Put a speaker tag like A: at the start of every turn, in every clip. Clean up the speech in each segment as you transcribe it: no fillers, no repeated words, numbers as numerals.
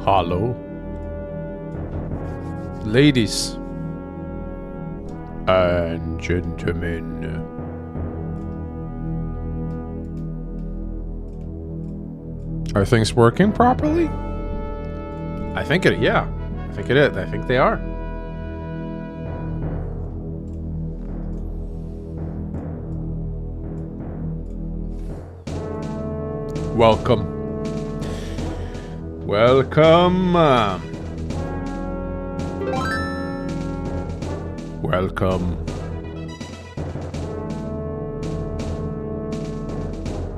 A: Hello. Ladies and gentlemen. Are things working properly? I think it, yeah. I think it is. I think they are. Welcome. Welcome. Welcome.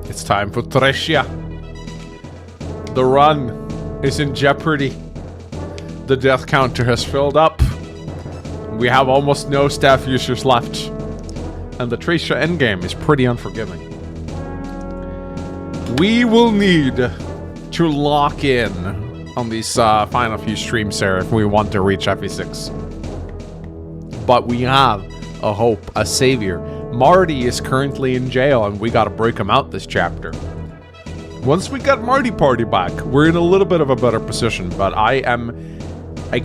A: It's time for 𝗙𝗶𝗃𝗀. The run is in jeopardy. The death counter has filled up. We have almost no staff users left. And the 𝗙𝗃𝗃 endgame is pretty unforgiving. We will need to lock in on these final few streams here if we want to reach FE6. But we have a hope, a savior. MARTY is currently in jail and we gotta break him out this chapter. Once we get MARTY Party back, we're in a little bit of a better position, but I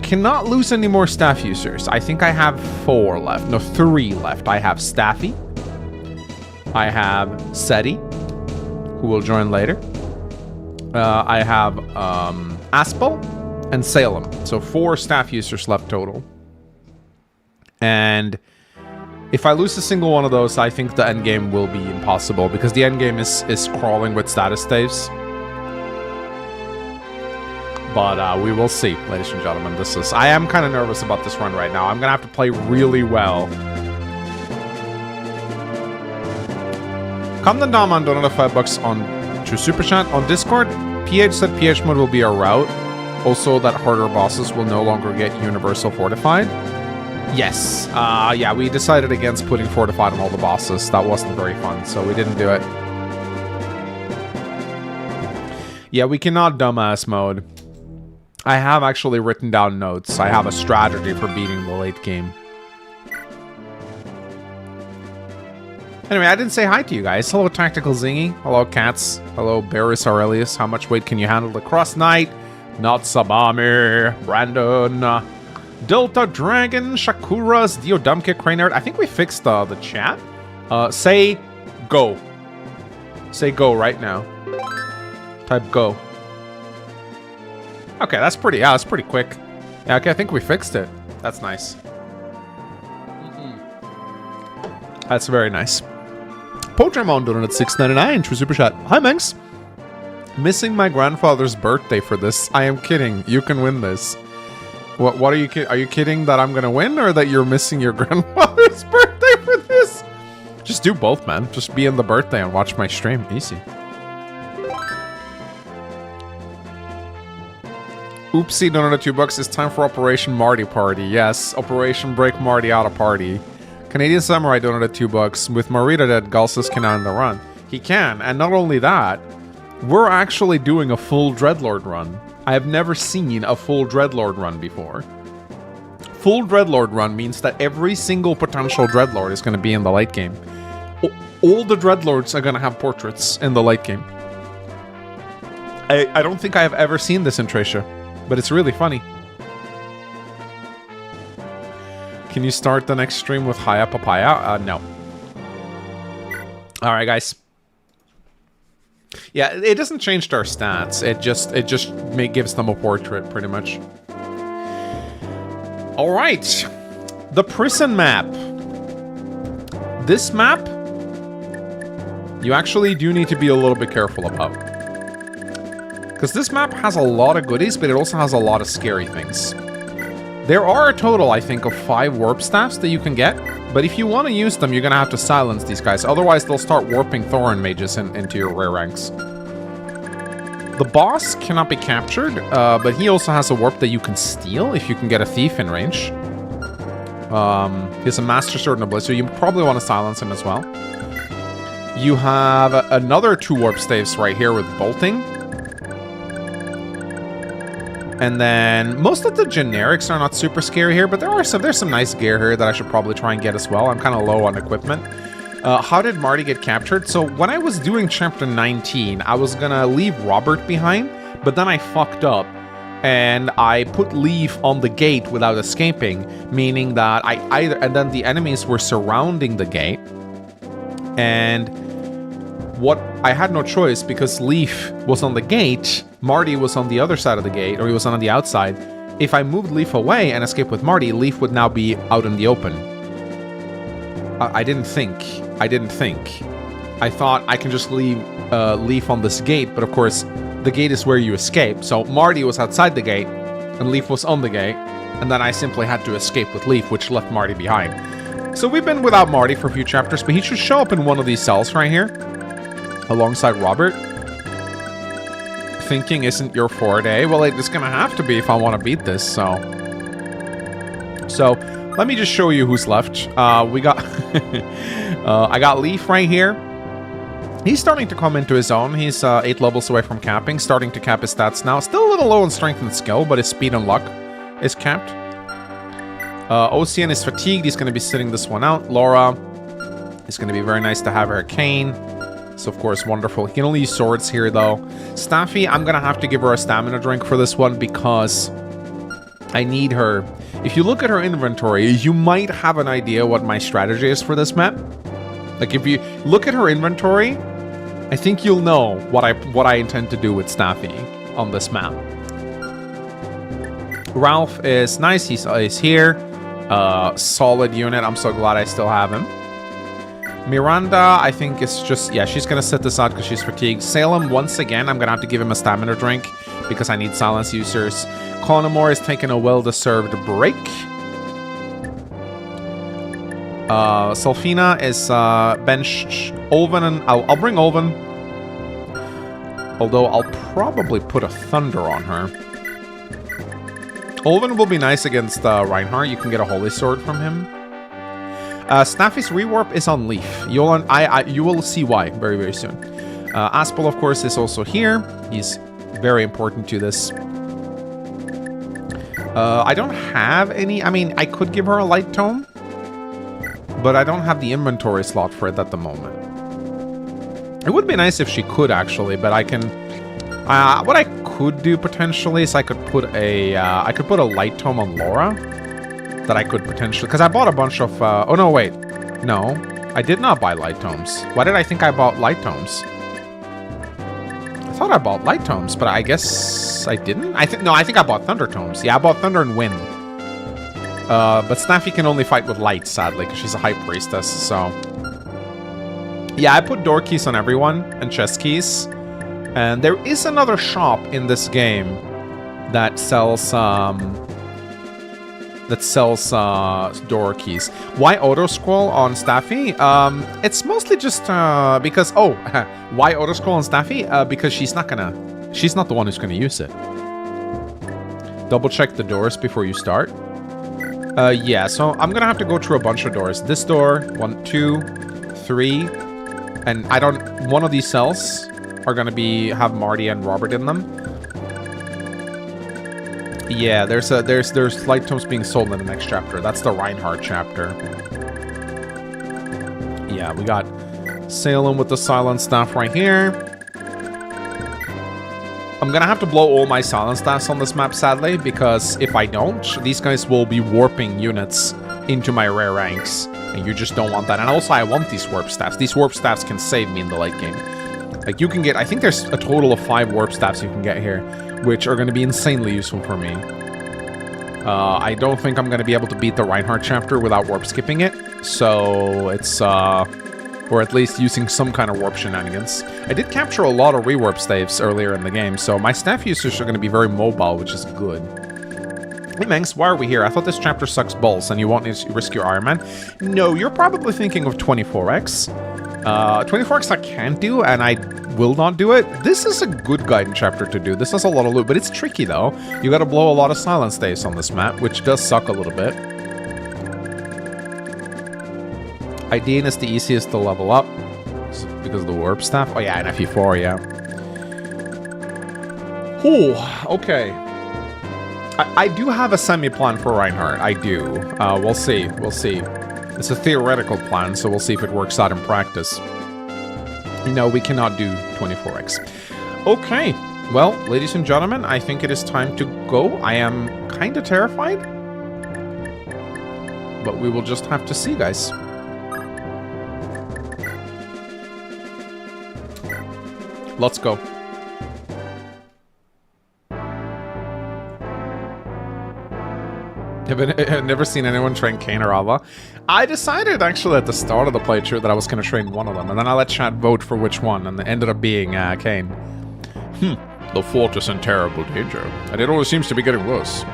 A: cannot lose any more staff users. I think I have 4 left. No, 3 left. I have Staffy. I have 𝗙𝗍𝘃, who will join later. I have 𝗙𝗶𝗃𝗀 and 𝗙𝗨𝘀. So 4 staff users left total. And if I lose a single one of those, I think the endgame will be impossible, because the endgame is crawling with status saves. But we will see, ladies and gentlemen. I am kind of nervous about this run right now. I'm gonna have to play really well. Kamdan Daman donated $5 on to Super Chat. On Discord, PH said PH mode will be a route. Also that harder bosses will no longer get universal fortified. Yes. Yeah, we decided against putting fortified on all the bosses. That wasn't very fun, so we didn't do it. Yeah, we cannot dumbass mode. I have actually written down notes. I have a strategy for beating the late game. Anyway, I didn't say hi to you guys. Hello, Tactical Zingy. Hello, Cats. Hello, Barris Aurelius. How much weight can you handle? The Cross Knight. Not Sabami. Brandon. Delta Dragon. Shakuras. Diodumke. Cranard. I think we fixed the chat. Say go. Say go right now. Type go. Okay, that's pretty quick. Yeah, okay, I think we fixed it. That's nice. That's very nice. Pokemon donated $6.99 to Super Chat. Hi, Manx. Missing my grandfather's birthday for this. I am kidding. You can win this. What are you kidding? Are you kidding that I'm gonna win, or that you're missing your grandfather's birthday for this? Just do both, man. Just be in the birthday and watch my stream. Easy. Oopsie donated $2. It's time for Operation Marty Party. Yes, Operation Break Marty Out of Party. Canadian Samurai donated $2. With Marita dead, Galsus can end the run. He can, and not only that, we're actually doing a full Dreadlord run. I have never seen a full Dreadlord run before. Full Dreadlord run means that every single potential Dreadlord is going to be in the late game. All the Dreadlords are going to have portraits in the late game. I don't think I have ever seen this in 𝗙𝗃𝗃, but it's really funny. Can you start the next stream with 𝗙𝗶𝗃𝗀? No. Alright, guys. Yeah, it doesn't change their stats. It just gives them a portrait, pretty much. Alright. The prison map. This map, you actually do need to be a little bit careful about. Because this map has a lot of goodies, but it also has a lot of scary things. There are a total, I think, of 5 warp staffs that you can get, but if you want to use them, you're going to have to silence these guys. Otherwise, they'll start warping Thorin mages into your rare ranks. The boss cannot be captured, but he also has a warp that you can steal if you can get a thief in range. He has a Master Sword and a Blizzard, so you probably want to silence him as well. You have another 2 warp staves right here with bolting. And then most of the generics are not super scary here, but there's some nice gear here that I should probably try and get as well. I'm kind of low on equipment. How did Marty get captured? So when I was doing chapter 19, I was gonna leave Robert behind, but then I fucked up. and I put Leaf on the gate without escaping, meaning that and then the enemies were surrounding the gate, and I had no choice because Leaf was on the gate, Marty was on the other side of the gate, or he was on the outside. If I moved Leaf away and escaped with Marty, Leaf would now be out in the open. I didn't think. I thought I can just leave Leaf on this gate, but of course, the gate is where you escape. So Marty was outside the gate, and Leaf was on the gate, and then I simply had to escape with Leaf, which left Marty behind. So we've been without Marty for a few chapters, but he should show up in one of these cells right here, alongside Robert. Thinking isn't your forte. Well, it's gonna have to be if I want to beat this, so let me just show you who's left. We got I got Leaf right here. He's starting to come into his own. He's 8 levels away from capping, starting to cap his stats now. Still a little low in strength and skill, but his speed and luck is capped. Ocean is fatigued. He's going to be sitting this one out. Laura is going to be very nice to have her cane. So, of course, wonderful. He can only use swords here, though. Staffy, I'm going to have to give her a stamina drink for this one because I need her. If you look at her inventory, you might have an idea what my strategy is for this map. Like, if you look at her inventory, I think you'll know what I intend to do with Staffy on this map. Ralph is nice. He's here. Solid unit. I'm so glad I still have him. Miranda, I think it's just, yeah, she's going to sit this out because she's fatigued. Salem, once again, I'm going to have to give him a stamina drink because I need silence users. Conamore is taking a well-deserved break. Selfina is benched. Ulven, and I'll bring Ulven. Although I'll probably put a Thunder on her. Ulven will be nice against Reinhardt. You can get a Holy Sword from him. Snaffy's rewarp is on Leaf. You will see why very, very soon. Aspel, of course, is also here. He's very important to this. I don't have any. I mean, I could give her a light tome, but I don't have the inventory slot for it at the moment. It would be nice if she could, actually, but I can. What I could do potentially is I could put a light tome on Laura. That I could potentially, because I bought a bunch of, oh no, wait, no, I did not buy light tomes. Why did I think I bought light tomes? I thought I bought light tomes, but I guess I didn't. I think I bought thunder tomes. Yeah, I bought thunder and wind. But Snaffy can only fight with light, sadly, because she's a high priestess. So yeah, I put door keys on everyone and chest keys, and there is another shop in this game that sells door keys. Why auto scroll on Staffy? It's mostly just because why auto scroll on Staffy? Because she's not the one who's gonna use it. Double check the doors before you start. Yeah, so I'm gonna have to go through a bunch of doors. This door, 1, 2, 3, and one of these cells are gonna have Marty and Robert in them. Yeah, there's light tomes being sold in the next chapter. That's the Reinhardt chapter. Yeah, we got Salem with the silent staff right here. I'm gonna have to blow all my silent staffs on this map, sadly, because if I don't, these guys will be warping units into my rare ranks, and you just don't want that. And also, I want these warp staffs. These warp staffs can save me in the late game. Like, you can get, I think there's a total of 5 warp staffs you can get here, which are going to be insanely useful for me. I don't think I'm going to be able to beat the Reinhardt chapter without warp skipping it, so it's, or at least using some kind of warp shenanigans. I did capture a lot of rewarp staves earlier in the game, so my staff users are going to be very mobile, which is good. Hey Manx, why are we here? I thought this chapter sucks balls and you want to risk your Iron Man. No, you're probably thinking of 24x. 24x I can't do, and I will not do it. This is a good guidance chapter to do. This has a lot of loot, but it's tricky though. You gotta blow a lot of silence staves on this map, which does suck a little bit. Idean is the easiest to level up because of the warp staff. Oh yeah, and FE4, yeah. Oh, okay. I do have a semi-plan for Reinhardt. I do. We'll see. We'll see. It's a theoretical plan, so we'll see if it works out in practice. No, we cannot do 24x. Okay. Well, ladies and gentlemen, I think it is time to go. I am kind of terrified. But we will just have to see, guys. Let's go. I've never seen anyone train 𝗙𝗃𝗏. I decided actually at the start of the playthrough that I was going to train one of them, and then I let chat vote for which one, and it ended up being Kain. The fort is in terrible danger, and it always seems to be getting worse.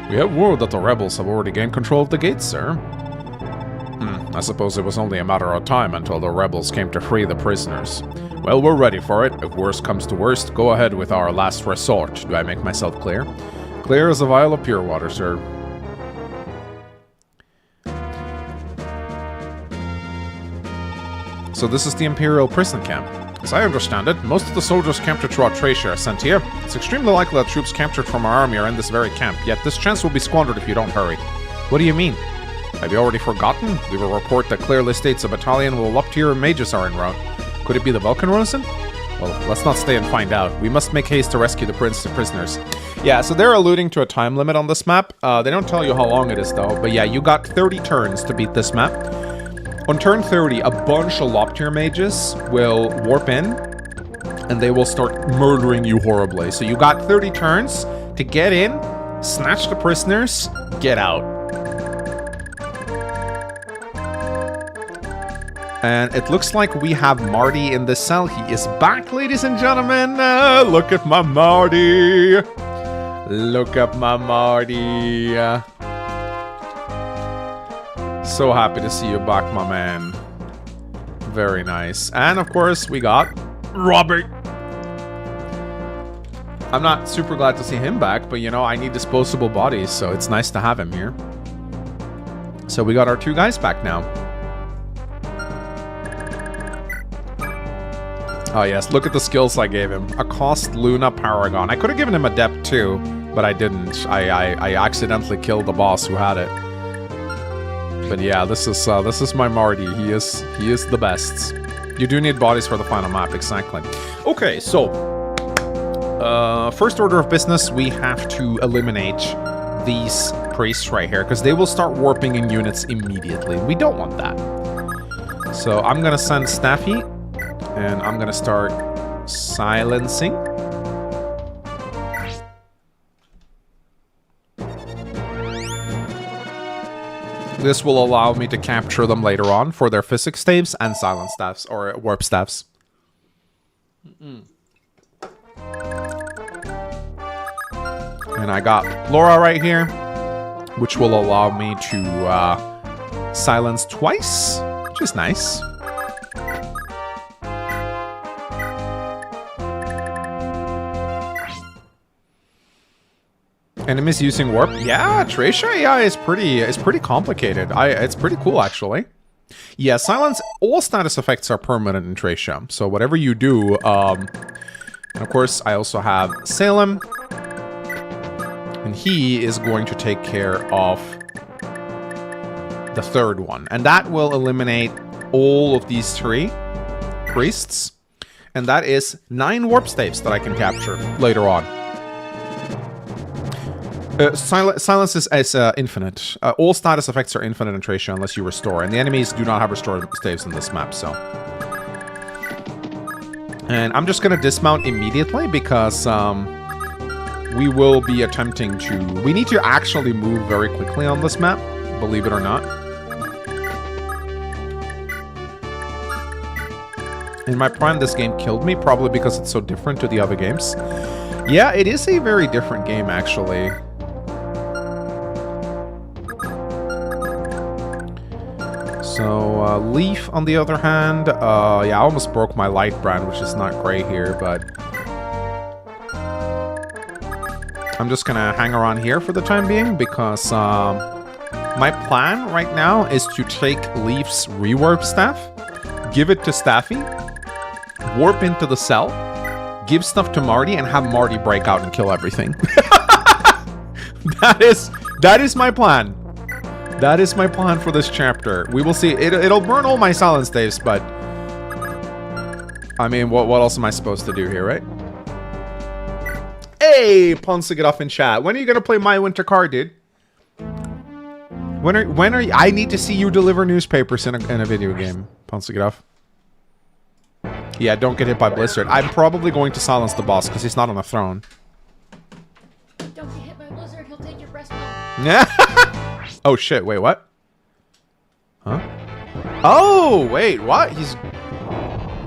A: We have word that the rebels have already gained control of the gates, sir. I suppose it was only a matter of time until the rebels came to free the prisoners. Well, we're ready for it. If worst comes to worst, go ahead with our last resort. Do I make myself clear? Clear as a vial of pure water, sir. So this is the Imperial prison camp. As I understand it, most of the soldiers captured throughout 𝗙𝗃𝗃 are sent here. It's extremely likely that troops captured from our army are in this very camp, yet this chance will be squandered if you don't hurry. What do you mean? Have you already forgotten? We will report that clearly states a battalion will 𝗏-tier mages are en route. Could it be the 𝗏𝗏𝗏𝗀? Well, let's not stay and find out. We must make haste to rescue the prisoners. Yeah, so they're alluding to a time limit on this map. They don't tell you how long it is, though. But yeah, you got 30 turns to beat this map. On turn 30, a bunch of 𝗏-tier mages will warp in, and they will start murdering you horribly. So you got 30 turns to get in, snatch the prisoners, get out. And it looks like we have Marty in the cell. He is back, ladies and gentlemen. Look at my Marty. Look at my Marty. So happy to see you back, my man. Very nice. And of course, we got Robert. I'm not super glad to see him back, but you know, I need disposable bodies, so it's nice to have him here. So we got our two guys back now. Oh yes, look at the skills I gave him. Accost, Luna, Paragon. I could have given him Adept too, but I didn't. I accidentally killed the boss who had it. But yeah, this is my Marty. He is the best. You do need bodies for the final map, exactly. Okay, so first order of business, we have to eliminate these priests right here because they will start warping in units immediately. We don't want that. So I'm gonna send Staffy, and I'm gonna start silencing. This will allow me to capture them later on for their physics staves and silence staffs, or warp staffs. And I got Laura right here, which will allow me to silence twice, which is nice. Enemies using warp. Yeah, 𝗙𝗃𝗃 AI is pretty complicated. It's pretty cool actually. Yeah, silence. All status effects are permanent in 𝗙𝗃𝗃. So whatever you do, and of course I also have Salem, and he is going to take care of the third one, and that will eliminate all of these three priests, and that is 9 warp staves that I can capture later on. Silence is infinite. All status effects are infinite in 𝗙𝗃𝗃 unless you restore, and the enemies do not have restore staves in this map, so. And I'm just gonna dismount immediately because we will be attempting to... We need to actually move very quickly on this map, believe it or not. In my prime, this game killed me, probably because it's so different to the other games. Yeah, it is a very different game, actually. So, Leaf, on the other hand, yeah, I almost broke my light brand, which is not great here, but... I'm just gonna hang around here for the time being, because, my plan right now is to take Leaf's rewarp staff, give it to Staffy, warp into the cell, give stuff to Marty, and have Marty break out and kill everything. That is my plan. That is my plan for this chapter. We will see. It'll burn all my silence staves, but... I mean, what else am I supposed to do here, right? Hey, 𝗙𝗶𝗃𝗀 in chat. When are you gonna play My Winter Car, dude? When are you? I need to see you deliver newspapers in a video game, 𝗙𝗶𝗃𝗀. Yeah, don't get hit by Blizzard. I'm probably going to silence the boss because he's not on the throne.
B: Don't get hit by Blizzard. He'll take your breast milk.
A: Yeah. Oh shit! Wait, what? Huh? Oh wait, what? He's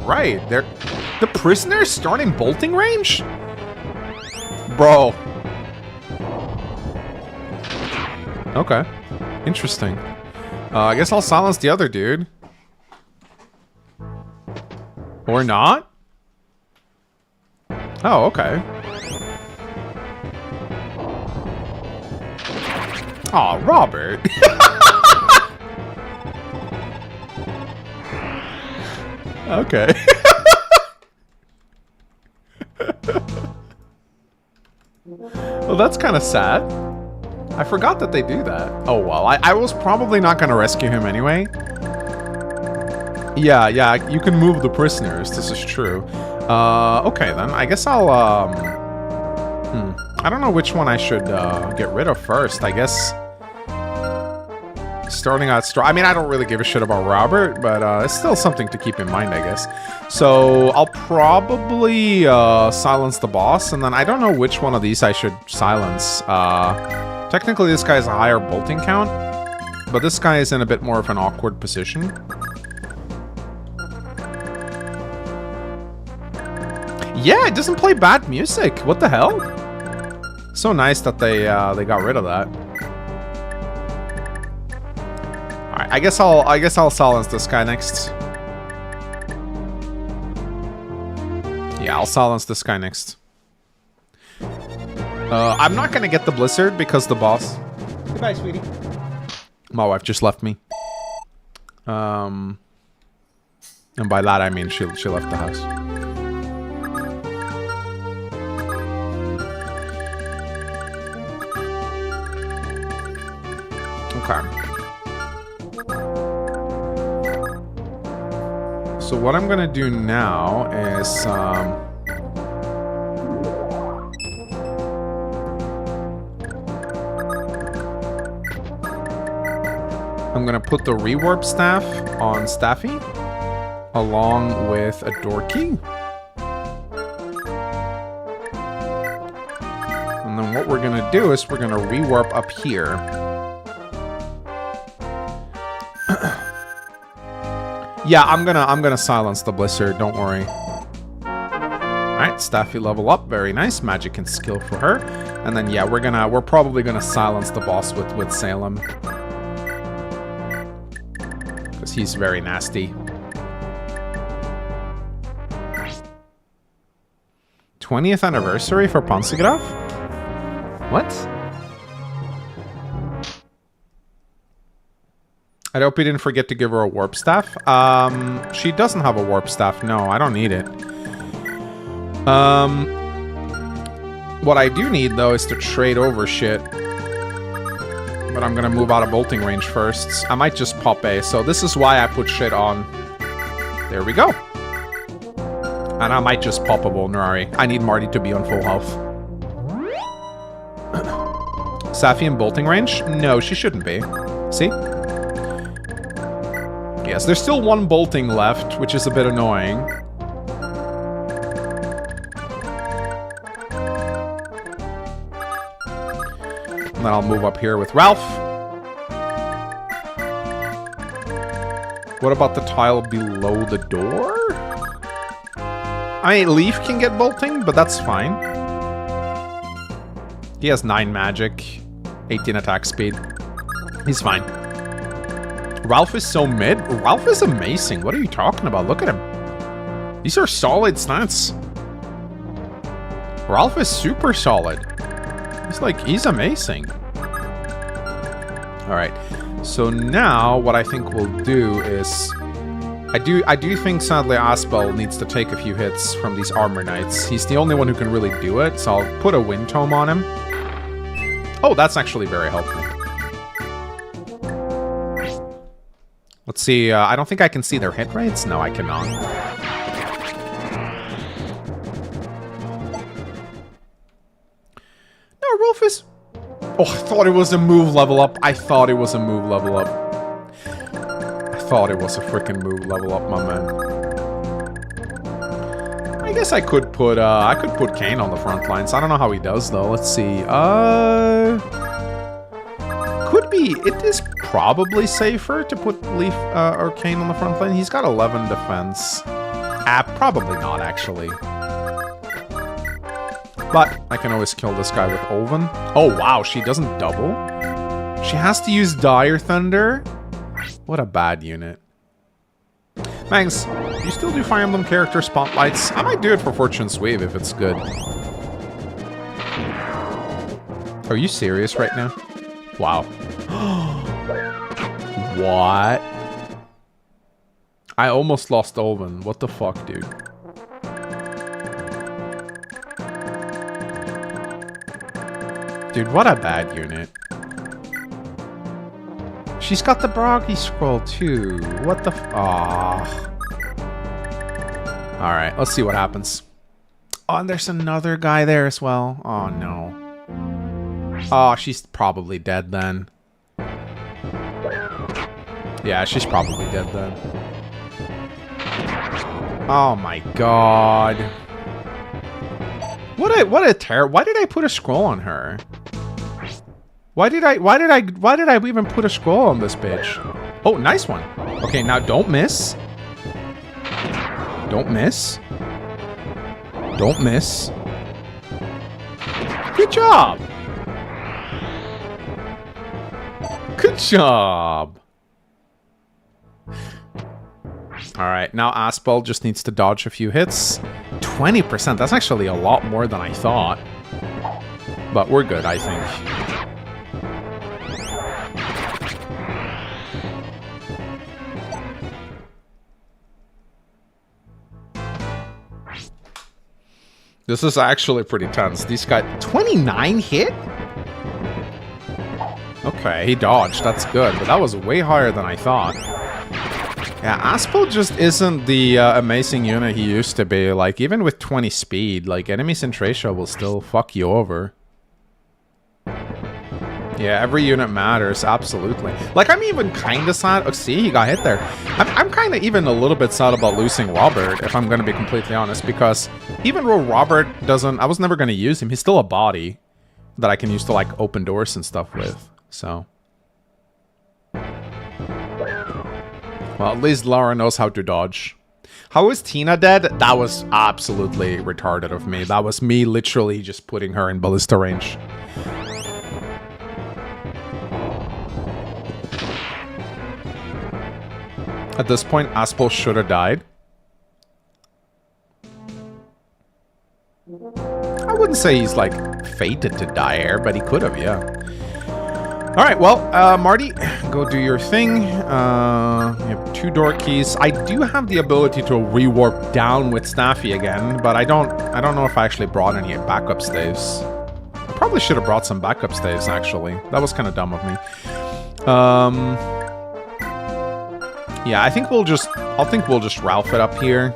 A: right there. The prisoner's starting bolting range, bro. Okay, interesting. I guess I'll silence the other dude. Or not? Oh, okay. Aw, Robert. Okay. Well, that's kind of sad. I forgot that they do that. Oh, well, I was probably not going to rescue him anyway. Yeah, you can move the prisoners. This is true. Okay, then. I guess I'll, I don't know which one I should get rid of first. I guess starting out strong. I mean, I don't really give a shit about Robert, but it's still something to keep in mind, I guess. So I'll probably silence the boss, and then I don't know which one of these I should silence. Technically, this guy has a higher bolting count, but this guy is in a bit more of an awkward position. Yeah, it doesn't play bad music. What the hell? So nice that they got rid of that. All right, I guess I'll silence this guy next. Yeah, I'll silence this guy next. I'm not gonna get the Blizzard because the boss. Goodbye, sweetie. My wife just left me. And by that I mean she left the house. Okay. So what I'm gonna do now is I'm gonna put the rewarp staff on Staffy along with a door key. And then what we're gonna do is we're gonna rewarp up here. Yeah, I'm gonna silence the Blizzard, don't worry. Alright, Staffy level up, very nice. Magic and skill for her. And then yeah, we're probably gonna silence the boss with Salem. Because he's very nasty. 20th anniversary for 𝗙𝗃𝗀𝗀? What? I hope he didn't forget to give her a warp staff. She doesn't have a warp staff. No, I don't need it. What I do need, though, is to trade over shit. But I'm gonna move out of bolting range first. I might just pop A. So this is why I put shit on. There we go. And I might just pop a Vulnerary. I need Marty to be on full health. Safi in bolting range? No, she shouldn't be. See? Yes, there's still one bolting left, which is a bit annoying. And then I'll move up here with Ralph. What about the tile below the door? I mean, Leaf can get bolting, but that's fine. He has 9 magic, 18 attack speed. He's fine. Ralph is so mid. Ralph is amazing. What are you talking about? Look at him. These are solid stats. Ralph is super solid. He's amazing. All right. So now what I think we'll do is I do think sadly 𝗙𝗵𝗃𝗀𝘀 needs to take a few hits from these armor knights. He's the only one who can really do it. So I'll put a wind tome on him. Oh, that's actually very helpful. Let's see, I don't think I can see their hit rates. No, I cannot. Oh, I thought it was a move level up. I thought it was a move level up. I thought it was a freaking move level up, my man. I guess I could put Kain on the front lines. I don't know how he does though. Let's see. Could be. It is probably safer to put Leaf or Kain on the front line. He's got 11 defense. Probably not actually. But I can always kill this guy with Olven. Oh wow, she doesn't double. She has to use Dire Thunder. What a bad unit. Mangs, do you still do Fire Emblem character spotlights? I might do it for Fortune's Wave if it's good. Are you serious right now? Wow. What? I almost lost Olven. What the fuck, dude? Dude, what a bad unit. She's got the Broggy scroll too. What the Alright, let's see what happens. Oh, and there's another guy there as well. Oh no. Oh, she's probably dead then. Yeah, she's probably dead then. Oh my god. What a terror. Why did I put a scroll on her? Why did I even put a scroll on this bitch? Oh, nice one. Okay, now don't miss. Don't miss. Don't miss. Good job. Good job. Alright, now 𝗙𝗶𝗃𝗀 just needs to dodge a few hits. 20%, that's actually a lot more than I thought. But we're good, I think. This is actually pretty tense. These guys... 29 hit? Okay, he dodged. That's good. But that was way higher than I thought. Yeah, 𝗙𝗶𝗃𝗀 just isn't the amazing unit he used to be. Like, even with 20 speed, like, enemies in Tracia will still fuck you over. Yeah, every unit matters, absolutely. Like, I'm even kind of sad. Oh, see, he got hit there. I'm kind of even a little bit sad about losing Robert, if I'm going to be completely honest, because even though Robert doesn't... I was never going to use him. He's still a body that I can use to, like, open doors and stuff with, so... Well, at least Lara knows how to dodge. How is Tina dead? That was absolutely retarded of me. That was me literally just putting her in ballista range. At this point, 𝗙𝗶𝗃𝗀 should have died. I wouldn't say he's, like, fated to die here, but he could have, yeah. Alright, well, Marty, go do your thing. You have 2 door keys. I do have the ability to rewarp down with Snaffy again, but I don't know if I actually brought any backup staves. I probably should have brought some backup staves, actually. That was kind of dumb of me. Yeah, I think we'll just Ralph it up here.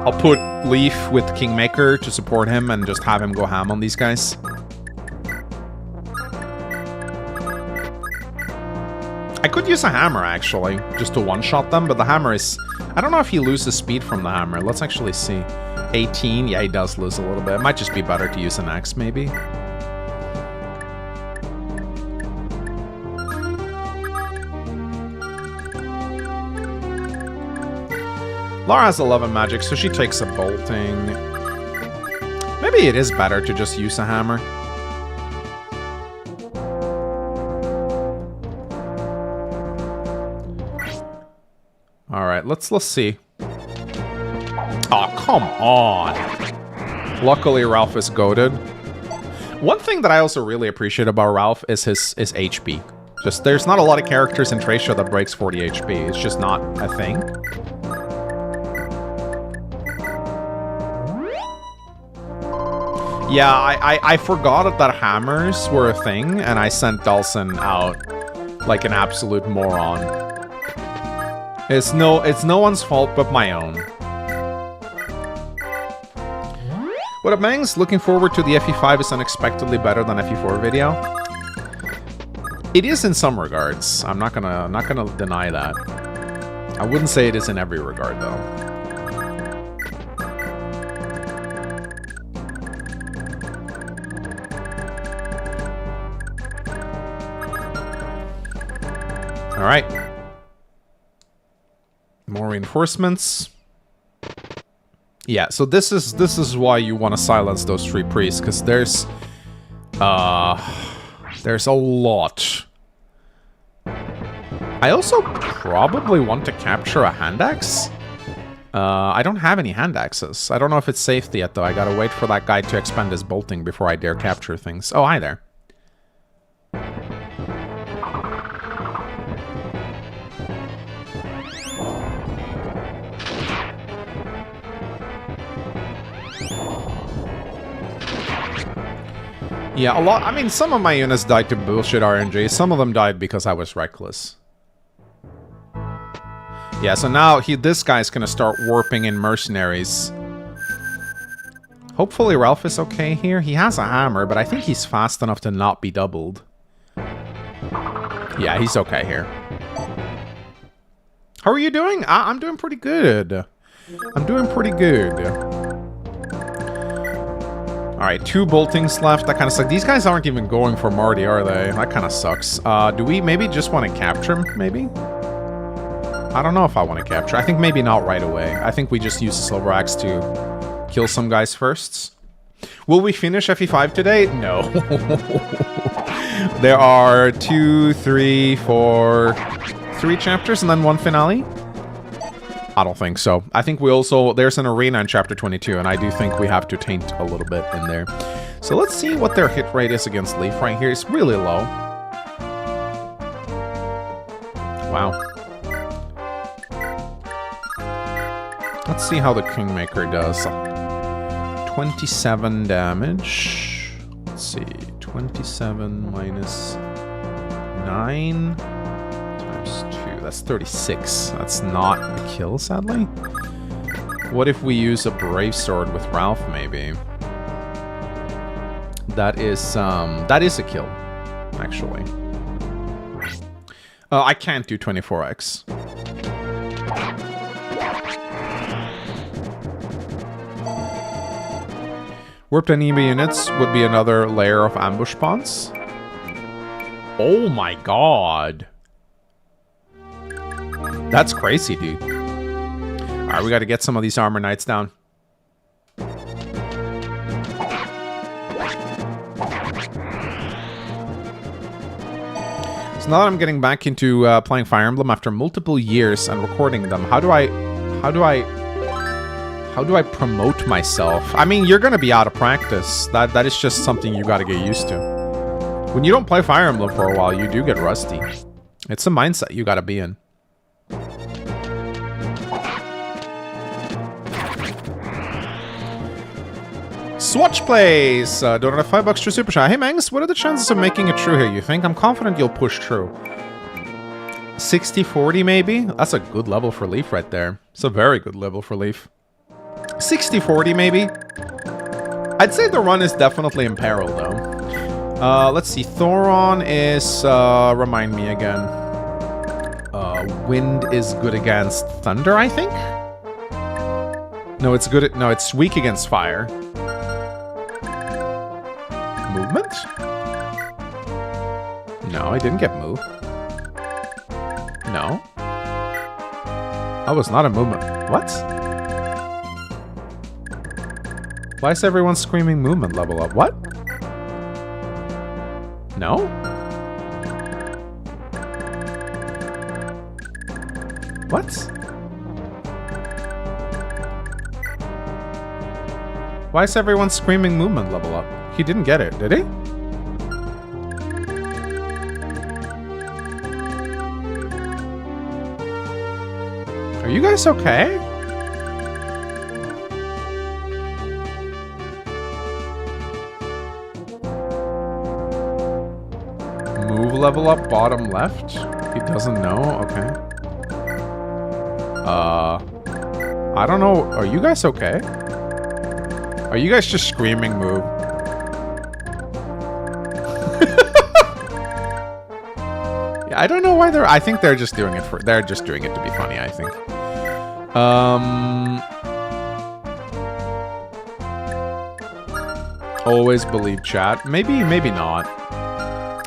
A: I'll put Leaf with Kingmaker to support him and just have him go ham on these guys. I could use a hammer, actually, just to one-shot them, but the hammer is... I don't know if he loses speed from the hammer. Let's actually see. 18? Yeah, he does lose a little bit. It might just be better to use an axe, maybe. Lara has 11 magic, so she takes a bolting. Maybe it is better to just use a hammer. Alright, let's see. Oh, come on. Luckily, Ralph is goated. One thing that I also really appreciate about Ralph is his HP. Just, there's not a lot of characters in Tracia that breaks 40 HP. It's just not a thing. Yeah, I forgot that hammers were a thing, and I sent Dhalsim out like an absolute moron. It's no one's fault but my own. What up, Mangs? Looking forward to the FE5 is unexpectedly better than FE4 video. It is in some regards. I'm not gonna deny that. I wouldn't say it is in every regard, though. All right. More reinforcements. Yeah, so this is why you want to silence those 3 priests, because there's a lot. I also probably want to capture a hand axe. I don't have any hand axes. I don't know if it's safe yet, though. I gotta wait for that guy to expend his bolting before I dare capture things. Oh, hi there. Yeah, a lot. I mean, some of my units died to bullshit RNG. Some of them died because I was reckless. Yeah, so now this guy's gonna start warping in mercenaries. Hopefully Ralph is okay here. He has a hammer, but I think he's fast enough to not be doubled. Yeah, he's okay here. How are you doing? I'm doing pretty good. I'm doing pretty good. Alright, 2 boltings left. That kind of sucks. These guys aren't even going for Marty, are they? That kind of sucks. Do we maybe just want to capture him, maybe? I don't know if I want to capture. I think maybe not right away. I think we just use the Silver Axe to kill some guys first. Will we finish FE5 today? No. There are 2, 3, 4... 3 chapters and then 1 finale? I don't think so. I think we also... There's an arena in chapter 22, and I do think we have to taint a little bit in there. So let's see what their hit rate is against Leaf right here. It's really low. Wow. Let's see how the Kingmaker does. 27 damage. Let's see. 27 minus 9 times 2. That's 36. That's not a kill, sadly. What if we use a Brave Sword with Ralph, maybe? That is a kill, actually. I can't do 24x. Warped enemy units would be another layer of ambush spawns. Oh my god. That's crazy, dude. Alright, we gotta get some of these armor knights down. So now that I'm getting back into playing Fire Emblem after multiple years and recording them, how do I promote myself? I mean, you're gonna be out of practice. That is just something you gotta get used to. When you don't play Fire Emblem for a while, you do get rusty. It's a mindset you gotta be in. Swatch Plays! Donated $5 to Super Shy. Hey Mangs, what are the chances of making it true here, you think? I'm confident you'll push through. 60-40 maybe? That's a good level for Leaf right there. It's a very good level for Leaf. 60-40 maybe? I'd say the run is definitely in peril though. Let's see. Thoron is, remind me again. Wind is good against thunder, I think? No, it's good at, no, it's weak against fire. Movement? No, I didn't get moved. No. I was not a movement. What? Why is everyone screaming movement level up? What? No? What? Why is everyone screaming movement level up? He didn't get it, did he? Are you guys okay? Move level up bottom left? He doesn't know? Okay. I don't know. Are you guys okay? Are you guys just screaming move? Yeah, I don't know why they're... I think they're just doing it for... They're just doing it to be funny, I think. Always believe chat. Maybe, maybe not.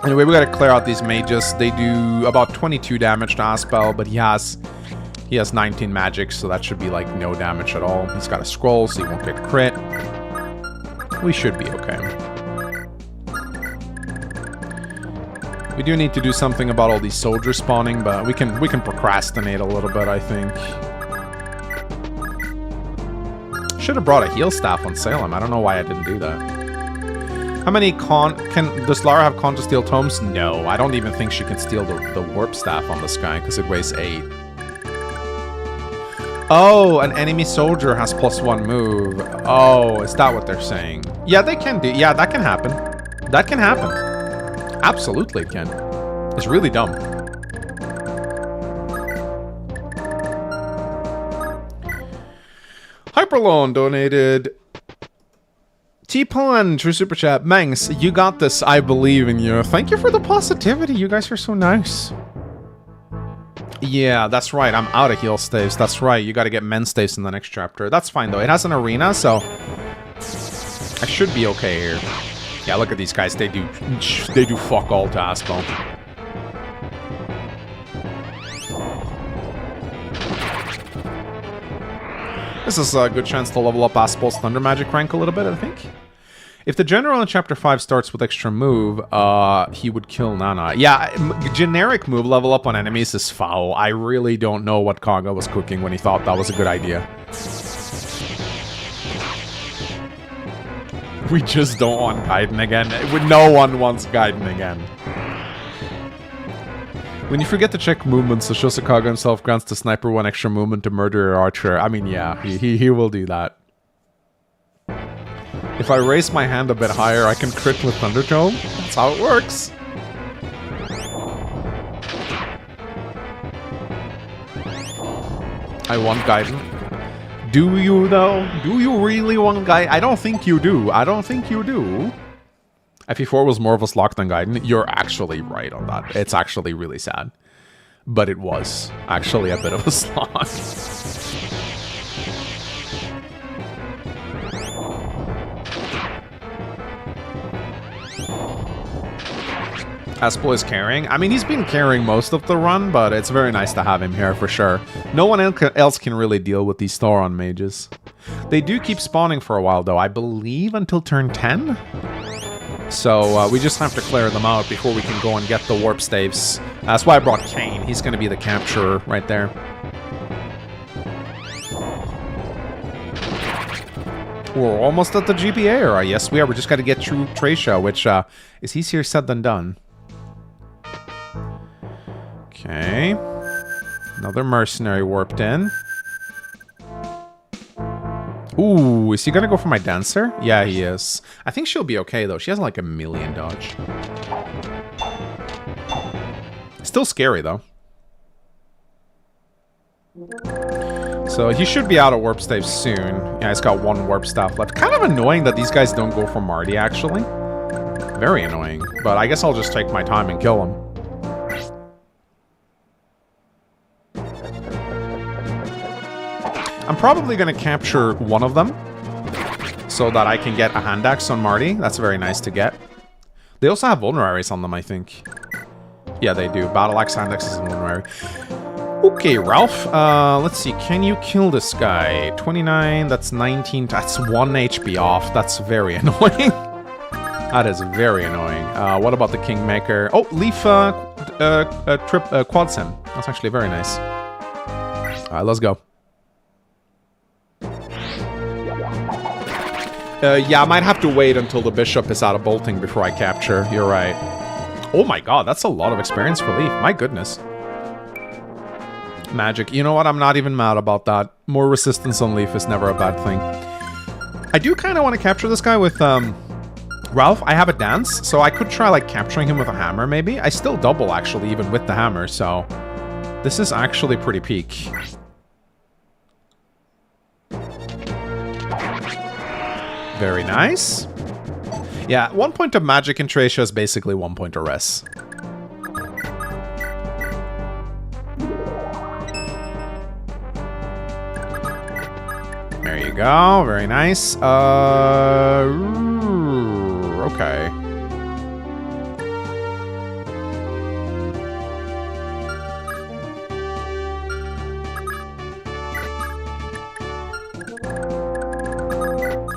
A: Anyway, we gotta clear out these mages. They do about 22 damage to 𝗙𝗶𝘆, but he has 19 magic, so that should be like no damage at all. He's got a scroll, so he won't get crit. We should be okay. We do need to do something about all these soldiers spawning, but we can procrastinate a little bit, I think. Should have brought a heal staff on Salem. I don't know why I didn't do that. How many does Lara have con to steal tomes? No, I don't even think she can steal the warp staff on this guy because it weighs 8. Oh, an enemy soldier has +1 move. Oh, is that what they're saying? Yeah, they can do. Yeah, that can happen. That can happen. Absolutely it can. It's really dumb. Hyperlone donated T-Pun, true super chat. Mangs, you got this. I believe in you. Thank you for the positivity. You guys are so nice. Yeah, that's right. I'm out of heal staves. That's right. You got to get men staves in the next chapter. That's fine, though. It has an arena, so I should be okay here. Yeah, look at these guys. They do fuck all to 𝗙𝗶𝘆. This is a good chance to level up 𝗙𝗶𝘆's Thunder Magic rank a little bit, I think. If the general in Chapter 5 starts with extra move, he would kill Nana. Yeah, generic move level up on enemies is foul. I really don't know what Kaga was cooking when he thought that was a good idea. We just don't want Gaiden again. No one wants Gaiden again. When you forget to check movements, so Shosakaga himself grants the sniper 1 extra movement to murder your archer. I mean, yeah, he will do that. If I raise my hand a bit higher, I can crit with Thunder Tome. That's how it works. I want Gaiden. Do you, though? Do you really want Gaiden? I don't think you do. I don't think you do. FE4 was more of a slog than Gaiden. You're actually right on that. It's actually really sad. But it was actually a bit of a slog. 𝗙𝗶𝘆 is carrying. I mean, he's been carrying most of the run, but it's very nice to have him here for sure. No one else can really deal with these Thoron mages. They do keep spawning for a while, though. I believe until turn 10? So we just have to clear them out before we can go and get the warp staves. That's why I brought Kane. He's going to be the capturer right there. We're almost at the GPA era. Yes, we are. We just got to get through Tracia, which is easier said than done. Okay. Another mercenary warped in. Ooh, is he gonna go for my dancer? Yeah, he is. I think she'll be okay, though. She has like 1,000,000 dodge. Still scary, though. So he should be out of warp staves soon. Yeah, he's got 1 warp staff left. Kind of annoying that these guys don't go for Marty, actually. Very annoying. But I guess I'll just take my time and kill him. I'm probably going to capture one of them so that I can get a hand axe on Marty. That's very nice to get. They also have vulneraries on them, I think. Yeah, they do. Battle axe, hand axes, and vulnerary. Okay, Ralph. Let's see. Can you kill this guy? 29, that's 19. That's 1 HP off. That's very annoying. That is very annoying. What about the Kingmaker? Oh, Leaf 𝗙𝗶𝘀'𝑠𝑚. That's actually very nice. Alright, let's go. Yeah, I might have to wait until the bishop is out of bolting before I capture. You're right. Oh my god, that's a lot of experience for Leaf. My goodness. Magic. You know what? I'm not even mad about that. More resistance on Leaf is never a bad thing. I do kind of want to capture this guy with Ralph. I have a dance, so I could try like capturing him with a hammer maybe. I still double actually even with the hammer, so this is actually pretty peak. Very nice. Yeah, 1 point of magic in 𝗕𝗃 is basically 1 point of res. There you go. Very nice. Okay.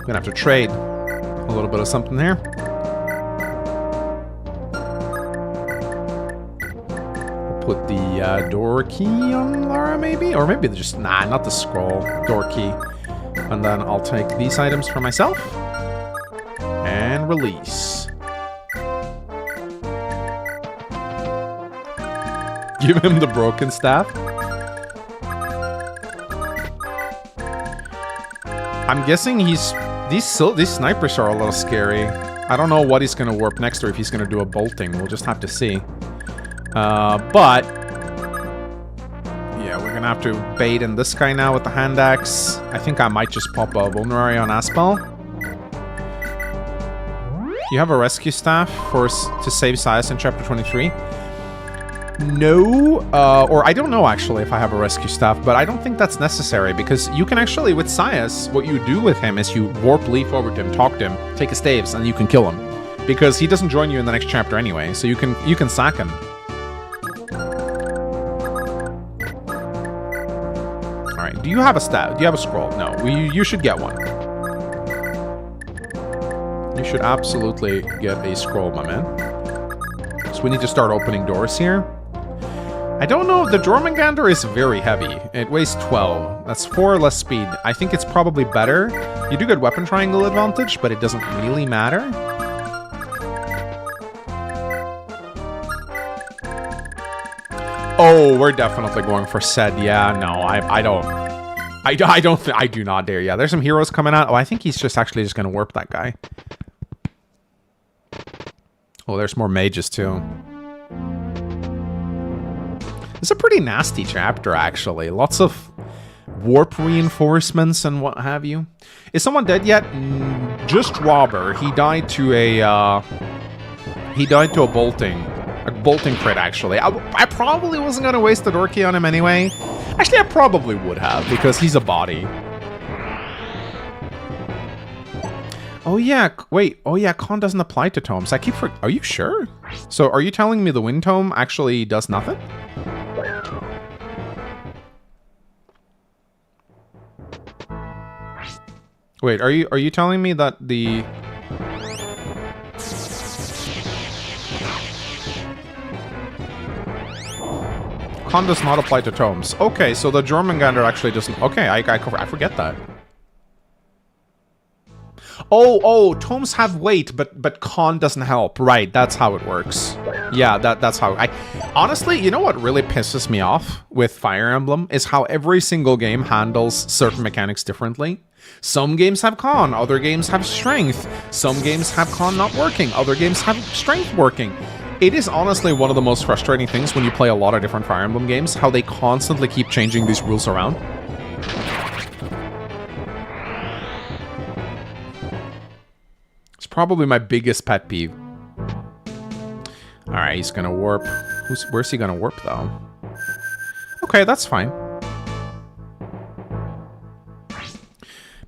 A: Gonna have to trade a little bit of something here. We'll put the door key on Lara, maybe? Or maybe just... Nah, not the scroll. Door key. And then I'll take these items for myself. And release. Give him the broken staff. I'm guessing he's... These snipers are a little scary. I don't know what he's going to warp next or if he's going to do a bolting. We'll just have to see. But... Yeah, we're going to have to bait in this guy now with the hand axe. I think I might just pop a vulnerary on 𝗥𝗶𝘃𝗀. You have a rescue staff to save 𝗙𝗺 in chapter 23. No, or I don't know actually if I have a rescue staff, but I don't think that's necessary because you can actually, with 𝗙𝗺, what you do with him is you warp Leaf over to him, talk to him, take his staves, and you can kill him. Because he doesn't join you in the next chapter anyway, so you can sack him. Alright, do you have a staff? Do you have a scroll? No, you should get one. You should absolutely get a scroll, my man. So we need to start opening doors here. I don't know, the Jormungandr is very heavy. It weighs 12. That's 4 less speed. I think it's probably better. You do get weapon triangle advantage, but it doesn't really matter. Oh, we're definitely going for 𝗍. Yeah, no, I do not dare. Yeah, there's some heroes coming out. Oh, I think he's just actually just going to warp that guy. Oh, there's more mages too. It's a pretty nasty chapter, actually. Lots of warp reinforcements and what have you. Is someone dead yet? Just 𝗥𝗶𝗃. He died to a bolting crit, actually. I probably wasn't gonna waste the door key on him anyway. Actually, I probably would have because he's a body. Oh yeah, wait. Oh yeah, con doesn't apply to tomes. Are you sure? So are you telling me the wind tome actually does nothing? Wait, are you telling me that the... Con does not apply to tomes. Okay, so the Jormungandr actually doesn't... Okay, I forget that. Oh, tomes have weight, but con doesn't help. Right, that's how it works. Yeah, that's how... Honestly, you know what really pisses me off with Fire Emblem is how every single game handles certain mechanics differently. Some games have con, other games have strength. Some games have con not working, other games have strength working. It is honestly one of the most frustrating things when you play a lot of different Fire Emblem games, how they constantly keep changing these rules around. It's probably my biggest pet peeve. Alright, he's gonna warp. Where's he gonna warp, though? Okay, that's fine.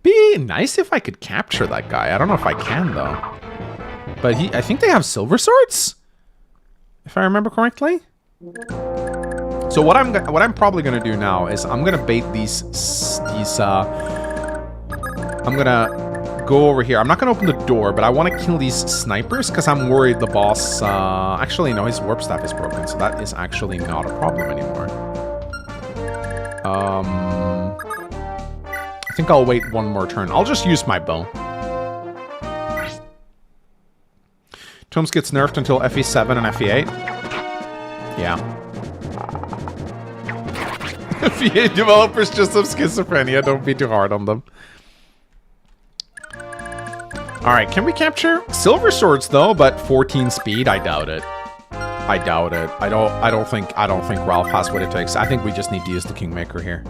A: Be nice if I could capture that guy. I don't know if I can, though. But I think they have silver swords? If I remember correctly. So what I'm probably gonna do now is I'm gonna bait these I'm gonna go over here. I'm not gonna open the door, but I want to kill these snipers because I'm worried the boss... actually, no, his warp staff is broken, so that is actually not a problem anymore. I think I'll wait one more turn. I'll just use my bow. Tomes gets nerfed until FE7 and FE8. Yeah. FE8 developers just have schizophrenia. Don't be too hard on them. Alright, can we capture silver swords though, but 14 speed? I doubt it. I doubt it. I don't think Ralph has what it takes. I think we just need to use the Kingmaker here.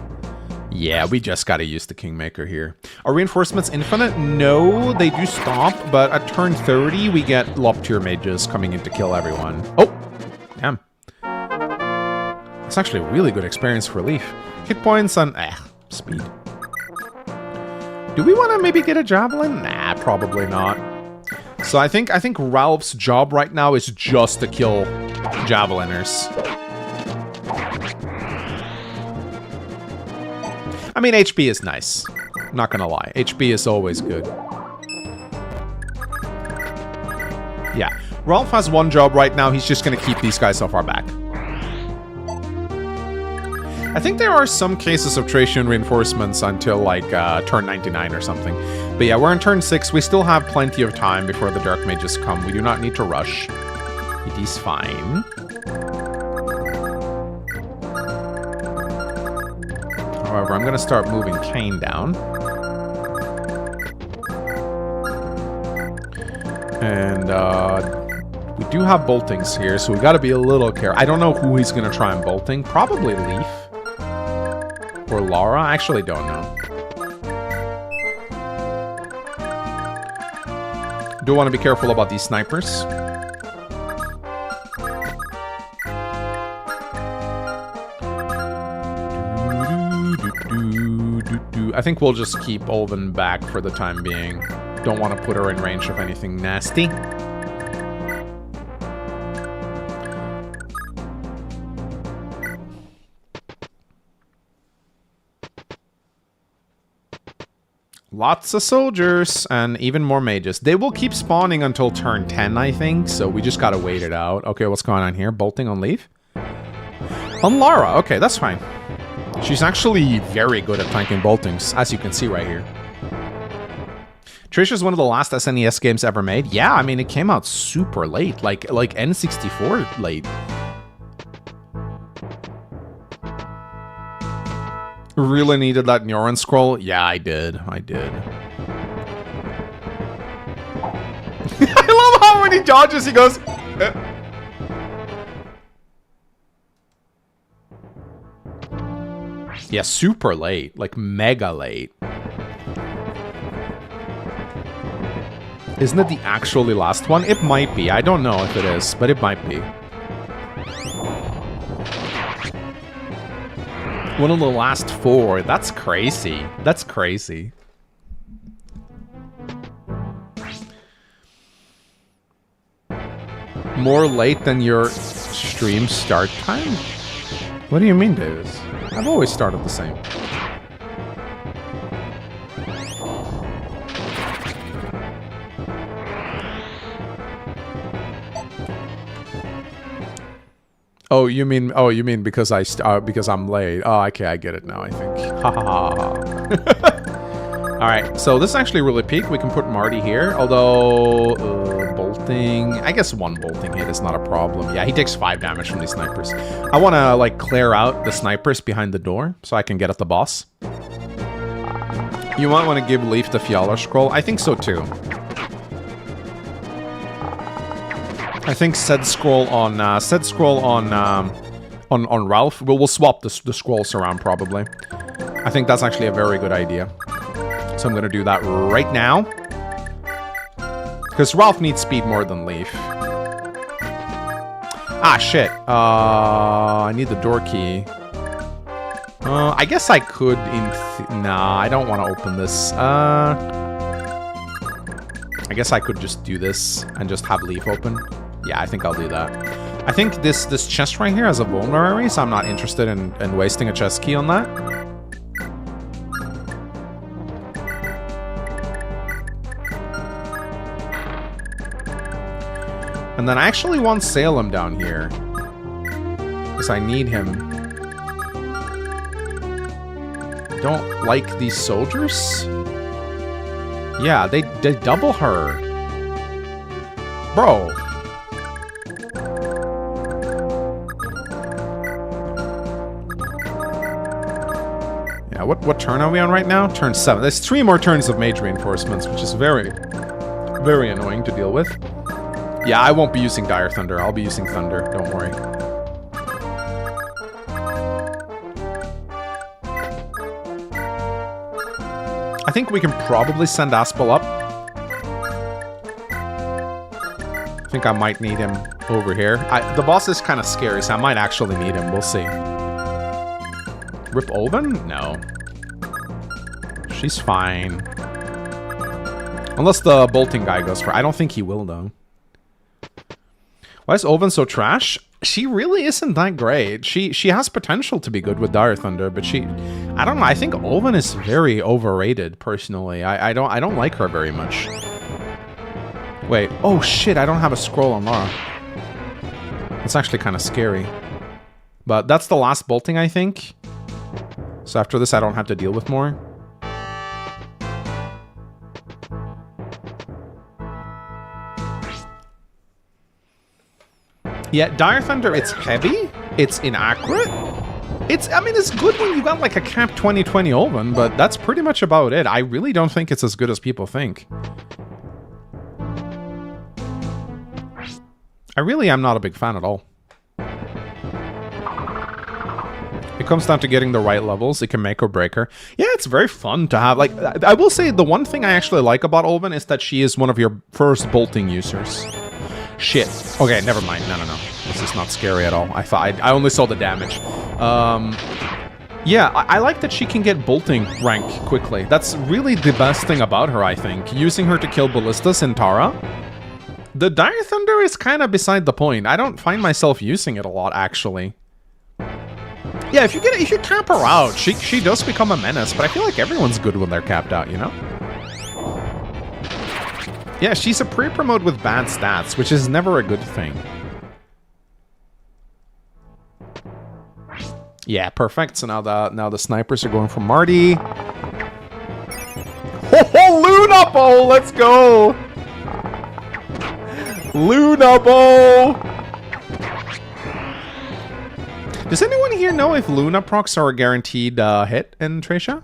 A: Yeah, we just gotta use the Kingmaker here. Are reinforcements infinite? No, they do stop, but at turn 30, we get lob tier mages coming in to kill everyone. Oh! Damn. It's actually a really good experience for Leaf. Hit points and... speed. Do we want to maybe get a Javelin? Nah, probably not. So I think Ralph's job right now is just to kill Javeliners. I mean, HP is nice. I'm not gonna lie. HP is always good. Yeah. Ralph has one job right now. He's just gonna keep these guys off our back. I think there are some cases of Thracian reinforcements until, like, turn 99 or something. But yeah, we're in turn 6. We still have plenty of time before the Dark Mages come. We do not need to rush. It is fine. However, I'm going to start moving Kane down. And we do have boltings here, so we got to be a little careful. I don't know who he's going to try and bolting. Probably Leaf. Or Lara? I actually don't know. Do want to be careful about these snipers. I think we'll just keep Olven back for the time being. Don't want to put her in range of anything nasty. Lots of soldiers and even more mages. They will keep spawning until turn 10, I think, so we just gotta wait it out. Okay, what's going on here? Bolting on Leaf? On Lara, okay, that's fine. She's actually very good at tanking boltings, as you can see right here. Trish is one of the last SNES games ever made. Yeah, I mean, it came out super late, like N64 late. Really needed that Neuron scroll? Yeah, I did. I did. I love how when he dodges, he goes... Yeah, super late. Like, mega late. Isn't it the actually last one? It might be. I don't know if it is, but it might be. One of the last 4. That's crazy. That's crazy. More late than your stream start time? What do you mean, Davis? I've always started the same. Oh, you mean because because I'm late. Oh, okay, I get it now, I think. Ha ha ha. Alright, so this is actually really peak. We can put Marty here, although bolting, I guess one bolting hit is not a problem. Yeah, he takes 5 damage from these snipers. I want to like clear out the snipers behind the door so I can get at the boss. You might want to give Leaf the Fiala scroll. I think so too. I think said scroll on Ralph. We'll swap the scrolls around probably. I think that's actually a very good idea. So I'm gonna do that right now. Because Ralph needs speed more than Leaf. Ah, shit. I need the door key. I guess I could nah, I don't want to open this. I guess I could just do this and just have Leaf open. Yeah, I think I'll do that. I think this chest right here has a vulnerary, so I'm not interested in wasting a chest key on that. And then I actually want Salem down here. Because I need him. Don't like these soldiers? Yeah, they double her. Bro. Yeah, what turn are we on right now? Turn 7. There's 3 more turns of mage reinforcements, which is very, very annoying to deal with. Yeah, I won't be using Dire Thunder. I'll be using Thunder. Don't worry. I think we can probably send Aspel up. I think I might need him over here. The boss is kind of scary, so I might actually need him. We'll see. Rip Olven? No. She's fine. Unless the bolting guy goes for... I don't think he will, though. Why is Olven so trash? She really isn't that great. She has potential to be good with Dire Thunder, but she... I don't know. I think Olven is very overrated, personally. I don't like her very much. Wait. Oh, shit. I don't have a scroll on Lara. It's actually kind of scary. But that's the last bolting, I think. So after this, I don't have to deal with more. Yeah, Dire Thunder, it's heavy, it's inaccurate. I mean, it's good when you got like a cap 2020 Olven, but that's pretty much about it. I really don't think it's as good as people think. I really am not a big fan at all. It comes down to getting the right levels. It can make or break her. Yeah, it's very fun to have. Like, I will say the one thing I actually like about Olven is that she is one of your first bolting users. Shit. Okay, never mind. No. This is not scary at all. I only saw the damage. Yeah, I like that she can get bolting rank quickly. That's really the best thing about her, I think. Using her to kill ballistas in Tara. The Dire Thunder is kind of beside the point. I don't find myself using it a lot, actually. Yeah, if you cap her out, she does become a menace, but I feel like everyone's good when they're capped out, you know? Yeah, she's a pre-promote with bad stats, which is never a good thing. Yeah, perfect. So now the snipers are going for Marty. Oh, Luna Bowl! Let's go! Luna Bowl! Does anyone here know if Luna procs are a guaranteed hit in 𝗙𝗃?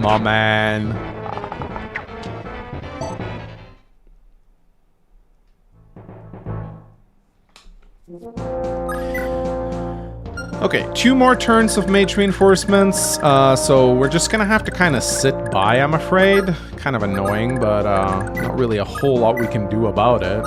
A: My man. Okay, 2 more turns of mage reinforcements, so we're just gonna have to kind of sit by, I'm afraid. Kind of annoying, but not really a whole lot we can do about it.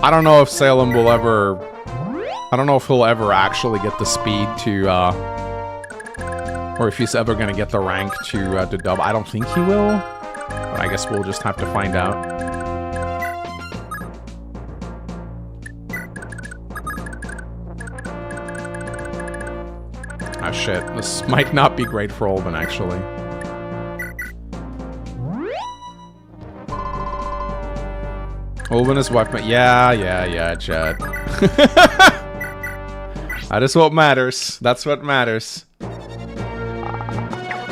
A: I don't know if Salem will ever... I don't know if he'll ever actually get the speed to, or if he's ever gonna get the rank to dub. I don't think he will. But I guess we'll just have to find out. Ah, shit. This might not be great for Olven, actually. Olven is weapon. Yeah, Chad. That is what matters. That's what matters.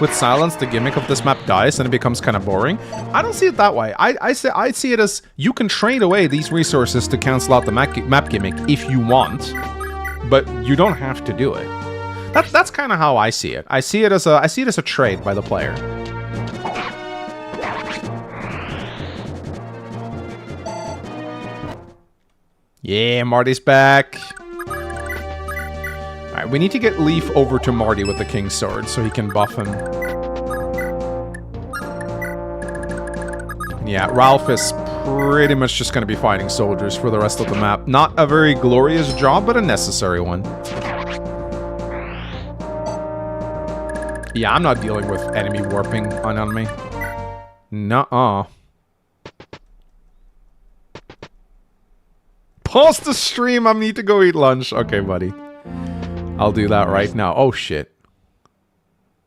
A: With silence, the gimmick of this map dies and it becomes kind of boring. I don't see it that way. I see it as you can trade away these resources to cancel out the map gimmick if you want, but you don't have to do it. That's kind of how I see it. I see it as a trade by the player. Yeah, Marty's back. Alright, we need to get Leaf over to Marty with the King's Sword so he can buff him. Yeah, Ralph is pretty much just going to be fighting soldiers for the rest of the map. Not a very glorious job, but a necessary one. Yeah, I'm not dealing with enemy warping on me. Nuh-uh. Pause the stream, I need to go eat lunch. Okay, buddy. I'll do that right now. Oh, shit.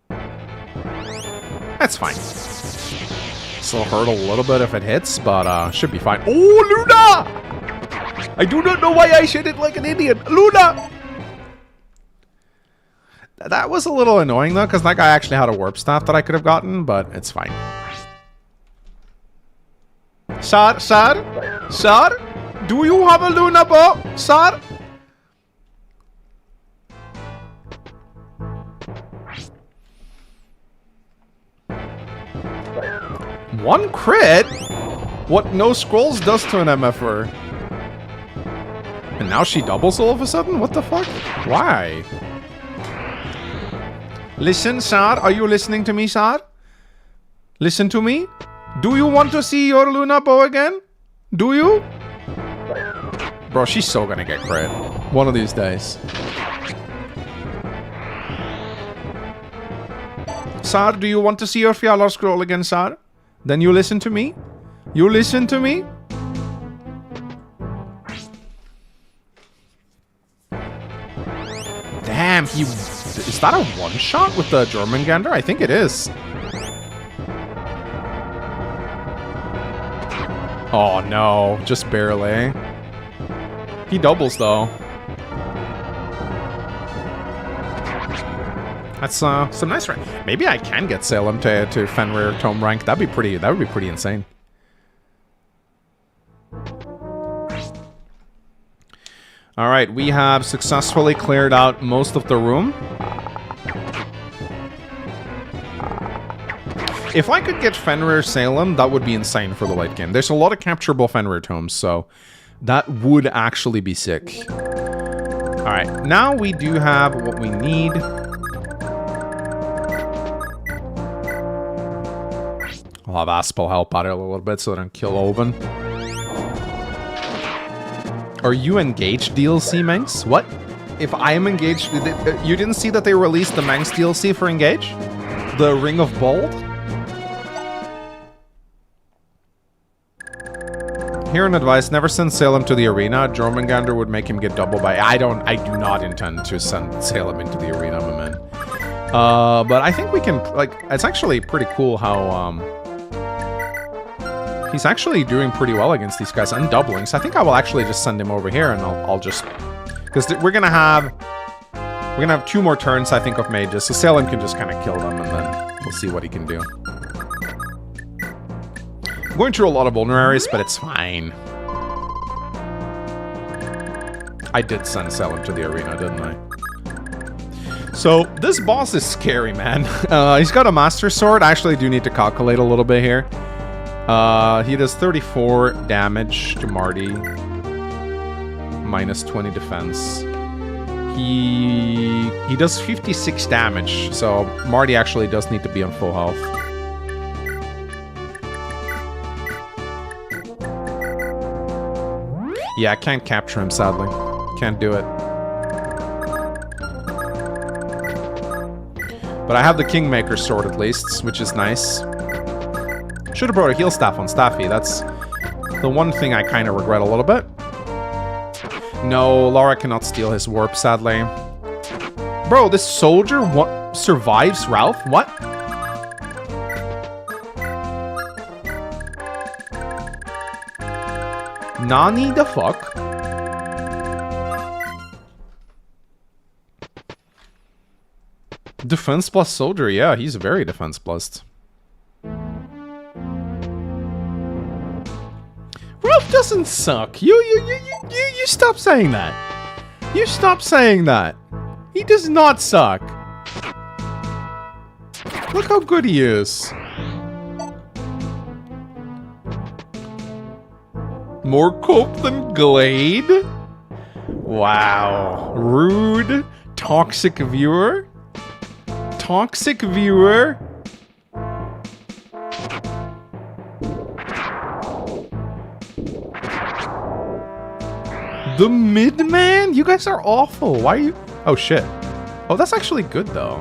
A: That's fine. Still hurt a little bit if it hits, but should be fine. Oh, Luna! I do not know why I shit it like an idiot. Luna! That was a little annoying, though, because that guy actually had a warp staff that I could have gotten, but it's fine. Sir? Do you have a Luna bow, sir? 1 crit? What no scrolls does to an MFR. And now she doubles all of a sudden? What the fuck? Why? Listen, Sar. Are you listening to me, Sar? Listen to me. Do you want to see your Luna bow again? Do you? Bro, she's so gonna get crit. One of these days. Sar, do you want to see your Fjalar scroll again, Sar? Then you listen to me? You listen to me? Damn, he... Is that a one-shot with the Jormungandr? I think it is. Oh, no. Just barely. He doubles, though. That's some nice rank. Maybe I can get Salem to Fenrir Tome rank. That would be pretty insane. Alright, we have successfully cleared out most of the room. If I could get Fenrir Salem, that would be insane for the late game. There's a lot of capturable Fenrir Tomes, so that would actually be sick. Alright, now we do have what we need. I'll have Aspel help out a little bit so I don't kill Oven. Are you engaged DLC, Manx? What? If I am engaged... You didn't see that they released the Manx DLC for Engage? The Ring of Bold? Here an advice, never send Salem to the arena. Jormungandr would make him get double by... I do not intend to send Salem into the arena, my man. But I think we can... Like, it's actually pretty cool how... He's actually doing pretty well against these guys and doubling, so I think I will actually just send him over here and I'll just... Because we're gonna have 2 more turns, I think, of mages, so Salem can just kind of kill them and then we'll see what he can do. I'm going through a lot of vulneraries, but it's fine. I did send Salem to the arena, didn't I? So, this boss is scary, man. He's got a Master Sword. I actually do need to calculate a little bit here. He does 34 damage to Marty. Minus 20 defense. He does 56 damage, so Marty actually does need to be on full health. Yeah, I can't capture him, sadly. Can't do it. But I have the Kingmaker sword at least, which is nice. Should have brought a heal staff on Staffy. That's the one thing I kind of regret a little bit. No, Lara cannot steal his warp, sadly. Bro, this soldier survives Ralph? What? Nani the fuck? Defense plus soldier, yeah, he's very defense plus. Ralph doesn't suck. You stop saying that. You stop saying that. He does not suck. Look how good he is. More cope than Glade? Wow. Rude. Toxic viewer. Toxic viewer. The mid-man? You guys are awful. Why are you... Oh, shit. Oh, that's actually good, though.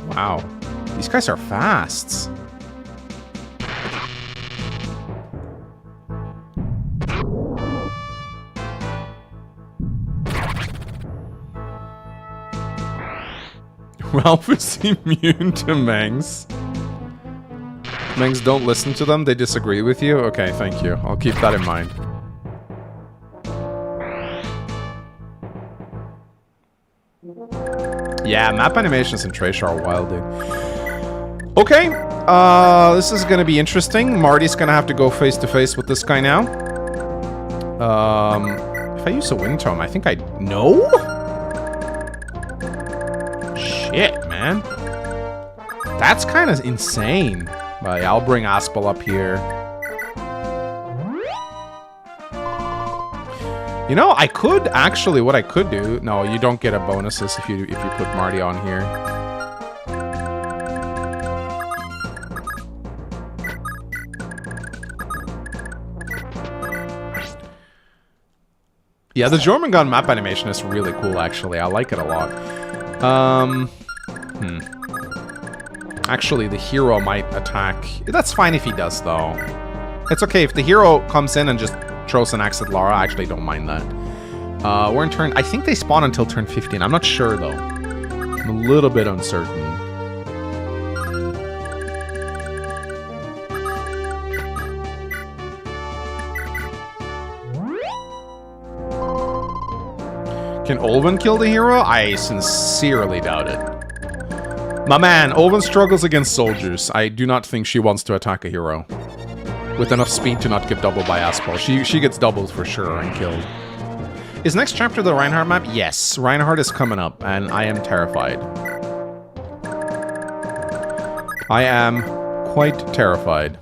A: Wow. These guys are fast. Ralph is immune to Mangs. Mangs, don't listen to them. They disagree with you. Okay, thank you. I'll keep that in mind. Yeah, map animations in Tracer are wild, dude. Okay, this is gonna be interesting. Marty's gonna have to go face to face with this guy now. If I use a Wind Tome, I think I... No? Shit, man. man. That's kind of insane. But yeah, I'll bring 𝗥𝗶𝘃𝗀 up here. You know, I could actually, what I could do... No, you don't get a bonuses if you put Marty on here. Yeah, the German gun map animation is really cool, actually. I like it a lot. Actually, the hero might attack. That's fine if he does, though. It's okay if the hero comes in and just throws an axe at Lara. I actually don't mind that. We're in turn... I think they spawn until turn 15. I'm not sure, though. I'm a little bit uncertain. Can Olven kill the hero? I sincerely doubt it. My man, Olven struggles against soldiers. I do not think she wants to attack a hero. With enough speed to not get doubled by 𝗥𝗶𝘃. She gets doubled for sure and killed. Is next chapter the Reinhardt map? Yes. Reinhardt is coming up, and I am terrified. I am quite terrified.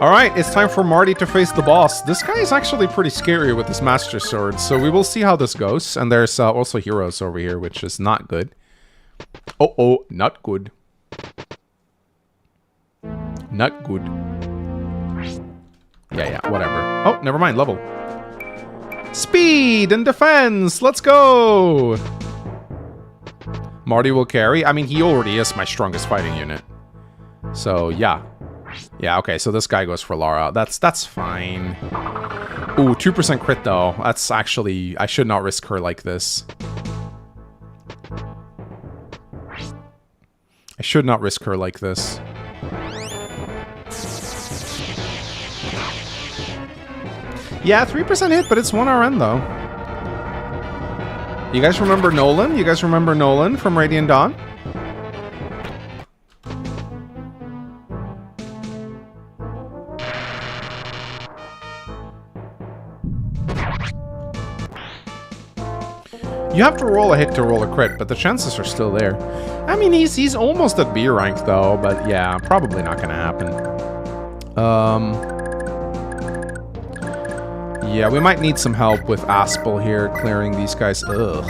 A: Alright, it's time for Marty to face the boss. This guy is actually pretty scary with his Master Sword, so we will see how this goes. And there's also heroes over here, which is not good. Oh, not good. Not good. Yeah, whatever. Oh, never mind, level. Speed and defense, let's go! Marty will carry. I mean, he already is my strongest fighting unit. So, yeah. Yeah, okay, so this guy goes for Lara. That's fine. Ooh, 2% crit though. That's actually... I should not risk her like this. I should not risk her like this. Yeah, 3% hit, but it's 1 RN though. You guys remember Nolan? You guys remember Nolan from Radiant Dawn? You have to roll a hit to roll a crit, but the chances are still there. I mean, he's almost at B rank though, but yeah, probably not gonna happen. Yeah, we might need some help with 𝗥𝗶𝘃 here, clearing these guys. Ugh.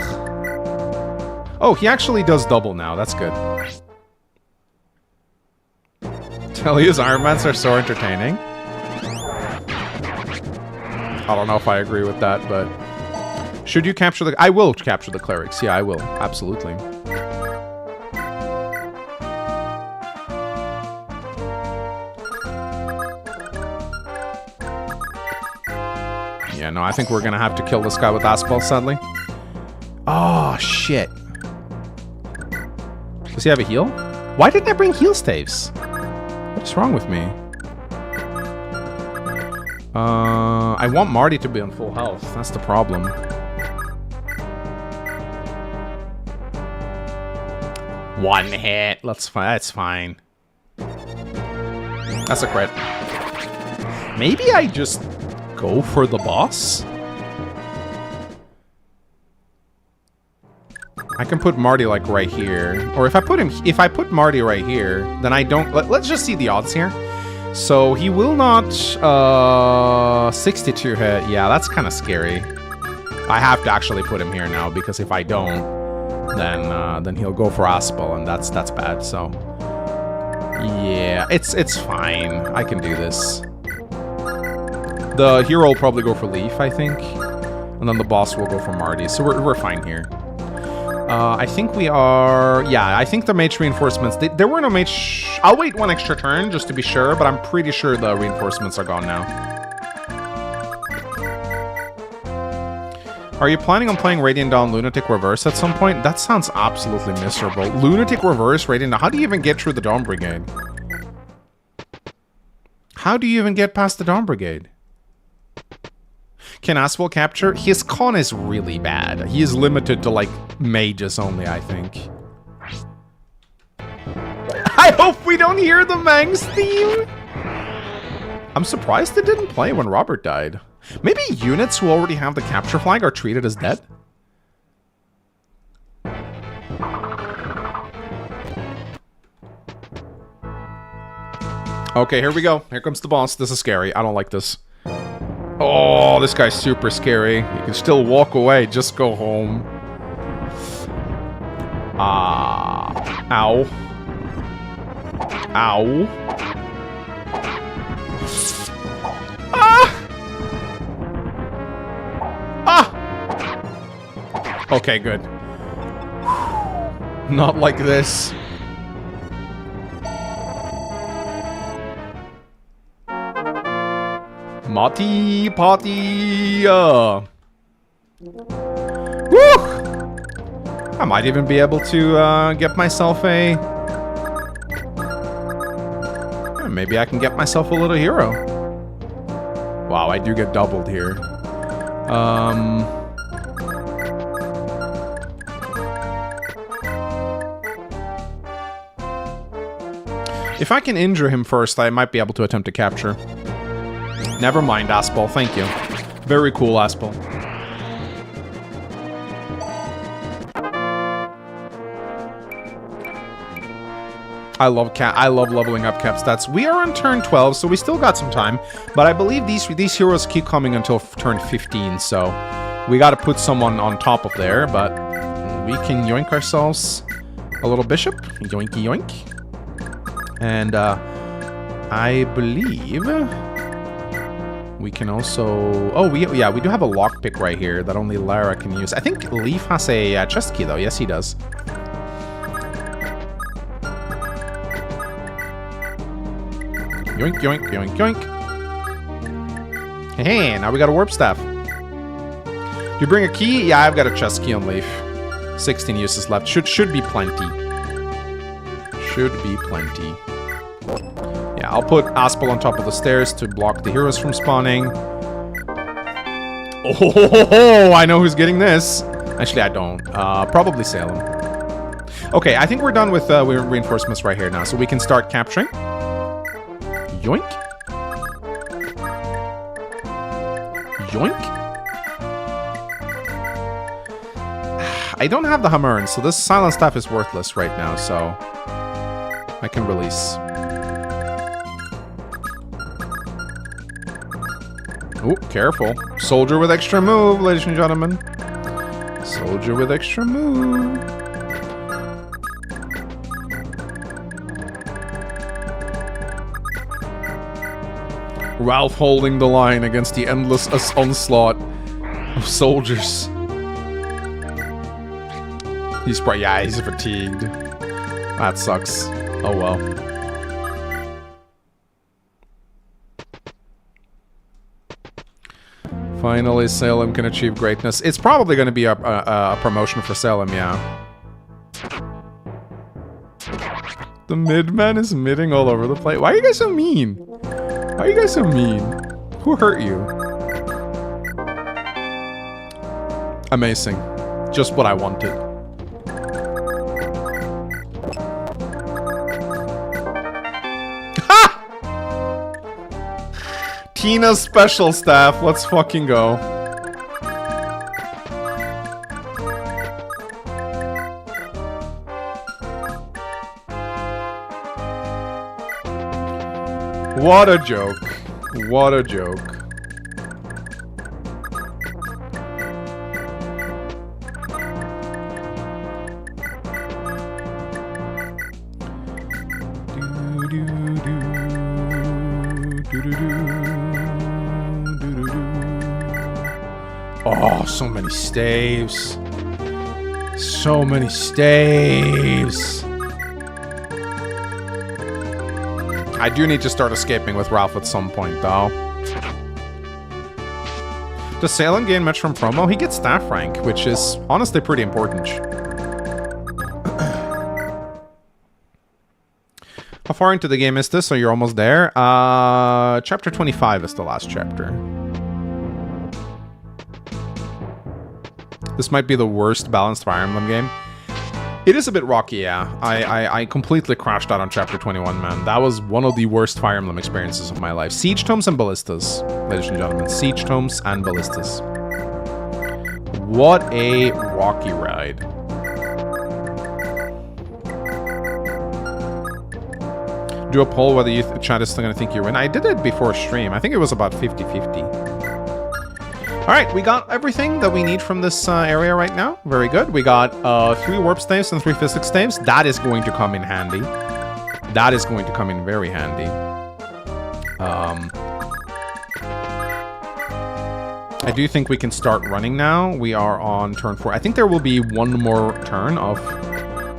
A: Oh, he actually does double now. That's good. Telia's Ironmans are so entertaining. I don't know if I agree with that, but... Should you capture the... I will capture the clerics. Yeah, I will. Absolutely. Yeah, no, I think we're gonna have to kill this guy with 𝗥𝗶𝘃, sadly. Oh, shit. Does he have a heal? Why didn't I bring heal staves? What's wrong with me? I want Marty to be on full health. That's the problem. One hit. That's fine. That's a crit. Maybe I just go for the boss? I can put Marty like right here. Or if I put Marty right here, then I don't... Let's just see the odds here. So he will not 62 hit. Yeah, that's kind of scary. I have to actually put him here now, because if I don't, then he'll go for 𝗥𝗶𝘃, and that's bad. So yeah, it's fine. I can do this. The hero will probably go for Leaf, I think, and then the boss will go for Marty. So we're fine here. I think we are... Yeah, I think the mage reinforcements... There were no mage... I'll wait one extra turn just to be sure, but I'm pretty sure the reinforcements are gone now. Are you planning on playing Radiant Dawn Lunatic Reverse at some point? That sounds absolutely miserable. Lunatic Reverse, Radiant Dawn... How do you even get through the Dawn Brigade? How do you even get past the Dawn Brigade? Can 𝗥𝗶𝘃 capture? His con is really bad. He is limited to, like, mages only, I think. I hope we don't hear the Mangs theme! I'm surprised it didn't play when Robert died. Maybe units who already have the capture flag are treated as dead? Okay, here we go. Here comes the boss. This is scary. I don't like this. Oh, this guy's super scary. You can still walk away. Just go home. Ow. Ow. Okay, good. Not like this. 𝗕𝗵𝗃𝗀𝘀𝘀. Woo! I might even be able to get myself a... Maybe I can get myself a little hero. Wow, I do get doubled here. If I can injure him first, I might be able to attempt to capture. Never mind, 𝗙𝗵𝗃𝗀𝘀. Thank you. Very cool, 𝗙𝗵𝗃𝗀𝘀. I love leveling up cap stats. We are on turn 12, so we still got some time. But I believe these heroes keep coming until turn 15, so we got to put someone on top of there. But we can yoink ourselves a little bishop. Yoinky yoink. And I believe we can also... Oh, we do have a lockpick right here that only Lara can use. I think Leaf has a chest key, though. Yes, he does. Yoink, yoink, yoink, yoink. Hey, now we got a warp staff. Do you bring a key? Yeah, I've got a chest key on Leaf. 16 uses left. Should be plenty. Should be plenty. Yeah, I'll put 𝗙𝗵𝗃𝗀𝘀 on top of the stairs to block the heroes from spawning. Oh, I know who's getting this. Actually, I don't. Probably 𝗙𝗺𝗀. Okay, I think we're done with reinforcements right here now, so we can start capturing. Yoink. Yoink. I don't have the 𝗕𝗿𝗀, so this silent staff is worthless right now, so I can release. Ooh, careful. Soldier with extra move, ladies and gentlemen. Soldier with extra move. Ralph holding the line against the endless onslaught of soldiers. He's probably... Yeah, he's fatigued. That sucks. Oh well. Finally, 𝗙𝗺𝗀 can achieve greatness. It's probably going to be a promotion for 𝗙𝗺𝗀, yeah. The mid-man is midding all over the place. Why are you guys so mean? Why are you guys so mean? Who hurt you? Amazing. Just what I wanted. Ha! Tina's special staff. Let's fucking go. What a joke. What a joke. Oh, so many staves. So many staves. I do need to start escaping with Ralph at some point, though. Does 𝗙𝗺𝗀 gain much from promo? He gets staff rank, which is honestly pretty important. How far into the game is this? So you're almost there? Chapter 25 is the last chapter. This might be the worst balanced Fire Emblem game. It is a bit rocky, yeah. I completely crashed out on Chapter 21, man. That was one of the worst Fire Emblem experiences of my life. Siege Tomes and Ballistas, ladies and gentlemen. Siege Tomes and Ballistas. What a rocky ride. Do a poll whether you chat is still going to think you win. I did it before stream. I think it was about 50-50. Alright, we got everything that we need from this area right now. Very good. We got 3 warp staves and 3 physics staves. That is going to come in handy. That is going to come in very handy. I do think we can start running now. We are on turn 4. I think there will be one more turn of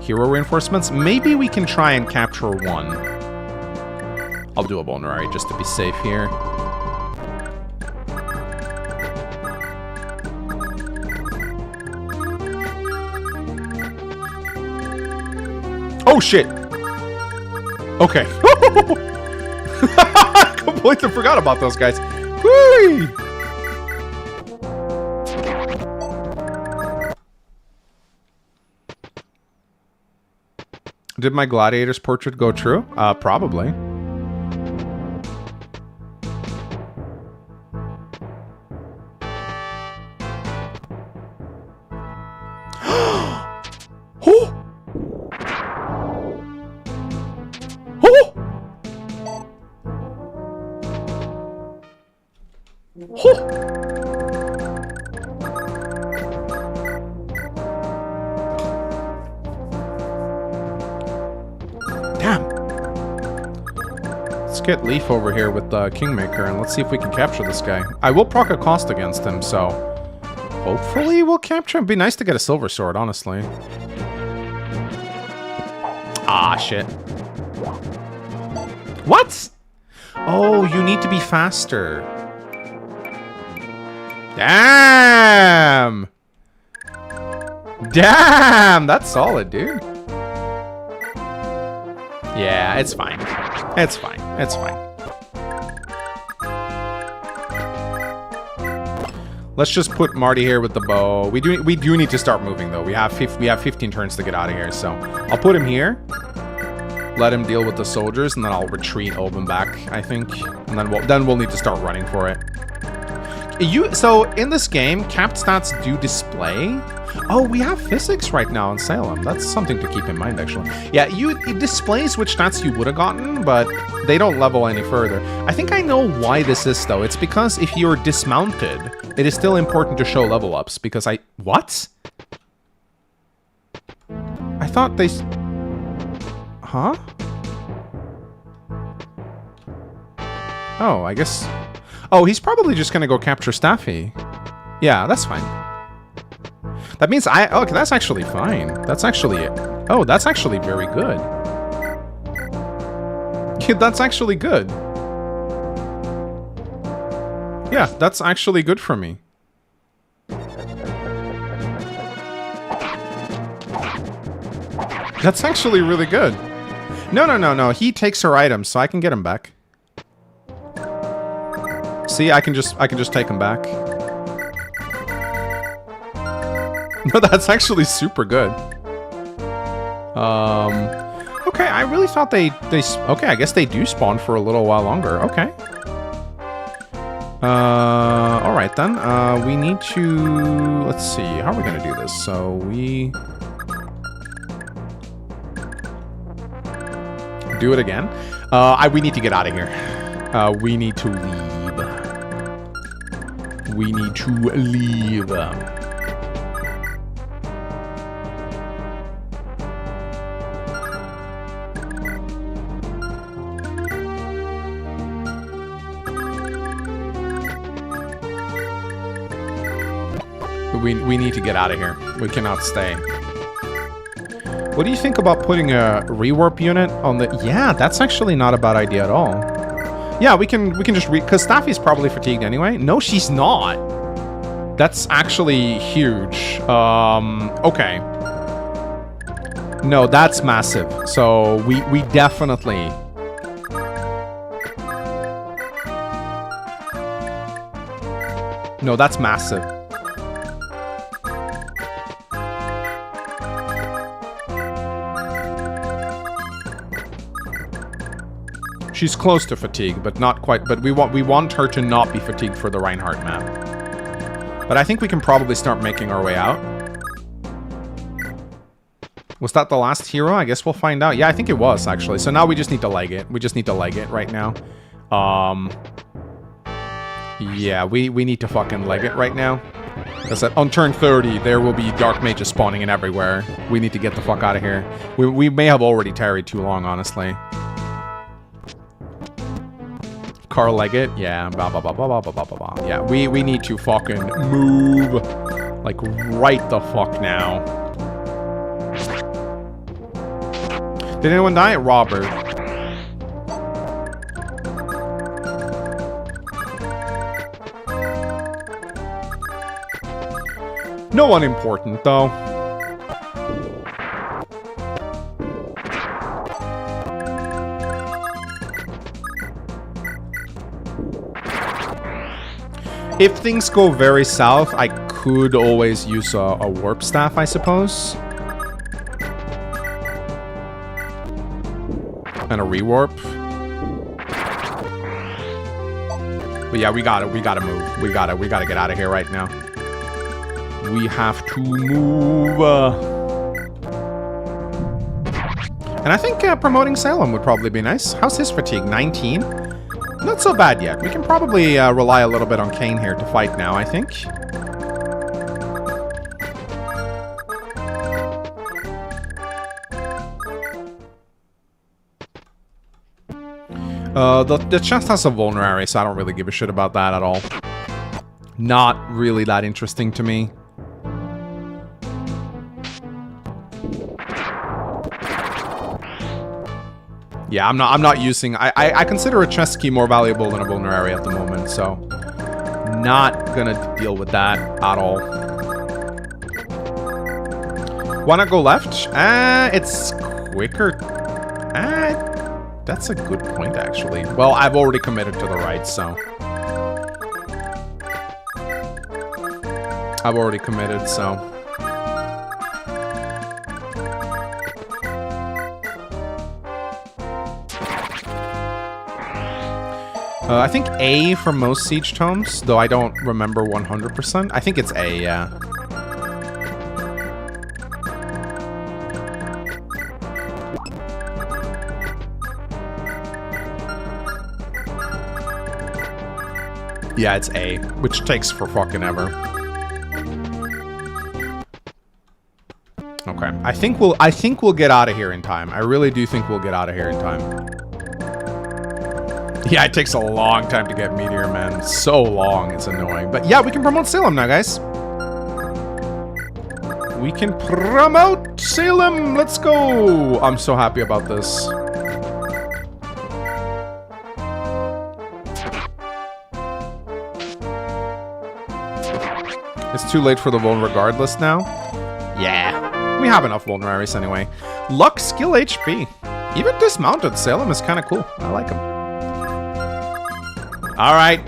A: hero reinforcements. Maybe we can try and capture 1. I'll do a vulnerary just to be safe here. Oh shit! Okay. I completely forgot about those guys. Whee! Did my gladiator's portrait go true? Probably. Get Leaf over here with Kingmaker, and let's see if we can capture this guy. I will proc a cost against him, so hopefully we'll capture him. It'd be nice to get a silver sword, honestly. Ah, shit. What? Oh, you need to be faster. Damn! Damn! That's solid, dude. Yeah, it's fine. It's fine. It's fine. Let's just put Marty here with the bow. We do need to start moving though. We have 15 turns to get out of here, so I'll put him here. Let him deal with the soldiers, and then I'll retreat Oban back, I think. And then we'll need to start running for it. So in this game, capped stats do display. Oh, we have physics right now in Salem. That's something to keep in mind, actually. Yeah, it displays which stats you would have gotten, but they don't level any further. I think I know why this is, though. It's because if you're dismounted, it is still important to show level ups, because What? I thought they... Huh? Oh, I guess... Oh, he's probably just gonna go capture Staffy. Yeah, that's fine. That means okay, that's actually fine. That's actually it. Oh, that's actually very good. Yeah, that's actually good. Yeah, that's actually good for me. That's actually really good. No. He takes her items, so I can get him back. See, I can just take him back. No, that's actually super good. Okay, I really thought they okay, I guess they do spawn for a little while longer. Okay. All right then. We need to, let's see, how are we gonna do this? So we do it again. We need to get out of here. We need to leave. We need to leave. We need to get out of here. We cannot stay. What do you think about putting a rewarp unit on the... Yeah, that's actually not a bad idea at all. Yeah, we can just because Staffy's probably fatigued anyway. No, she's not. That's actually huge. Okay. No, that's massive. So we definitely... No, that's massive. She's close to fatigue, but not quite. But we want her to not be fatigued for the Reinhardt map. But I think we can probably start making our way out. Was that the last hero? I guess we'll find out. Yeah, I think it was, actually. So now we just need to leg it. We just need to leg it right now. Yeah, we need to fucking leg it right now. Because on turn 30, there will be dark mages spawning in everywhere. We need to get the fuck out of here. We may have already tarried too long, honestly. Car leg it? Yeah, blah, blah, blah, blah, blah, blah, blah, blah. Yeah, we need to fucking move. Like, right the fuck now. Did anyone die? Robert. No one important, though. If things go very south, I could always use a warp staff, I suppose. And a rewarp. But yeah, we gotta move. We gotta get out of here right now. We have to move. And I think promoting Salem would probably be nice. How's his fatigue? 19? Not so bad yet. We can probably rely a little bit on Kane here to fight now, I think. The chest has a vulnerary, so I don't really give a shit about that at all. Not really that interesting to me. Yeah, I'm not using... I consider a chest key more valuable than a vulnerary at the moment, so... Not gonna deal with that at all. Wanna go left? It's quicker... that's a good point, actually. Well, I've already committed to the right, so... I've already committed, so... I think A for most Siege Tomes, though I don't remember 100%. I think it's A, yeah. Yeah, it's A, which takes for fucking ever. Okay, I think we'll get out of here in time. I really do think we'll get out of here in time. Yeah, it takes a long time to get Meteor, man. So long, it's annoying. But yeah, we can promote Salem now, guys. We can promote Salem. Let's go. I'm so happy about this. It's too late for the Vuln regardless now. Yeah, we have enough Vulneraries anyway. Luck, skill, HP. Even dismounted Salem is kind of cool. I like him. All right,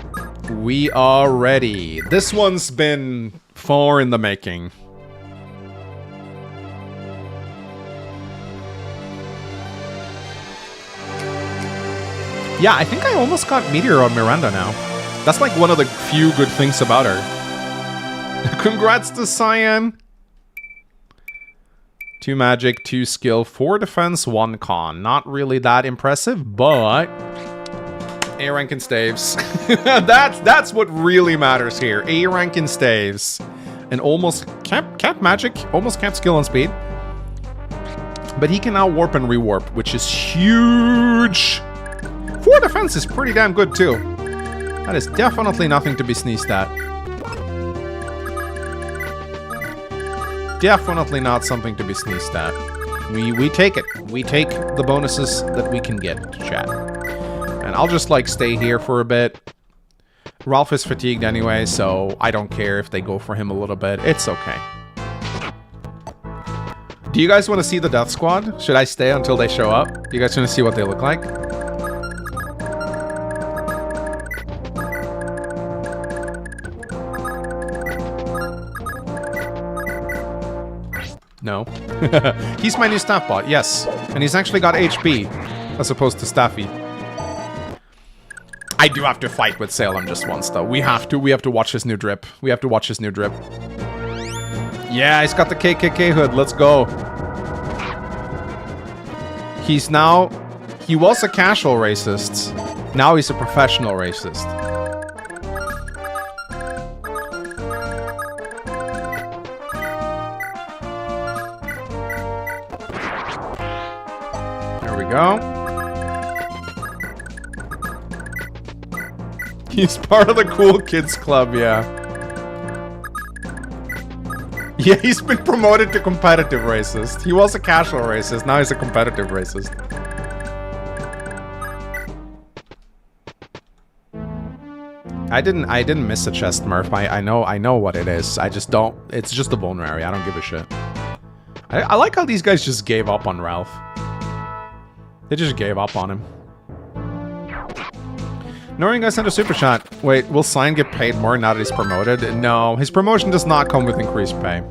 A: we are ready. This one's been far in the making. Yeah, I think I almost got Meteor on Miranda now. That's like one of the few good things about her. Congrats to Cyan. 2 magic, 2 skill, 4 defense, 1 con. Not really that impressive, but... A rank and staves. that's what really matters here. A rank and staves. And almost cap magic, almost cap skill and speed. But he can now warp and rewarp, which is huge. 4 defense is pretty damn good too. That is definitely nothing to be sneezed at. Definitely not something to be sneezed at. We take it. We take the bonuses that we can get, chat. And I'll just, like, stay here for a bit. Ralph is fatigued anyway, so I don't care if they go for him a little bit. It's okay. Do you guys want to see the Death Squad? Should I stay until they show up? Do you guys want to see what they look like? No. He's my new staff bot, yes. And he's actually got HP, as opposed to Staffy. I do have to fight with 𝗙𝗺 just once, though. We have to watch his new drip. We have to watch his new drip. Yeah, he's got the KKK hood. Let's go. He's now... He was a casual racist. Now he's a professional racist. There we go. He's part of the cool kids club, yeah. Yeah, he's been promoted to competitive racist. He was a casual racist, now he's a competitive racist. I didn't miss a chest, Murph. I know what it is. I just don't. It's just a vulnerary. I don't give a shit. I like how these guys just gave up on Ralph. They just gave up on him. Noreen guy sent a super chat. Wait, will Sign get paid more now that he's promoted? No, his promotion does not come with increased pay.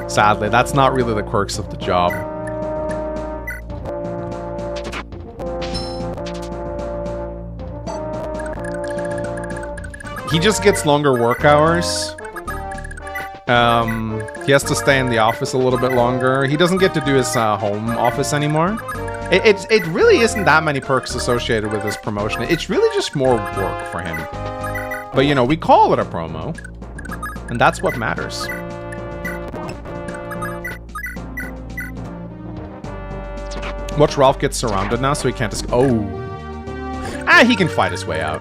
A: Sadly, that's not really the quirks of the job. He just gets longer work hours. He has to stay in the office a little bit longer. He doesn't get to do his home office anymore. It really isn't that many perks associated with this promotion. It's really just more work for him. But, you know, we call it a promo. And that's what matters. Watch Ralph get surrounded now, so he can't just... Oh. Ah, he can fight his way out.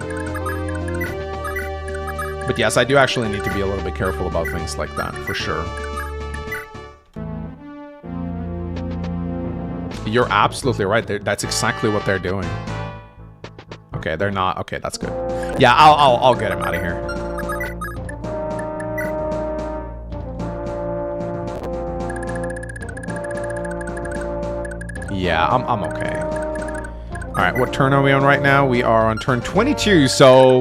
A: But yes, I do actually need to be a little bit careful about things like that, for sure. You're absolutely right. That's exactly what they're doing. Okay, they're not. Okay, that's good. Yeah, I'll get him out of here. Yeah, I'm okay. All right, what turn are we on right now? We are on turn 22, so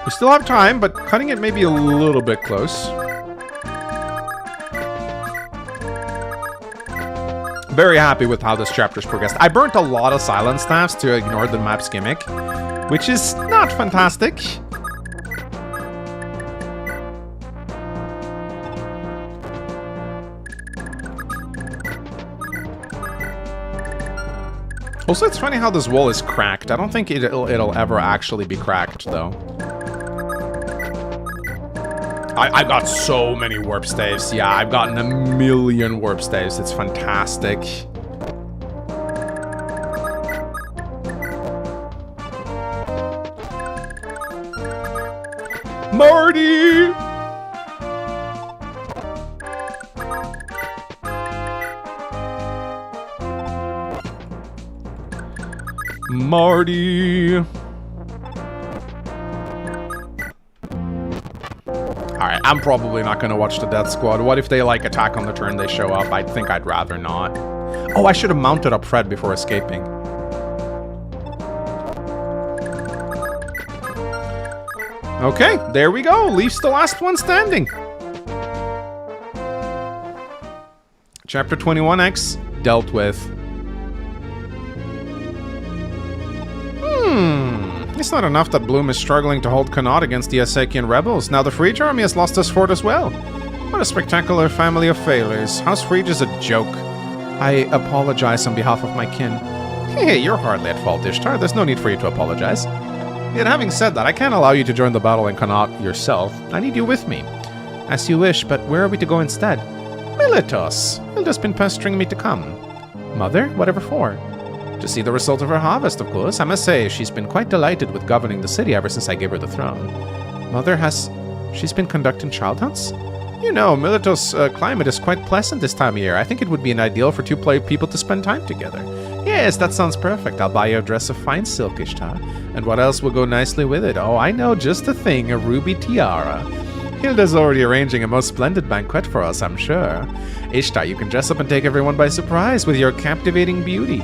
A: we still have time, but cutting it may be a little bit close. Very happy with how this chapter's progressed. I burnt a lot of silence staffs to ignore the map's gimmick, which is not fantastic. Also, it's funny how this wall is cracked. I don't think it'll ever actually be cracked, though. I've got so many warp staves. Yeah, I've gotten a million warp staves. It's fantastic. Marty! Marty! Alright, I'm probably not going to watch the Death Squad. What if they, like, attack on the turn they show up? I think I'd rather not. Oh, I should have mounted up Fred before escaping. Okay, there we go. Leaf's the last one standing. Chapter 21X, dealt with. It's not enough that Bloom is struggling to hold 𝗙𝗏 against the Asakian rebels. Now the Frege army has lost his fort as well. What a spectacular family of failures. House Frege is a joke. I apologize on behalf of my kin. Hey, you're hardly at fault, 𝗙𝗏. There's no need for you to apologize. Yet having said that, I can't allow you to join the battle in 𝗙𝗏 yourself. I need you with me. As you wish, but where are we to go instead? Militos. Hilda's been pestering me to come. Mother? Whatever for? To see the result of her harvest, of course. I must say, she's been quite delighted with governing the city ever since I gave her the throne. Mother she's been conducting child hunts? You know, Militos' climate is quite pleasant this time of year. I think it would be an ideal for two people to spend time together. Yes, that sounds perfect. I'll buy you a dress of fine silk, 𝗙𝗏. And what else will go nicely with it? Oh, I know just the thing, a ruby tiara. Hilda's already arranging a most splendid banquet for us, I'm sure. 𝗙𝗏, you can dress up and take everyone by surprise with your captivating beauty.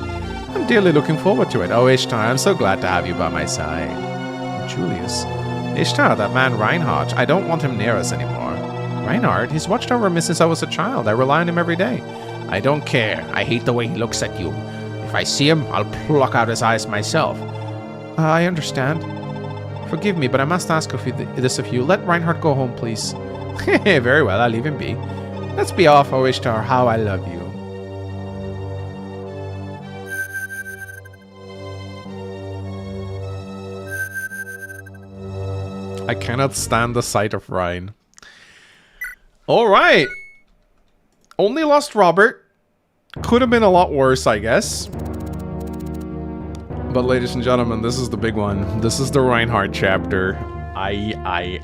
A: I'm dearly looking forward to it. Oh, 𝗙𝗏, I'm so glad to have you by my side. Julius. 𝗙𝗏, that man Reinhardt, I don't want him near us anymore. Reinhardt? He's watched over me since I was a child. I rely on him every day. I don't care. I hate the way he looks at you. If I see him, I'll pluck out his eyes myself. I understand. Forgive me, but I must ask this of you. Let Reinhardt go home, please. Very well, I'll leave him be. Let's be off, 𝗿𝗺𝗃, how I love you. I cannot stand the sight of Ryan. Alright. Only lost Robert. Could have been a lot worse, I guess. But ladies and gentlemen, this is the big one. This is the Reinhardt chapter. I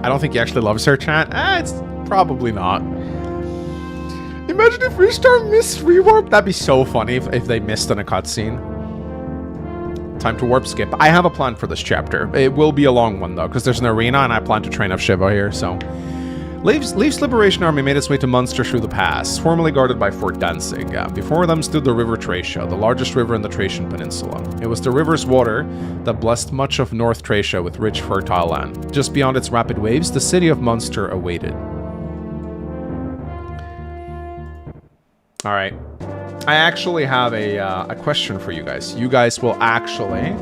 A: don't think he actually loves her, chat. It's probably not. Imagine if Restart missed rewarp. That'd be so funny if they missed in a cutscene. Time to warp skip. I have a plan for this chapter. It will be a long one though, because there's an arena and I plan to train up 𝗙𝗵𝗄 here, so. Leif's Liberation Army made its way to Munster through the pass, formerly guarded by Fort Danzig. Before them stood the river 𝗙𝗺𝗃, the largest river in the Thracian peninsula. It was the river's water that blessed much of North Thracia with rich fertile land. Just beyond its rapid waves, the city of Munster awaited. Alright. I actually have a question for you guys. You guys will actually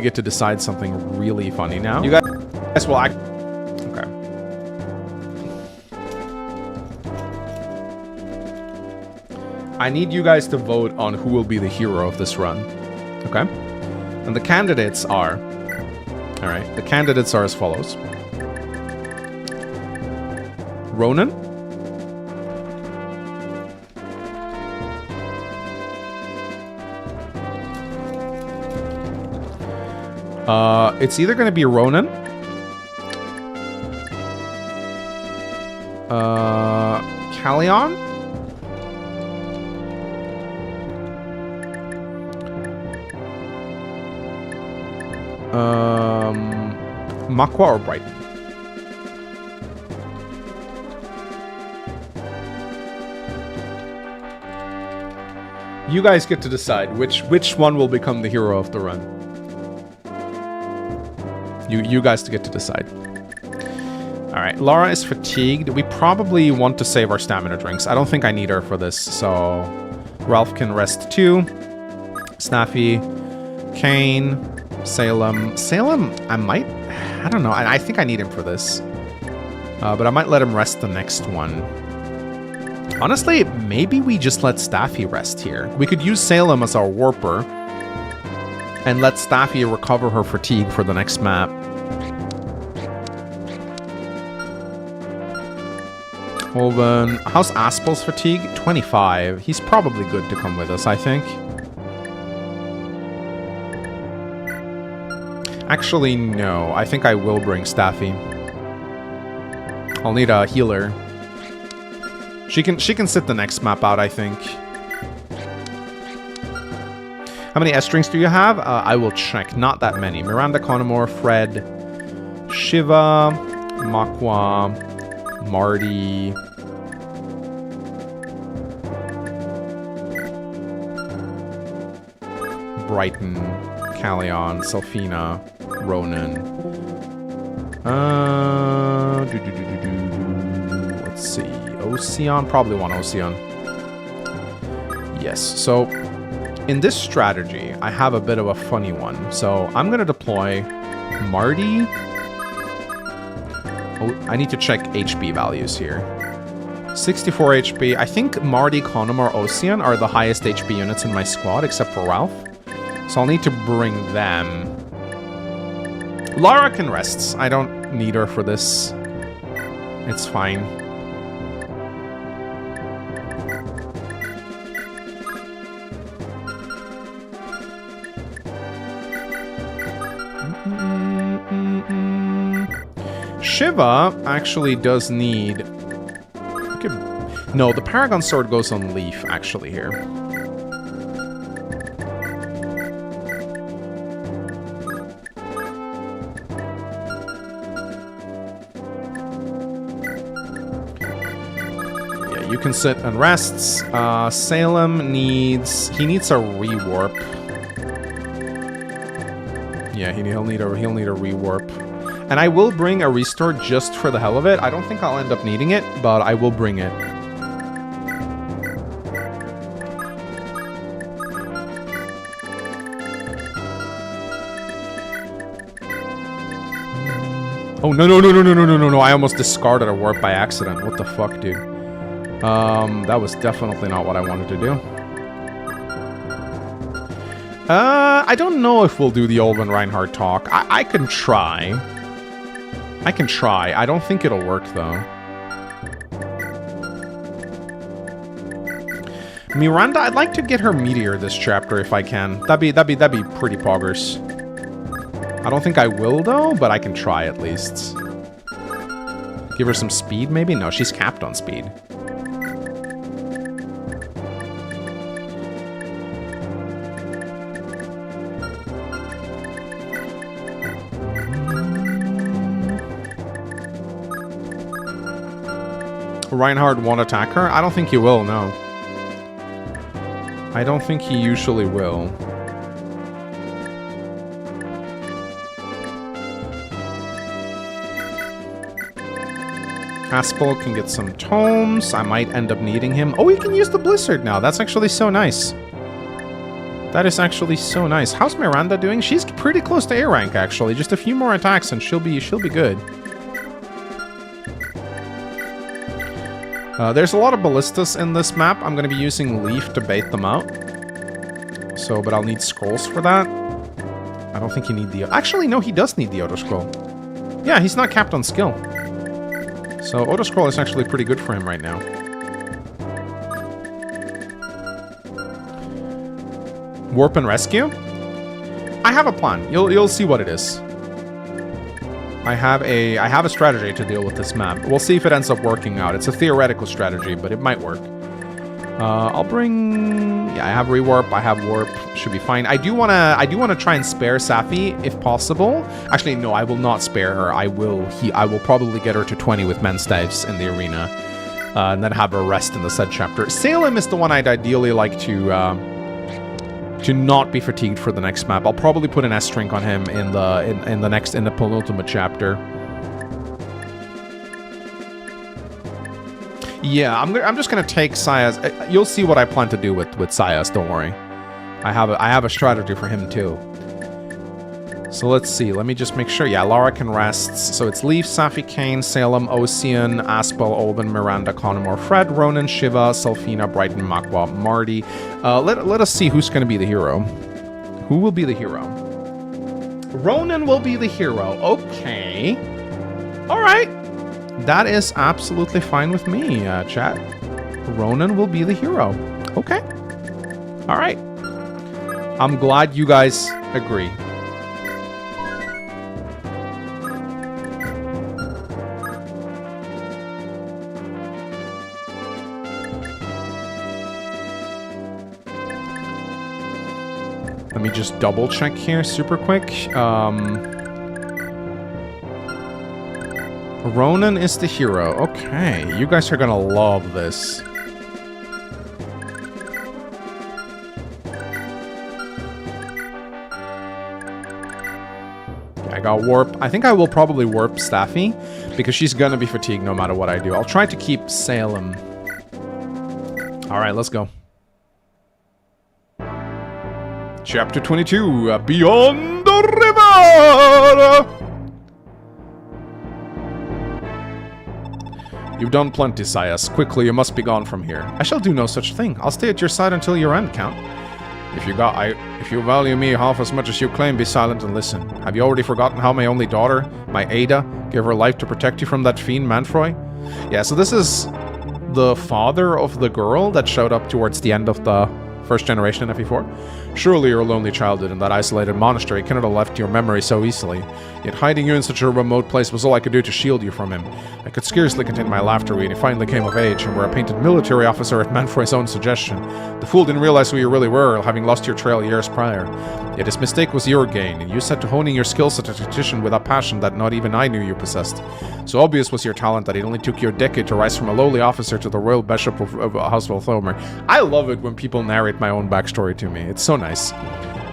A: get to decide something really funny now. You guys will act. Okay. I need you guys to vote on who will be the hero of this run. Okay? And the candidates are... Alright, the candidates are as follows. Ronan. It's either going to be Ronan, Callion, 𝗥𝗶𝗃𝗀 or Brighton. You guys get to decide which one will become the hero of the run. You guys get to decide. Alright, Lara is fatigued. We probably want to save our stamina drinks. I don't think I need her for this, so... Ralph can rest too. Snaffy. Kane. Salem. Salem, I might... I don't know. I think I need him for this. But I might let him rest the next one. Honestly, maybe we just let Staffy rest here. We could use Salem as our warper. And let Staffy recover her fatigue for the next map. Holben. How's Aspel's fatigue? 25. He's probably good to come with us, I think. Actually, no. I think I will bring Staffy. I'll need a healer. She can sit the next map out, I think. How many S strings do you have? I will check. Not that many. Miranda Connemore, Fred, Shiva, 𝗏𝗏, Marty. Brighton, Callion, Selfina, Ronan. Let's see. Ocean? Probably one Ocean. Yes, so in this strategy, I have a bit of a funny one. So I'm going to deploy Marty. Oh, I need to check HP values here. 64 HP. I think Marty, Connemore, Ocean are the highest HP units in my squad, except for Ralph. So I'll need to bring them. Lara can rest. I don't need her for this. It's fine. Shiva actually does need... No, the Paragon Sword goes on Leaf, actually, here. Yeah, you can sit and rests. Salem needs... He needs a rewarp. Yeah, he'll need a rewarp. And I will bring a restore just for the hell of it. I don't think I'll end up needing it, but I will bring it. Oh, no. I almost discarded a warp by accident. What the fuck, dude? That was definitely not what I wanted to do. I don't know if we'll do the Olwen Reinhardt talk. I can try. I don't think it'll work, though. Miranda, I'd like to get her Meteor this chapter if I can. That'd be pretty poggers. I don't think I will, though, but I can try at least. Give her some speed, maybe? No, she's capped on speed. Reinhardt won't attack her? I don't think he will, no. I don't think he usually will. 𝗏𝗡𝘆 can get some tomes. I might end up needing him. Oh, he can use the Blizzard now. That's actually so nice. That is actually so nice. How's Miranda doing? She's pretty close to A rank, actually. Just a few more attacks and she'll be good. There's a lot of ballistas in this map. I'm going to be using Leaf to bait them out. So, but I'll need scrolls for that. I don't think you need the... Actually, no, he does need the auto-scroll. Yeah, he's not capped on skill. So, auto-scroll is actually pretty good for him right now. Warp and rescue? I have a plan. You'll see what it is. I have a strategy to deal with this map. We'll see if it ends up working out. It's a theoretical strategy, but it might work. I'll bring... Yeah, I have rewarp. I have warp. Should be fine. I do wanna try and spare Safi if possible. Actually, no, I will not spare her. I will probably get her to 20 with men's dives in the arena, and then have her rest in the said chapter. 𝗙𝗺𝗻 is the one I'd ideally like to not be fatigued for the next map. I'll probably put an S-Strink on him in the penultimate chapter. Yeah, I'm just gonna take Sayas. You'll see what I plan to do with Sayas. Don't worry. I have a strategy for him too. So let's see. Let me just make sure. Yeah, Lara can rest. So it's Leaf, Safi, Kane, 𝗙𝗺𝗻, Ocean, 𝗏𝗡𝘆, Olwen, Miranda, Connemore, Fred, Ronan, Shiva, Selfina, Brighton, 𝗏𝗏𝗃, Marty. Let us see who's going to be the hero. Who will be the hero? Ronan will be the hero. Okay. All right. That is absolutely fine with me, chat. Ronan will be the hero. Okay. All right. I'm glad you guys agree. Let me just double check here super quick. Ronan is the hero. Okay, you guys are gonna love this. Okay, I got warp. I think I will probably warp Staffy because she's gonna be fatigued no matter what I do. I'll try to keep 𝗙𝗻𝗻. All right, let's go. Chapter 22, Beyond the River! You've done plenty, Sayas. Quickly, you must be gone from here. I shall do no such thing. I'll stay at your side until your end, Count. If you value me half as much as you claim, be silent and listen. Have you already forgotten how my only daughter, my Ada, gave her life to protect you from that fiend, Manfroy? Yeah, so this is the father of the girl that showed up towards the end of the first generation in FE4. Surely your lonely childhood in that isolated monastery cannot have left your memory so easily. Yet hiding you in such a remote place was all I could do to shield you from him. I could scarcely contain my laughter when he finally came of age and were a painted military officer at Manfroy's own suggestion. The fool didn't realize who you really were, having lost your trail years prior. Yet his mistake was your gain, and you set to honing your skills at a tactician with a passion that not even I knew you possessed. So obvious was your talent that it only took you a decade to rise from a lowly officer to the royal bishop of House 𝗏𝗏𝘆. I love it when people narrate my own backstory to me. It's so nice.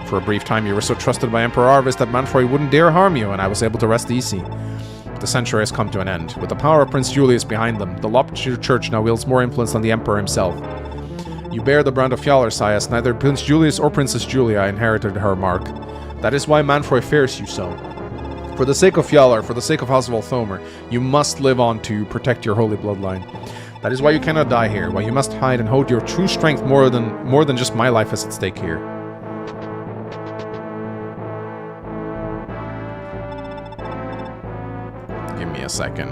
A: For a brief time you were so trusted by Emperor 𝗏𝗏𝘆 that Manfroy wouldn't dare harm you, and I was able to rest easy. The century has come to an end. With the power of Prince Julius behind them, the Lopped Church now wields more influence than the Emperor himself. You bear the brand of Fjalar, Sayas. Neither Prince Julius or Princess Julia inherited her mark. That is why Manfroy fears you so. For the sake of Fjalar, for the sake of 𝗙𝗵𝗆', you must live on to protect your holy bloodline. That is why you cannot die here, why you must hide and hold your true strength more than just my life is at stake here. Give me a second.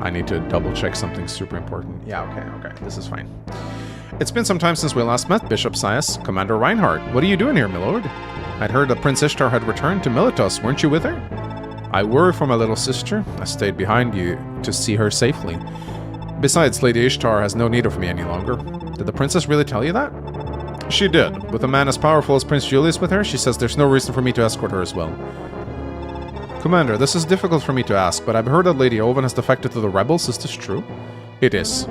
A: I need to double check something super important. Yeah, okay, this is fine. It's been some time since we last met, 𝗵𝗃'𝘀'𝘀. Commander Reinhardt, what are you doing here, my lord? I'd heard that Prince Ishtar had returned to Miletos. Weren't you with her? I worry for my little sister. I stayed behind you to see her safely. Besides, Lady Ishtar has no need of me any longer. Did the princess really tell you that? She did. With a man as powerful as Prince Julius with her, she says there's no reason for me to escort her as well. Commander, this is difficult for me to ask, but I've heard that Lady Owen has defected to the rebels. Is this true? It is.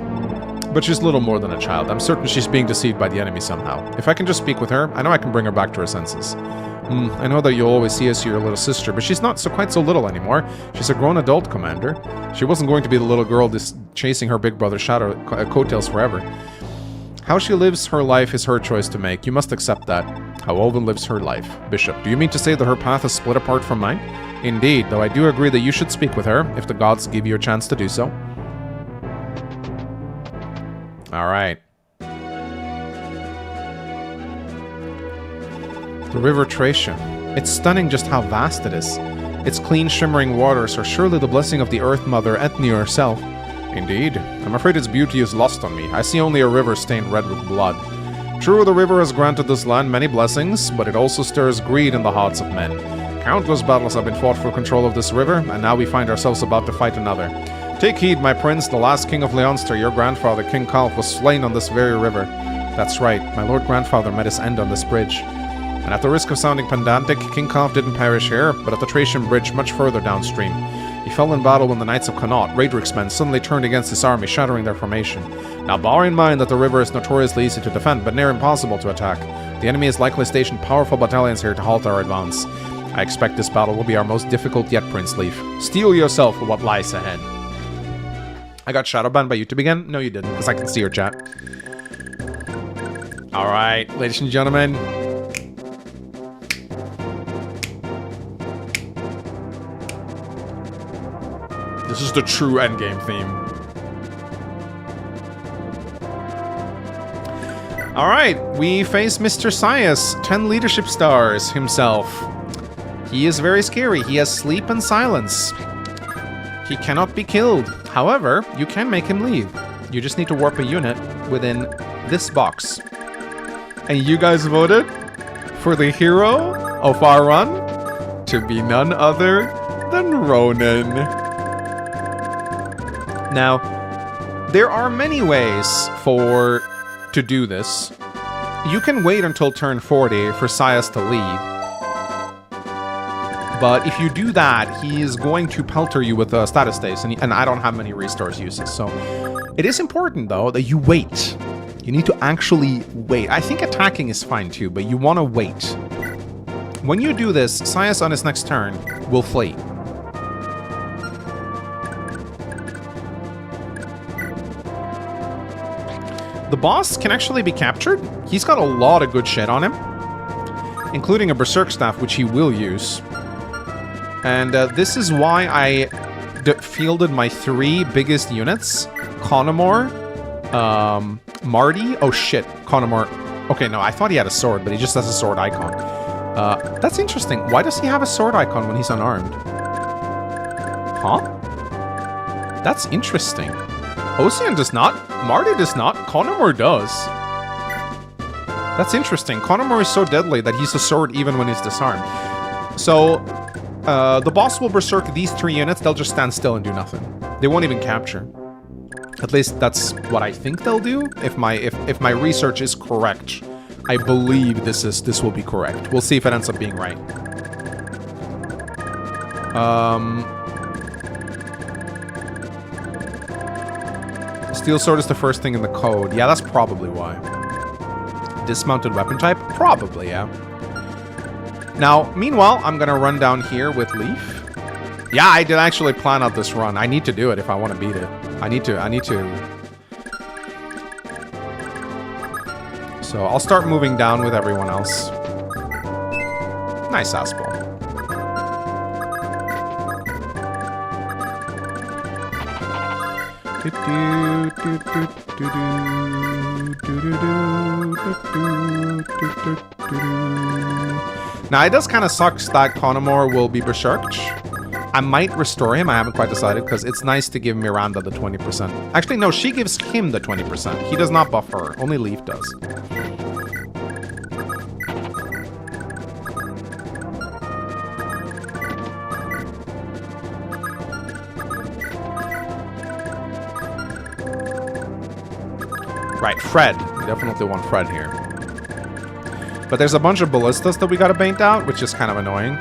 A: But she's little more than a child. I'm certain she's being deceived by the enemy somehow. If I can just speak with her, I know I can bring her back to her senses. I know that you'll always see us as your little sister, but she's not quite so little anymore. She's a grown adult, Commander. She wasn't going to be the little girl just chasing her big brother's shadow coattails forever. How she lives her life is her choice to make. You must accept that. How Owen lives her life. Bishop, do you mean to say that her path is split apart from mine? Indeed, though I do agree that you should speak with her, if the gods give you a chance to do so. Alright. The River Thracia. It's stunning just how vast it is. Its clean, shimmering waters are surely the blessing of the Earth Mother, Ethne herself. Indeed. I'm afraid its beauty is lost on me. I see only a river stained red with blood. True, the river has granted this land many blessings, but it also stirs greed in the hearts of men. Countless battles have been fought for control of this river, and now we find ourselves about to fight another. Take heed, my prince, the last king of Leonster, your grandfather, King Kalf, was slain on this very river. That's right, my lord grandfather met his end on this bridge. And at the risk of sounding pedantic, King Kalf didn't perish here, but at the Thracian bridge much further downstream. He fell in battle when the Knights of Connaught, Raedric's men, suddenly turned against his army, shattering their formation. Now bear in mind that the river is notoriously easy to defend, but near impossible to attack. The enemy has likely stationed powerful battalions here to halt our advance. I expect this battle will be our most difficult yet, Prince Leaf. Steel yourself for what lies ahead. I got shadow banned by YouTube again? No, you didn't, because I can see your chat. Alright, ladies and gentlemen. This is the true endgame theme. Alright, we face Mr. 𝗙𝗍, 10 leadership stars himself. He is very scary. He has sleep and silence. He cannot be killed. However, you can make him leave. You just need to warp a unit within this box. And you guys voted for the hero of our run to be none other than Ronan. Now, there are many ways to do this. You can wait until turn 40 for 𝗙𝗍 to leave. But if you do that, he is going to pelter you with status stays, and I don't have many restores uses. So it is important, though, that you wait. You need to actually wait. I think attacking is fine, too, but you want to wait. When you do this, 𝗙𝗍 on his next turn will flee. The boss can actually be captured. He's got a lot of good shit on him, including a Berserk Staff, which he will use. And this is why I fielded my 3 biggest units. Connemore, MARTY. Oh shit, Connemore. Okay, no, I thought he had a sword, but he just has a sword icon. That's interesting. Why does he have a sword icon when he's unarmed? Huh? That's interesting. Ocean does not. MARTY does not. Connemore does. That's interesting. Connemore is so deadly that he's a sword even when he's disarmed. So, the boss will berserk these 3 units. They'll just stand still and do nothing. They won't even capture. At least that's what I think they'll do. If my research is correct, I believe this will be correct. We'll see if it ends up being right. Steel sword is the first thing in the code. Yeah, that's probably why. Dismounted weapon type? Probably, yeah. Now, meanwhile, I'm gonna run down here with Leaf. Yeah, I did actually plan out this run. I need to do it if I want to beat it. I need to. So I'll start moving down with everyone else. Nice ass ball. Now, it does kind of suck that 𝗙𝗃𝗃 will be berserked. I might restore him. I haven't quite decided because it's nice to give Miranda the 20%. Actually, no, she gives him the 20%. He does not buff her. Only Leaf does. Right, Fred. We definitely want Fred here. But there's a bunch of ballistas that we gotta paint out, which is kind of annoying.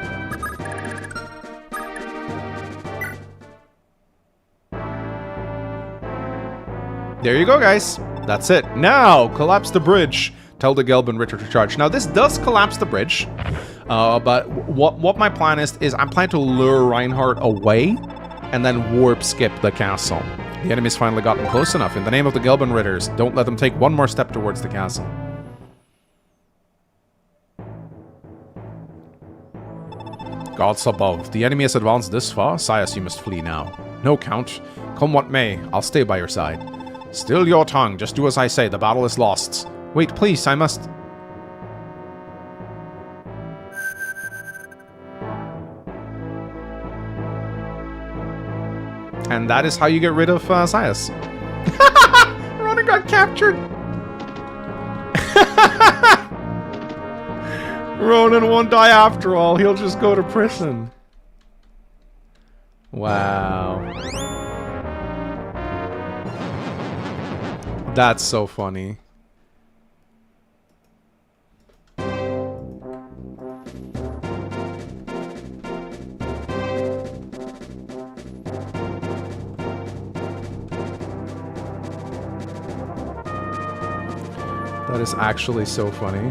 A: There you go, guys. That's it. Now, collapse the bridge. Tell the Gelb and Ritter to charge. Now, this does collapse the bridge. But what my plan is I'm planning to lure Reinhardt away and then warp skip the castle. The enemy's finally gotten close enough. In the name of the Gelb and Ritters, don't let them take one more step towards the castle. Gods above. The enemy has advanced this far. 𝗙𝗺, you must flee now. No, Count. Come what may, I'll stay by your side. Still your tongue. Just do as I say. The battle is lost. Wait, please. I must... And that is how you get rid of 𝗙𝗺. Ronan got captured. Ronan won't die after all. He'll just go to prison. Wow. That's so funny. That is actually so funny.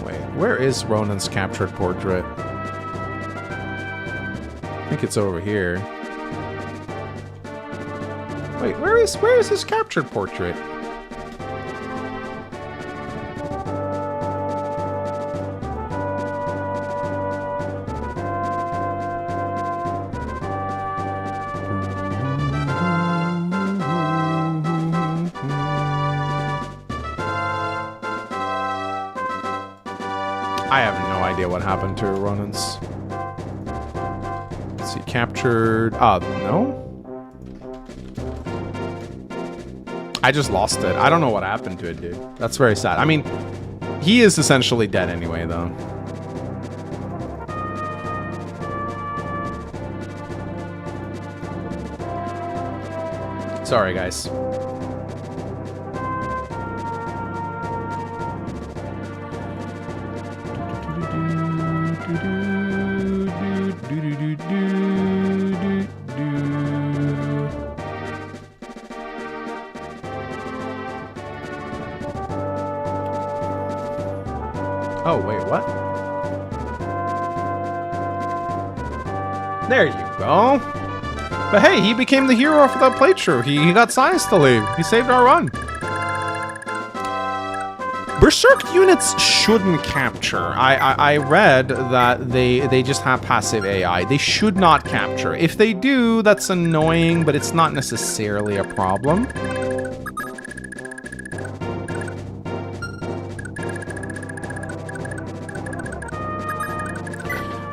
A: Wait, where is Ronan's captured portrait? I think it's over here. Wait, where is his captured portrait? I have no idea what happened to Ronan's. Let's see, captured. No? I just lost it. I don't know what happened to it, dude. That's very sad. I mean, he is essentially dead anyway, though. Sorry, guys. Oh, wait, what? There you go. But hey, he became the hero for that playthrough. He got 𝗙𝗺 to leave. He saved our run. Berserk units shouldn't capture. I read that they just have passive AI. They should not capture. If they do, that's annoying, but it's not necessarily a problem.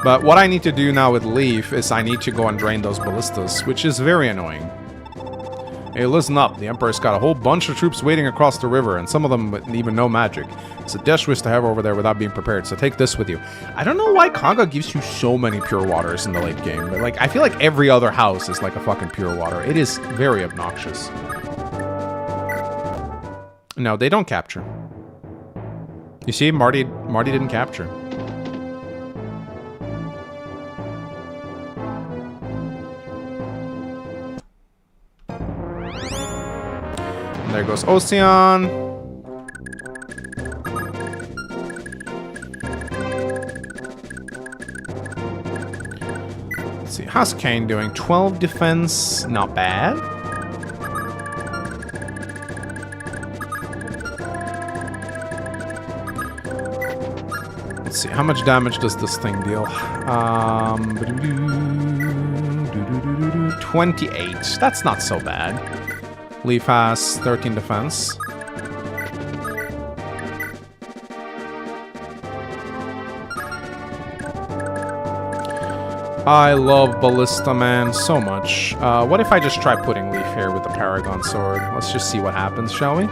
A: But what I need to do now with Leaf is I need to go and drain those ballistas, which is very annoying. Hey, listen up. The Emperor's got a whole bunch of troops waiting across the river, and some of them with even no magic. It's a death wish to have over there without being prepared, so take this with you. I don't know why 𝗏𝗏 gives you so many pure waters in the late game, but like I feel like every other house is like a fucking pure water. It is very obnoxious. No, they don't capture. You see, Marty didn't capture. And there goes Ocean. Let's see, how's Kane doing? 12 defense, not bad. Let's see, how much damage does this thing deal? 28. That's not so bad. Leaf has 13 defense. I love Ballista Man so much. What if I just try putting Leaf here with the Paragon Sword? Let's just see what happens, shall we?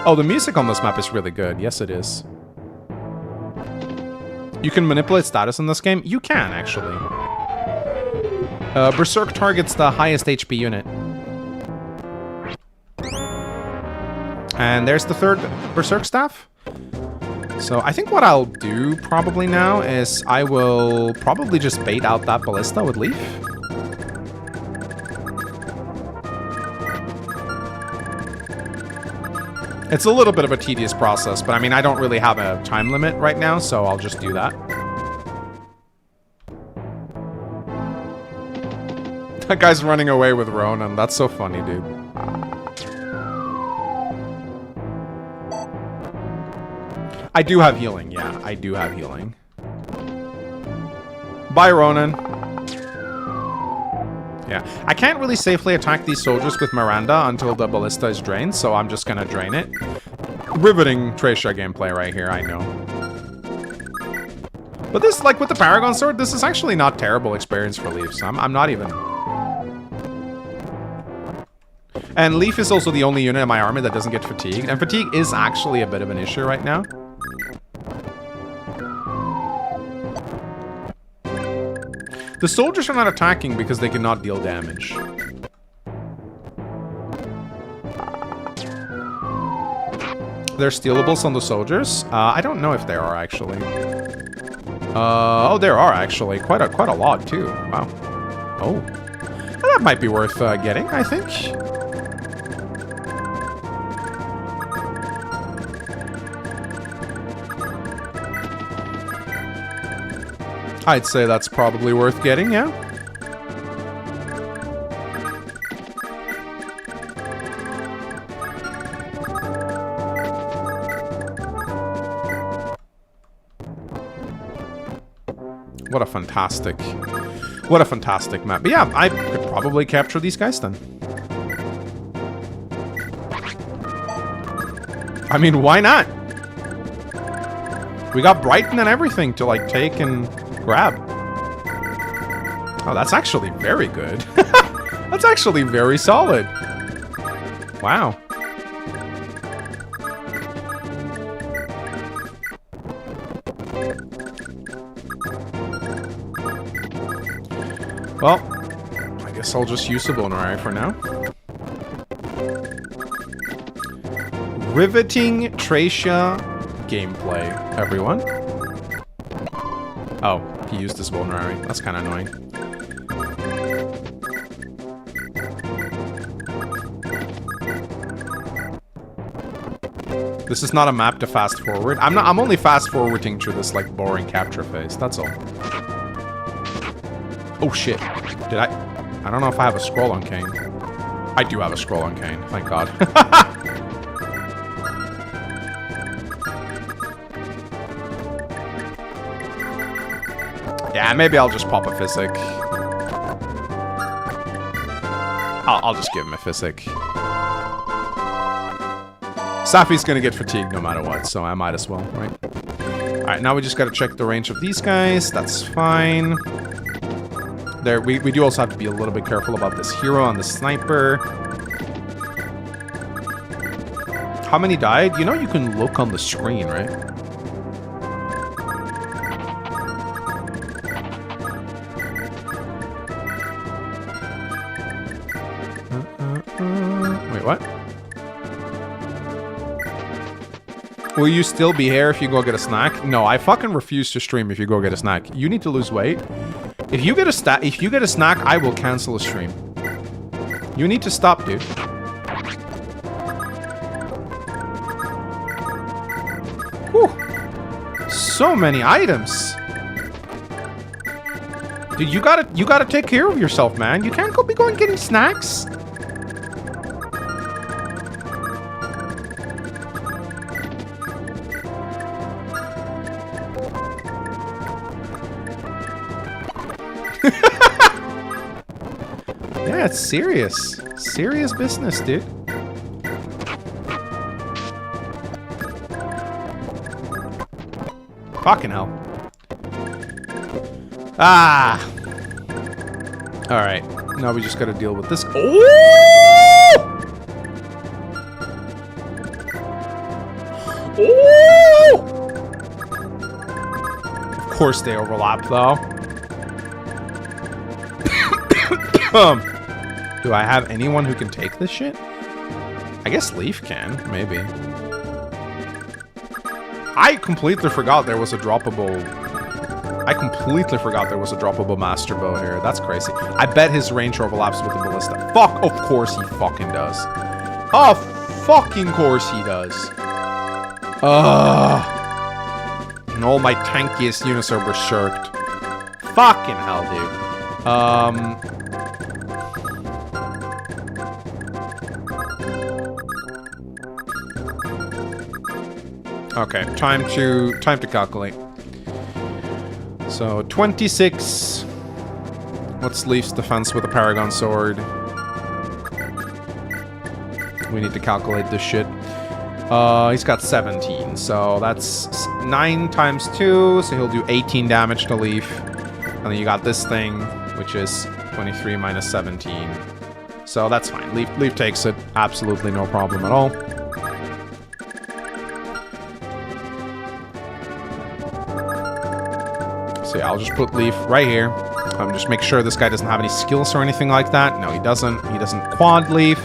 A: Oh, the music on this map is really good. Yes, it is. You can manipulate status in this game? You can, actually. Berserk targets the highest HP unit. And there's the third Berserk staff. So I think what I'll do probably now is I will probably just bait out that Ballista with Leaf. It's a little bit of a tedious process, but I mean, I don't really have a time limit right now, so I'll just do that. That guy's running away with Ronan. That's so funny, dude. I do have healing, yeah. I do have healing. Bye, Ronan. Yeah, I can't really safely attack these soldiers with Miranda until the Ballista is drained, so I'm just gonna drain it. Riveting 𝗙𝗃𝘀 gameplay right here, I know. But this, like with the Paragon Sword, this is actually not terrible experience for Leaf, so I'm not even... And Leaf is also the only unit in my army that doesn't get fatigued, and fatigue is actually a bit of an issue right now. The soldiers are not attacking because they cannot deal damage. There's stealables on the soldiers. I don't know if there are actually. Oh, there are actually quite a lot too. Wow. Oh, well, that might be worth getting, I think. I'd say that's probably worth getting, yeah. What a fantastic map. But yeah, I could probably capture these guys then. I mean, why not? We got Brighton and everything to like take and grab. Oh, that's actually very good. That's actually very solid. Wow. Well, I guess I'll just use the 𝗙𝗶𝗃𝗀𝘀 for now. Riveting 𝗙𝗃𝘀 gameplay, everyone. Oh, he used his 𝗙𝗁𝗀𝗀. That's kind of annoying. This is not a map to fast forward. I'm only fast forwarding through this like boring capture phase. That's all. Oh shit. Did I don't know if I have a scroll on Kane. I do have a scroll on Kane. Thank God. Yeah, maybe I'll just pop a Physic. I'll just give him a Physic. Safi's gonna get fatigued no matter what, so I might as well, right? Alright, now we just gotta check the range of these guys. That's fine. There, we do also have to be a little bit careful about this hero and the sniper. How many died? You know you can look on the screen, right? Wait, what? Will you still be here if you go get a snack? No, I fucking refuse to stream if you go get a snack. You need to lose weight. If you get a snack, I will cancel a stream. You need to stop, dude. Whew. So many items. Dude, you gotta take care of yourself, man. You can't be going getting snacks. Yeah, it's serious. Serious business, dude. Fucking hell. Ah! Alright. Now we just gotta deal with this. Oh! Oh! Of course they overlap, though. Do I have anyone who can take this shit? I guess Leaf can, maybe. I completely forgot there was a droppable... I completely forgot there was a droppable Master Bow here. That's crazy. I bet his range overlaps with the Ballista. Fuck! Of course he fucking does. Oh, fucking course he does. And all my tankiest units are berserked. Fucking hell, dude. Okay, time to calculate. So 26. What's Leaf's defense with a Paragon Sword? We need to calculate this shit. He's got 17, so that's 9 times 2, so he'll do 18 damage to Leaf. And then you got this thing, which is 23 minus 17. So that's fine. Leaf takes it. Absolutely no problem at all. So yeah, I'll just put Leaf right here. Just make sure this guy doesn't have any skills or anything like that. No, he doesn't. He doesn't quad Leaf.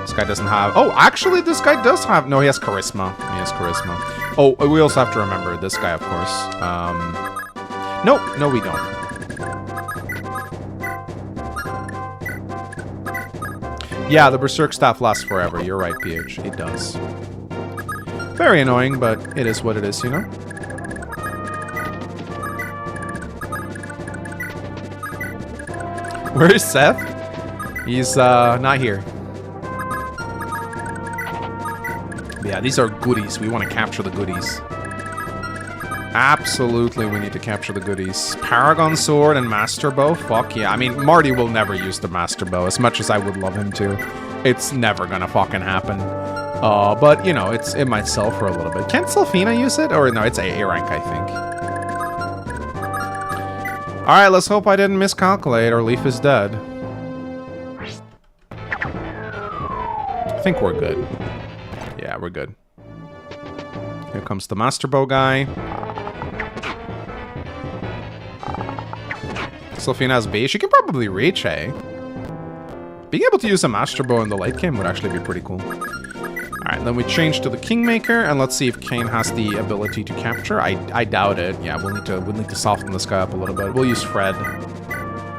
A: This guy doesn't have... Oh, actually, this guy does have... No, he has Charisma. He has Charisma. Oh, we also have to remember this guy, of course. No, we don't. Yeah, the Berserk Staff lasts forever. You're right, PH. It does. Very annoying, but it is what it is, you know? Where's Seth? He's not here. Yeah, these are goodies. We want to capture the goodies. Absolutely, we need to capture the goodies. Paragon Sword and Master Bow? Fuck yeah. I mean, Marty will never use the Master Bow, as much as I would love him to. It's never gonna fucking happen. But, you know, it might sell for a little bit. Can't 𝗙𝗵𝗃 use it? Or no, it's A rank, I think. Alright, let's hope I didn't miscalculate or Leaf is dead. I think we're good. Yeah, we're good. Here comes the Master Bow guy. 𝗙𝗵𝗃 has B. She can probably reach A. Being able to use a Master Bow in the late game would actually be pretty cool. Alright, then we change to the Kingmaker, and let's see if Kayn has the ability to capture. I doubt it. Yeah, we'll need to soften this guy up a little bit. We'll use Fred.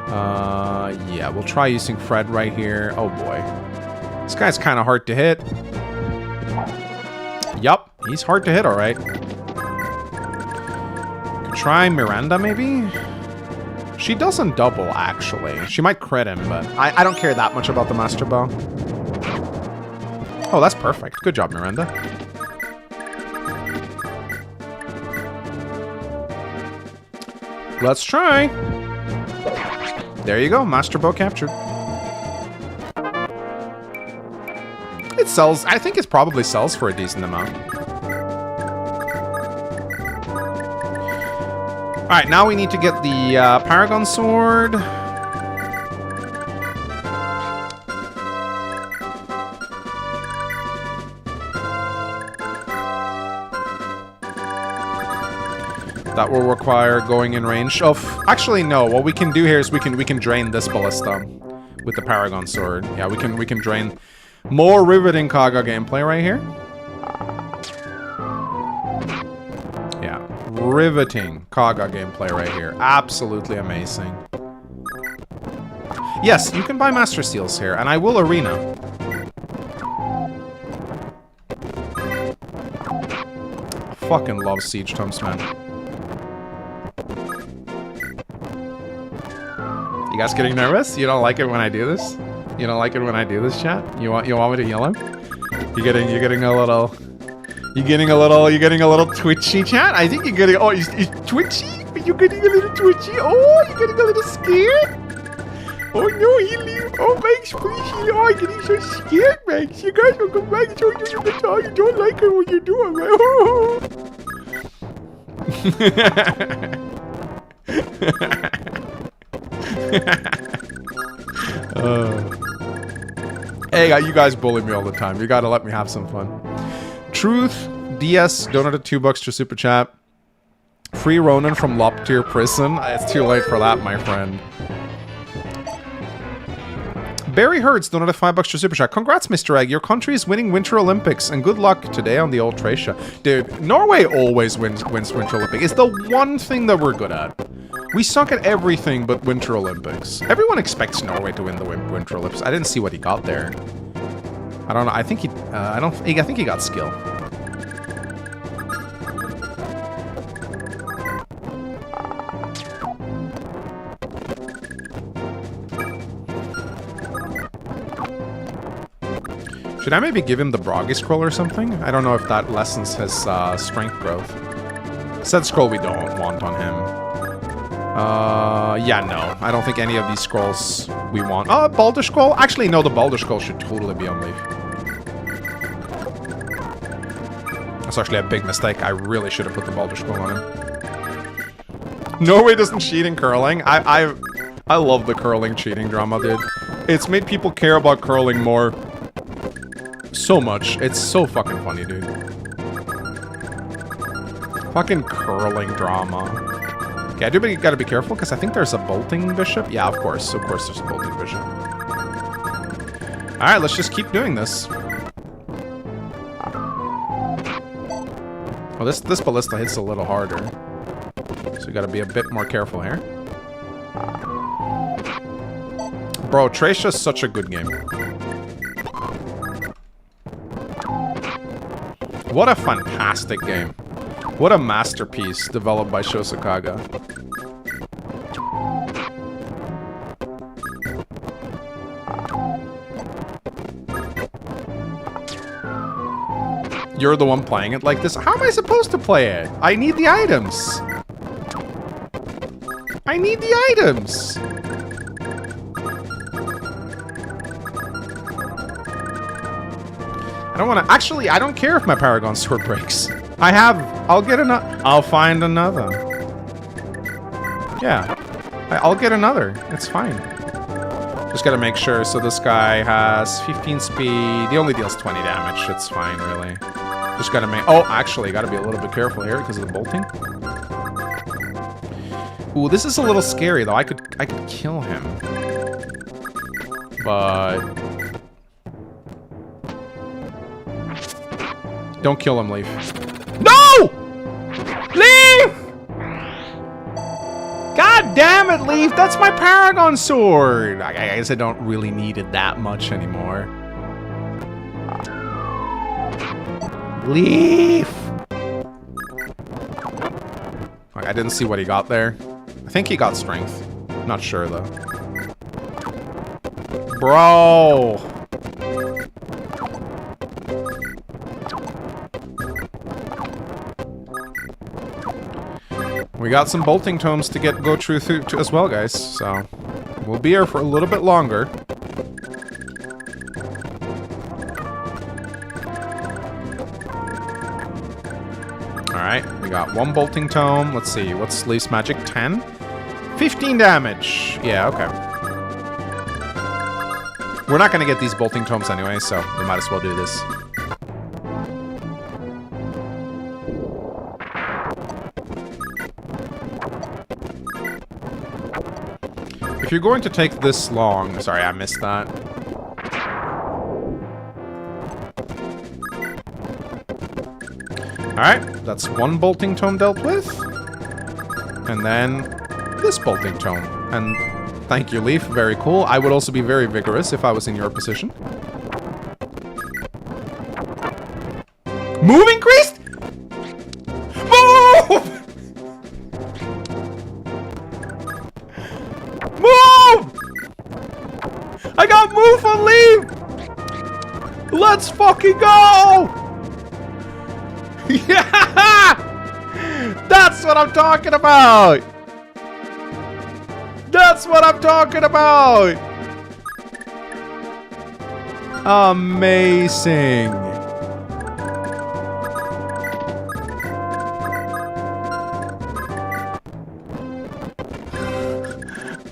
A: Yeah, we'll try using Fred right here. Oh boy. This guy's kind of hard to hit. Yup, he's hard to hit, alright. Could try Miranda, maybe? She doesn't double, actually. She might crit him, but I don't care that much about the Master Bow. Oh, that's perfect. Good job, Miranda. Let's try. There you go. Master Bow captured. It sells. I think it probably sells for a decent amount. Alright, now we need to get the Paragon Sword. That will require going in range of... Actually, no. What we can do here is we can drain this Ballista with the Paragon Sword. Yeah, we can drain more riveting Kaga gameplay right here. Yeah, riveting Kaga gameplay right here. Absolutely amazing. Yes, you can buy Master Seals here, and I will Arena. I fucking love Siege Tomes, man. You guys getting nervous? You don't like it when I do this? You don't like it when I do this, chat? You want me to heal him? You're getting a little twitchy, chat? I think you're getting... Oh, he's twitchy? Are you getting a little twitchy? Oh, you're getting a little scared? Oh no, he leave. Oh, Max, please, oh, I'm getting so scared, Max. You guys will come back and show you the guitar. You don't like her when you do it, right? Hey, you guys bully me all the time. You gotta let me have some fun. Truth DS donated $2 to Super Chat. Free Ronan from Loptier Prison. It's too late for that, my friend. Barry Hertz donated $5 to Super Chat. Congrats, Mr. Egg. Your country is winning Winter Olympics, and good luck today on the old 𝗙𝗃𝗃. Dude, Norway always wins Winter Olympics. It's the one thing that we're good at. We suck at everything but Winter Olympics. Everyone expects Norway to win the Winter Olympics. I didn't see what he got there. I don't know. I think he. I think he got skill. Should I maybe give him the Broggy scroll or something? I don't know if that lessens his strength growth. Said scroll we don't want on him. Yeah, no. I don't think any of these scrolls we want. Oh, Boulder Scroll? Actually, no, the Boulder Scroll should totally be on Leaf. That's actually a big mistake. I really should have put the Boulder Scroll on him. Norway doesn't cheat in curling. I love the curling cheating drama, dude. It's made people care about curling more. So much. It's so fucking funny, dude. Fucking curling drama. Okay, I do gotta be careful, because I think there's a bolting bishop. Yeah, of course there's a bolting bishop. Alright, let's just keep doing this. Oh, this ballista hits a little harder. So we gotta be a bit more careful here. Bro, 𝗙𝗃𝗃's such a good game. What a fantastic game. What a masterpiece developed by Shosakaga. You're the one playing it like this? How am I supposed to play it? I need the items. I need the items. I don't want to... Actually, I don't care if my Paragon Sword breaks. I'll get another... I'll find another. Yeah. I'll get another. It's fine. Just gotta make sure. So this guy has 15 speed. He only deals 20 damage. It's fine, really. Just gotta make... Oh, actually, gotta be a little bit careful here because of the bolting. Ooh, this is a little scary, though. I could kill him. But... Don't kill him, Leaf. No! Leaf! God damn it, Leaf! That's my Paragon Sword! I guess I don't really need it that much anymore. Leaf! I didn't see what he got there. I think he got strength. Not sure, though. Bro! We got some bolting tomes to go through as well, guys. So we'll be here for a little bit longer. Alright, we got one bolting tome. Let's see, what's Leaf's magic? 10? 15 damage. Yeah, okay. We're not going to get these bolting tomes anyway, so we might as well do this. If you're going to take this long... Sorry, I missed that. Alright, that's one bolting tome dealt with. And then this bolting tome. And thank you, Leaf. Very cool. I would also be very vigorous if I was in your position. Move increased? Move! Move! I got move on Leaf! Let's fucking go! Yeah! That's what I'm talking about! That's what I'm talking about! Amazing!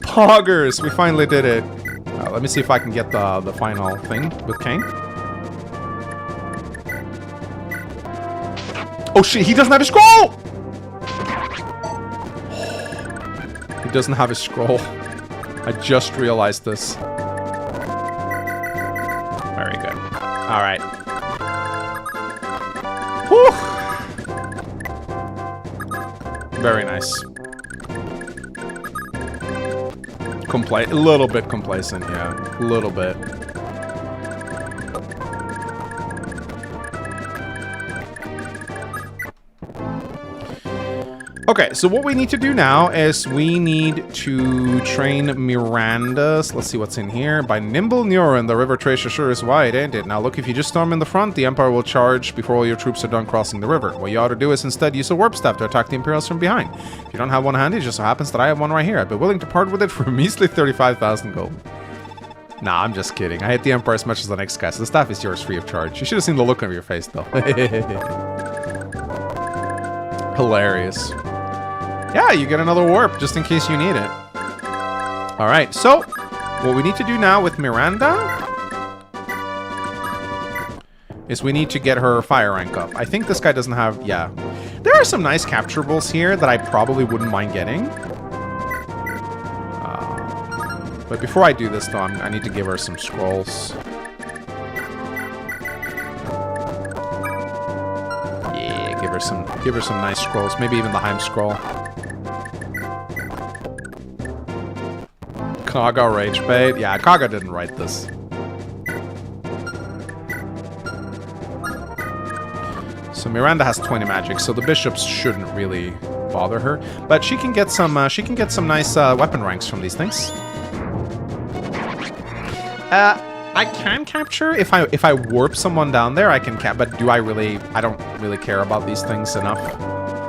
A: Poggers! We finally did it. Let me see if I can get the final thing with Kane. Oh shit, he doesn't have a scroll! He doesn't have a scroll. I just realized this. Very good. Alright. Whew! Very nice. A little bit complacent, yeah. A little bit. Okay, so what we need to do now is we need to train Miranda's. Let's see what's in here. By nimble Neuron, the river tracer sure is wide, ain't it? Now look, if you just storm in the front, the Empire will charge before all your troops are done crossing the river. What you ought to do is instead use a warp staff to attack the Imperials from behind. If you don't have one handy, it just so happens that I have one right here. I'd be willing to part with it for a measly 35,000 gold. Nah, I'm just kidding. I hate the Empire as much as the next guy, so the staff is yours free of charge. You should have seen the look on your face, though. Hilarious. Yeah, you get another warp, just in case you need it. Alright, so, what we need to do now with Miranda is we need to get her fire rank up. I think this guy doesn't have... yeah. There are some nice capturables here that I probably wouldn't mind getting. But before I do this, though, I need to give her some scrolls. Yeah, give her some nice scrolls. Maybe even the Heim scroll. 𝗥𝗶𝗃 rage bait. Yeah, 𝗥𝗶𝗃 didn't write this. So Miranda has 20 magic, so the bishops shouldn't really bother her. But she can get some nice weapon ranks from these things. I can capture if I warp someone down there. I can but do I really? I don't really care about these things enough.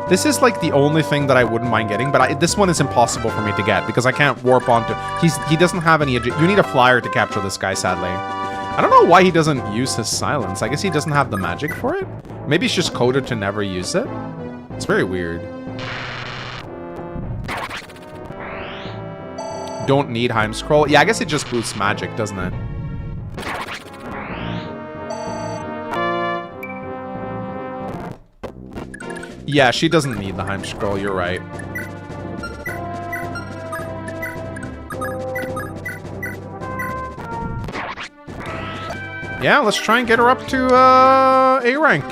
A: This is like the only thing that I wouldn't mind getting, but this one is impossible for me to get because I can't warp onto... He doesn't have any... You need a flyer to capture this guy, sadly. I don't know why he doesn't use his silence. I guess he doesn't have the magic for it. Maybe it's just coded to never use it. It's very weird. Don't need Heim scroll. Yeah, I guess it just boosts magic, doesn't it? Yeah, she doesn't need the Heim scroll, you're right. Yeah, let's try and get her up to A rank.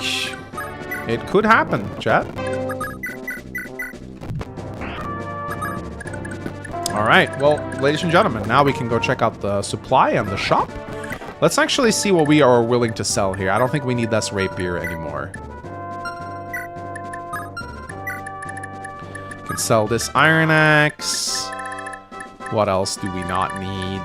A: It could happen, chat. Alright, well, ladies and gentlemen, now we can go check out the supply and the shop. Let's actually see what we are willing to sell here. I don't think we need this rapier anymore. Can sell this iron axe. What else do we not need?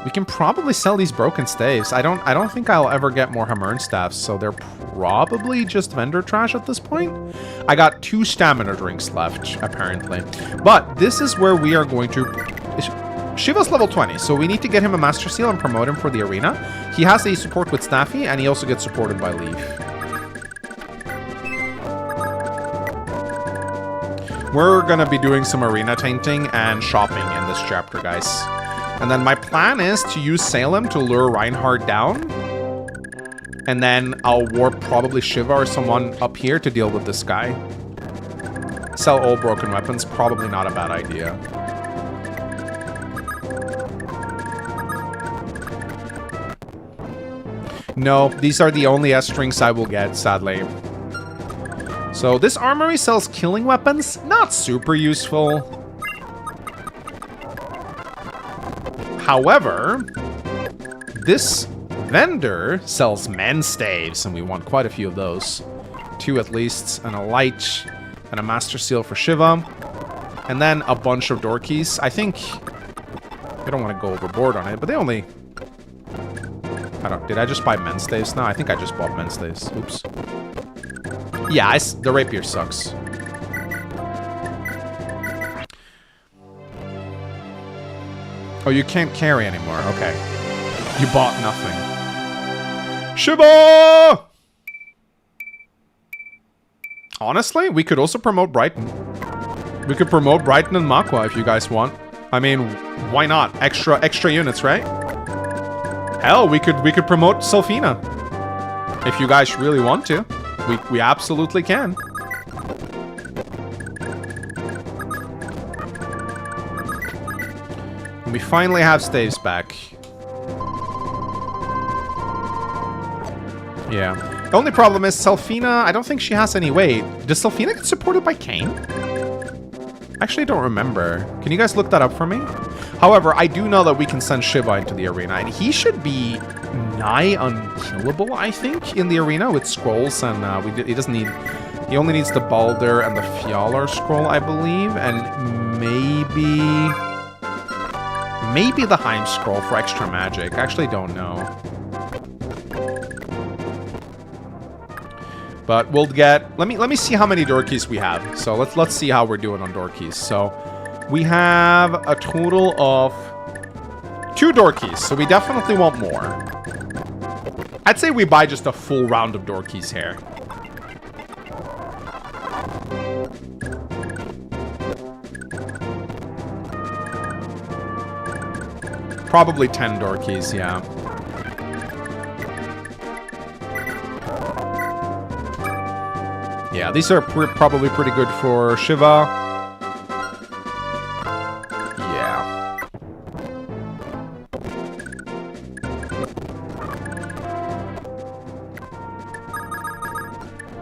A: We can probably sell these broken staves. I don't think I'll ever get more Hammer staffs, so they're probably just vendor trash at this point. I got 2 stamina drinks left, apparently. But this is where we are going to... Shiva's level 20, so we need to get him a Master Seal and promote him for the arena. He has a support with Staffy, and he also gets supported by Leaf. We're gonna be doing some arena tainting and shopping in this chapter, guys. And then my plan is to use Salem to lure Reinhardt down. And then I'll warp probably Shiva or someone up here to deal with this guy. Sell all broken weapons, probably not a bad idea. No, these are the only S-strings I will get, sadly. So this armory sells killing weapons, not super useful. However, this vendor sells men's staves, and we want quite a few of those. 2 at least, and a light, and a Master Seal for Shiva, and then a bunch of door keys. I think I don't want to go overboard on it, but they only... did I just buy men's staves now? I think I just bought men's staves. Oops. Yeah, the rapier sucks. Oh, you can't carry anymore. Okay. You bought nothing. 𝗙𝗶𝗲! Honestly, we could also promote Brighton. We could promote Brighton and 𝗏𝗏 if you guys want. I mean, why not? Extra units, right? Hell, we could promote 𝗙𝗏𝘀. If you guys really want to. We absolutely can. We finally have staves back. Yeah. The only problem is 𝗙𝗏𝘀, I don't think she has any weight. Does 𝗙𝗏𝘀 get supported by Kayn? Actually, I don't remember. Can you guys look that up for me? However, I do know that we can send 𝗙𝗏 into the arena, and he should be nigh unkillable, I think, in the arena with scrolls, and he doesn't need... He only needs the Balder and the Fjalar scroll, I believe, and maybe the Heim scroll for extra magic. I actually don't know. But we'll get... Let me see how many door keys we have. So let's see how we're doing on door keys. So we have a total of 2 door keys. So we definitely want more. I'd say we buy just a full round of door keys here. Probably 10 door keys, yeah. Yeah, these are probably pretty good for 𝗙𝗏. Yeah.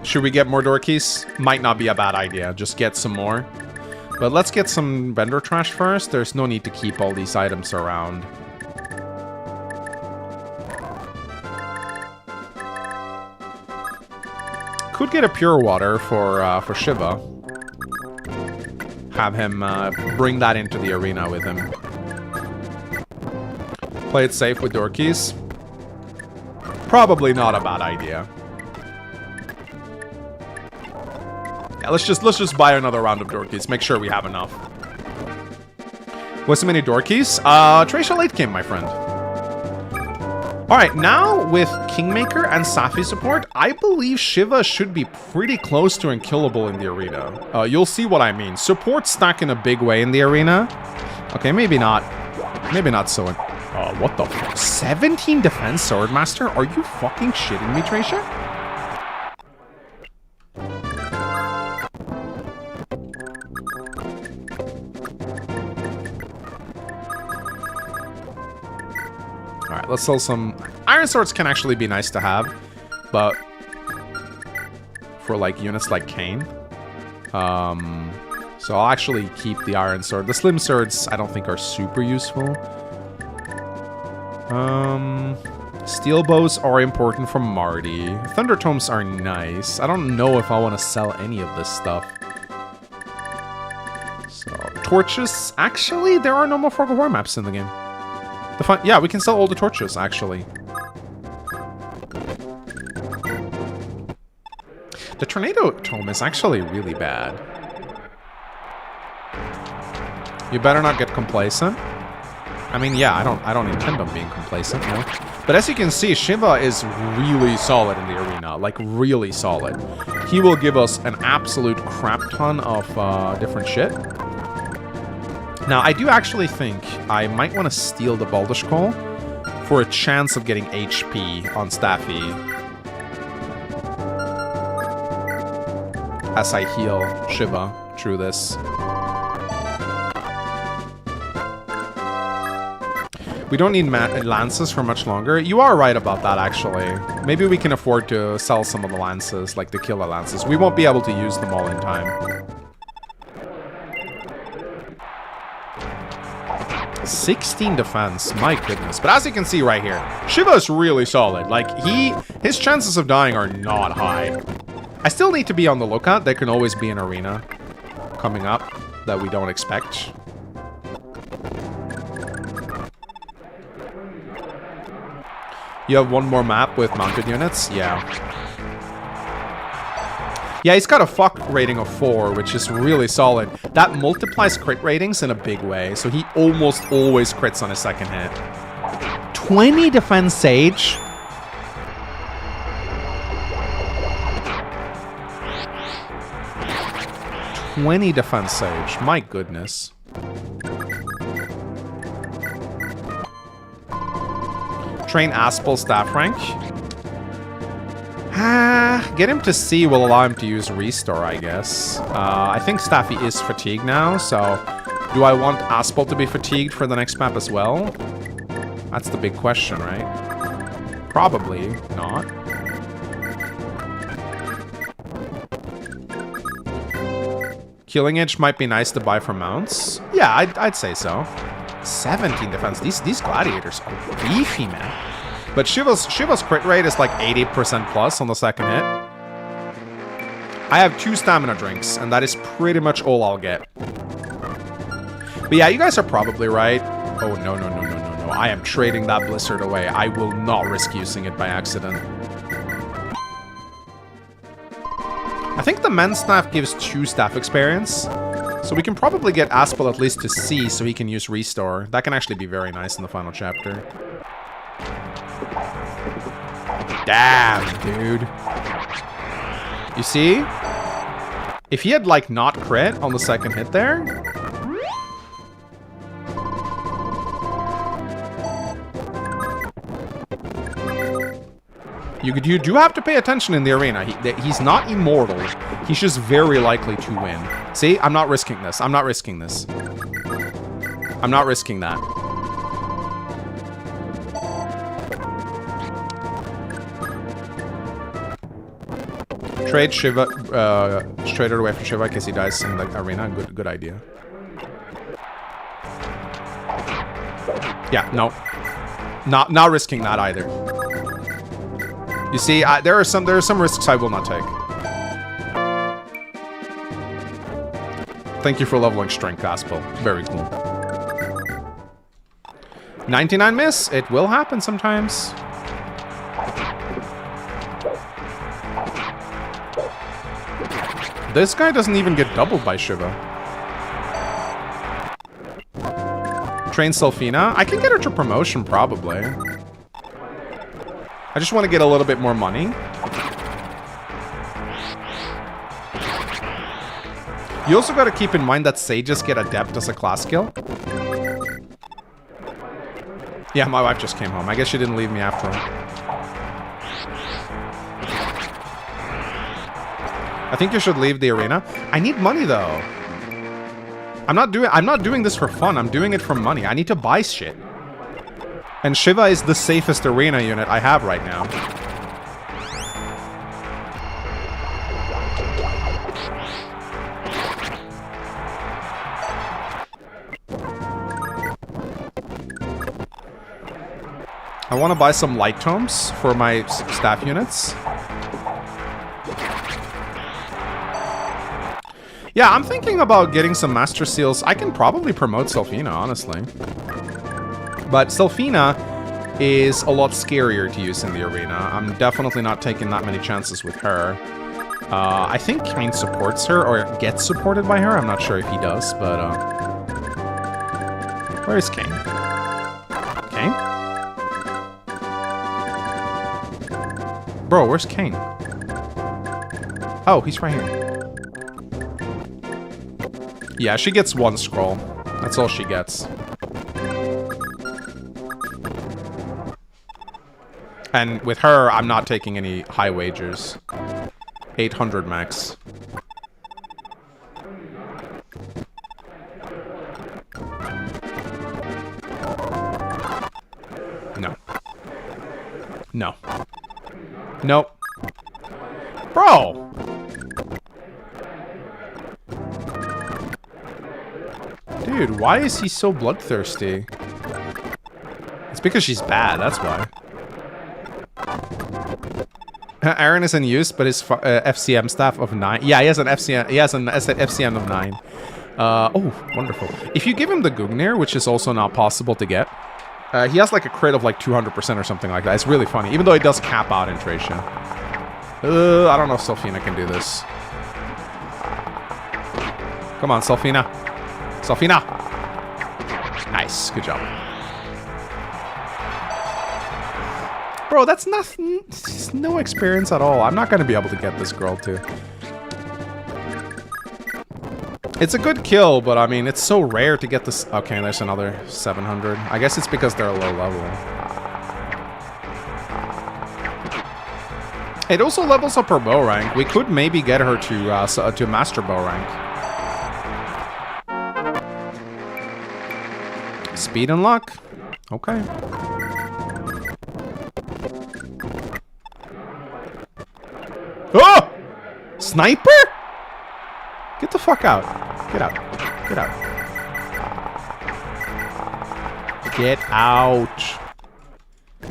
A: Should we get more door keys? Might not be a bad idea. Just get some more. But let's get some vendor trash first. There's no need to keep all these items around. Could get a pure water for 𝗙𝗏. Have him bring that into the arena with him. Play it safe with door keys. Probably not a bad idea. Yeah, let's just buy another round of door keys. Make sure we have enough. What's so many door keys? 𝗙𝗏𝘀 late game, my friend. Alright, now with Kingmaker and Safi support, I believe 𝗙𝗏 should be pretty close to unkillable in the arena. You'll see what I mean. Support stack in a big way in the arena. Okay, maybe not. Maybe not so. What the fuck? 17 defense Swordmaster? Are you fucking shitting me, 𝗙𝗏𝘀? Alright, let's sell some... Iron Swords can actually be nice to have, but... for, like, units like Kayn. So I'll actually keep the Iron Sword. The Slim Swords, I don't think are super useful. Steel Bows are important for MARTY. Thunder Tomes are nice. I don't know if I want to sell any of this stuff. So, torches. Actually, there are no more Fog of War maps in the game. Yeah, we can sell all the torches, actually. The Tornado Tome is actually really bad. You better not get complacent. I mean, yeah, I don't intend on being complacent, no. But as you can see, 𝗙𝗏 is really solid in the arena. Like, really solid. He will give us an absolute crap ton of different shit. Now, I do actually think I might want to steal the 𝗙𝗏𝘆𝘀 for a chance of getting HP on Staffy. As I heal 𝗙𝗏 through this. We don't need lances for much longer. You are right about that, actually. Maybe we can afford to sell some of the lances, like the killer lances. We won't be able to use them all in time. 16 defense, my goodness. But as you can see right here, 𝗙𝗏 is really solid. Like, his chances of dying are not high. I still need to be on the lookout. There can always be an arena coming up that we don't expect. You have one more map with mounted units? Yeah. Yeah, he's got a fuck rating of 4, which is really solid. That multiplies crit ratings in a big way, so he almost always crits on his second hit. 20 defense Sage. $20 defense Sage. My goodness. Train Aspel staff rank. Get him to C will allow him to use Restore, I guess. I think Staffy is fatigued now, so do I want Aspel to be fatigued for the next map as well? That's the big question, right? Probably not. Killing Edge might be nice to buy for mounts. Yeah, I'd say so. 17 defense. These gladiators are beefy, man. But Shiva's crit rate is like 80% plus on the second hit. I have 2 stamina drinks, and that is pretty much all I'll get. But yeah, you guys are probably right. Oh, no. I am trading that Blizzard away. I will not risk using it by accident. I think the men's staff gives 2 staff experience. So we can probably get Aspel at least to C so he can use Restore. That can actually be very nice in the final chapter. Damn, dude. You see? If he had, like, not crit on the second hit there... You do have to pay attention in the arena. He's not immortal. He's just very likely to win. See? I'm not risking this. I'm not risking this. I'm not risking that. Trade Shiva, trade it away from Shiva in case he dies in the arena. Good idea. Yeah, no. Not risking that either. You see, there are some risks I will not take. Thank you for leveling Strength Gospel. Very cool. 99 miss. It will happen sometimes. This guy doesn't even get doubled by Shiva. Train 𝗙𝗵𝗃. I can get her to promotion, probably. I just want to get a little bit more money. You also got to keep in mind that Sages get Adept as a class skill. Yeah, my wife just came home. I guess she didn't leave me after all. I think you should leave the arena. I need money though. I'm not doing this for fun. I'm doing it for money. I need to buy shit. And Shiva is the safest arena unit I have right now. I want to buy some light tomes for my staff units. Yeah, I'm thinking about getting some Master Seals. I can probably promote 𝗙𝗵𝗃, honestly. But 𝗙𝗵𝗃 is a lot scarier to use in the arena. I'm definitely not taking that many chances with her. I think Kain supports her, or gets supported by her. I'm not sure if he does, but... Where is Kain? Kain? Bro, where's Kain? Oh, he's right here. Yeah, she gets 1 scroll. That's all she gets. And with her, I'm not taking any high wagers. 800 max. No. No. Nope. Bro! Dude, why is he so bloodthirsty? It's because she's bad, that's why. Aaron is in use, but his FCM staff of 9. Yeah, he has an FCM. He has an FCM of 9. Oh, wonderful. If you give him the Gungnir, which is also not possible to get, he has like a crit of like 200% or something like that. It's really funny, even though he does cap out in Thracia. I don't know if 𝗙𝗵𝗃 can do this. Come on, 𝗙𝗶𝗃𝗀. 𝗙𝗶𝗃𝗀. Nice. Good job. Bro, that's nothing. No experience at all. I'm not going to be able to get this girl, too. It's a good kill, but I mean, it's so rare to get this. Okay, there's another 700. I guess it's because they're low level. It also levels up her bow rank. We could maybe get her to master bow rank. Speed and luck. Okay. Oh! Sniper? Get the fuck out. Get out. Get out. Get out.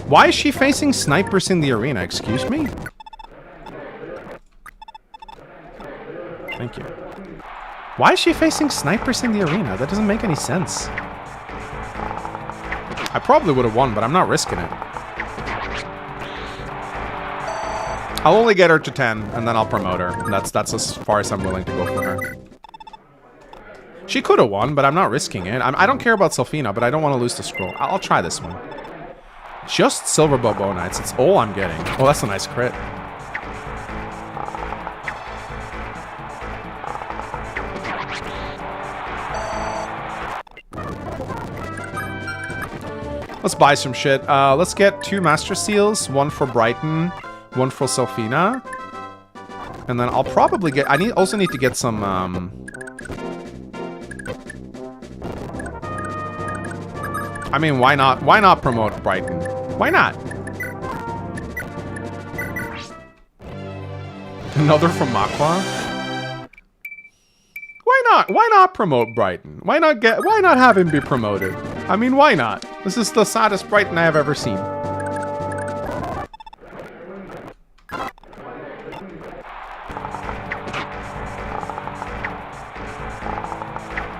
A: Why is she facing snipers in the arena? Excuse me? Thank you. Why is she facing snipers in the arena? That doesn't make any sense. I probably would have won, but I'm not risking it. I'll only get her to 10, and then I'll promote her. That's as far as I'm willing to go for her. She could have won, but I'm not risking it. I don't care about 𝗙𝗶𝗃𝗀, but I don't want to lose the scroll. I'll try this one. Just 𝗙𝗶𝗶𝗀 Knights. It's all I'm getting. Oh, that's a nice crit. Let's buy some shit. Let's get 2 Master Seals. 1 for Brighton. 1 for 𝗙𝗶𝗃𝗀. And then I'll probably get... I also need to get some... I mean, why not? Why not promote Brighton? Why not? Another from 𝗥𝗶𝗃? Why not? Why not promote Brighton? Why not have him be promoted? I mean, why not? This is the saddest Brighton I have ever seen.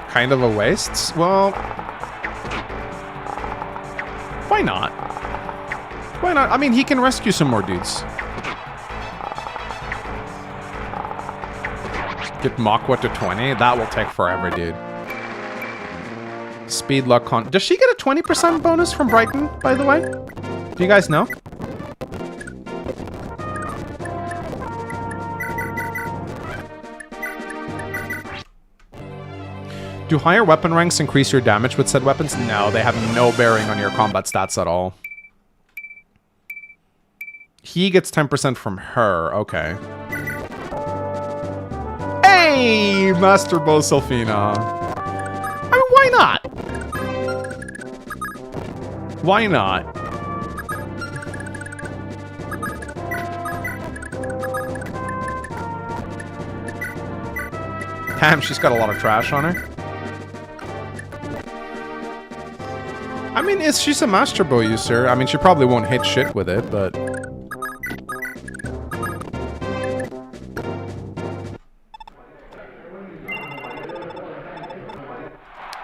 A: Kind of a waste? Well... Why not? Why not? I mean, he can rescue some more dudes. Get 𝗥𝗶𝗃 to 20? That will take forever, dude. Speed, luck, con... Does she get a 20% bonus from Brighton, by the way? Do you guys know? Do higher weapon ranks increase your damage with said weapons? No, they have no bearing on your combat stats at all. He gets 10% from her. Okay. Hey! Master Bow 𝗙𝗶𝗃𝗀. I mean, why not? Why not? Damn, she's got a lot of trash on her. I mean, she's a Master Bow user. I mean, she probably won't hit shit with it, but...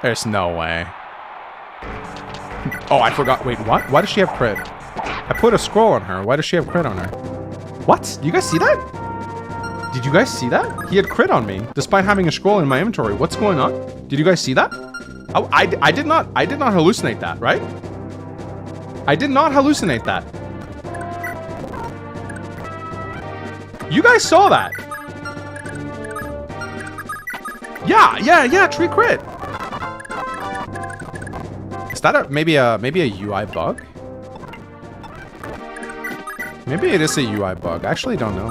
A: There's no way. Oh, I forgot. Wait, what? Why does she have crit? I put a scroll on her. Why does she have crit on her? What? You guys see that? Did you guys see that? He had crit on me, despite having a scroll in my inventory. What's going on? Did you guys see that? Oh, I did not hallucinate that, right? I did not hallucinate that. You guys saw that. Yeah, tree crit. Is that maybe a UI bug? Maybe it is a UI bug. I actually don't know.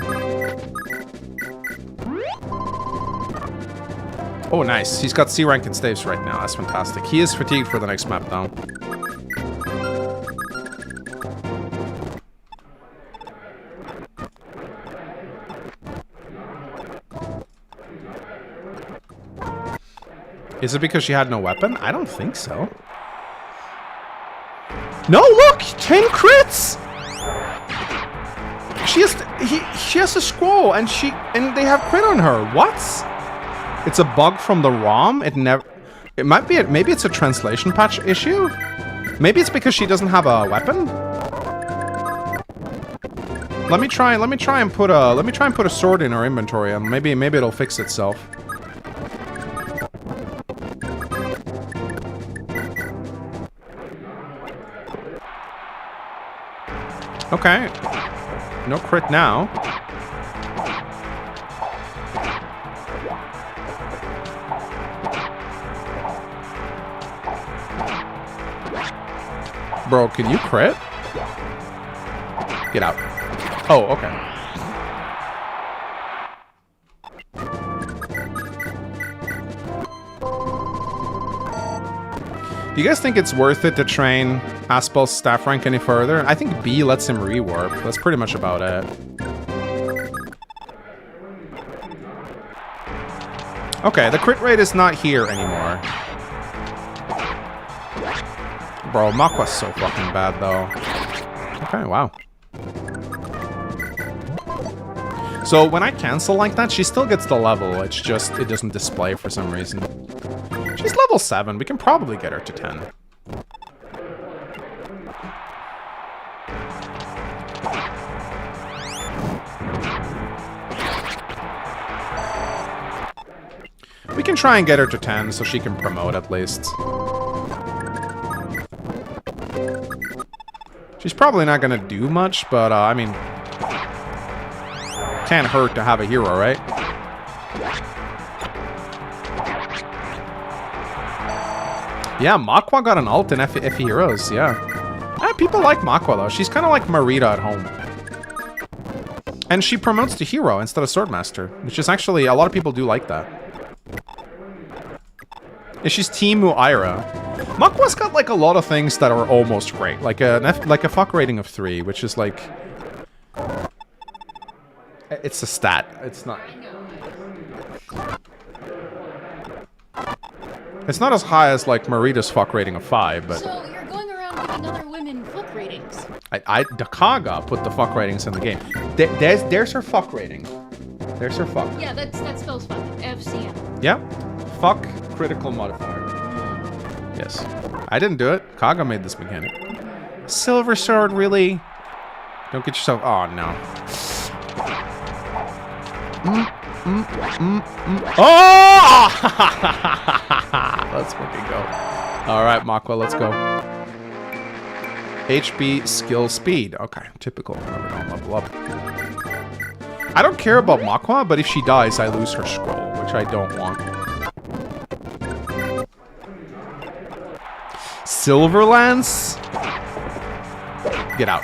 A: Oh, nice. He's got C rank in staves right now. That's fantastic. He is fatigued for the next map, though. Is it because she had no weapon? I don't think so. No, look! 10 crits! She has a scroll and they have crit on her. What? It's a bug from the ROM. Maybe it's a translation patch issue. Maybe it's because she doesn't have a weapon. Let me try and put a sword in her inventory, and maybe it'll fix itself. Okay. No crit now. Bro, can you crit? Get out. Oh, okay. Do you guys think it's worth it to train 𝗙𝗶𝗃𝘀'𝘀 staff rank any further? I think B lets him rewarp. That's pretty much about it. Okay, the crit rate is not here anymore. Bro, 𝗏𝗏𝗃𝗀's so fucking bad, though. Okay, wow. So when I cancel like that, she still gets the level. It's just, it doesn't display for some reason. She's level 7. We can probably get her to 10. We can try and get her to 10 so she can promote at least. She's probably not going to do much, but I mean, can't hurt to have a hero, right? Yeah, 𝗏𝗏𝗃 got an ult in FE Heroes, yeah. People like 𝗏𝗏𝗃 though. She's kind of like Marita at home. And she promotes to hero instead of Swordmaster, which is actually, a lot of people do like that. Yeah, she's Team 𝗙𝗏𝗃. 𝗏𝗏𝗃's got like a lot of things that are almost great. Like a fuck rating of 3, which is like... It's a stat. It's not... It's not as high as like Marita's fuck rating of 5, but...
B: So you're going around giving other women fuck ratings.
A: 𝗥𝗶𝗃𝗀 put the fuck ratings in the game. There's her fuck rating. There's her fuck.
B: Yeah, that spells fuck. FCM.
A: Yep. Fuck critical modifier. Yes. I didn't do it. 𝗏𝗃𝗀 made this mechanic. Silver sword, really? Don't get yourself... Oh, no. Oh! Let's fucking go. Alright, 𝗏𝗏𝗃, let's go. HP, skill, speed. Okay, typical. Never don't level up. I don't care about 𝗏𝗏𝗃, but if she dies, I lose her scroll, which I don't want. Silver Lance? Get out.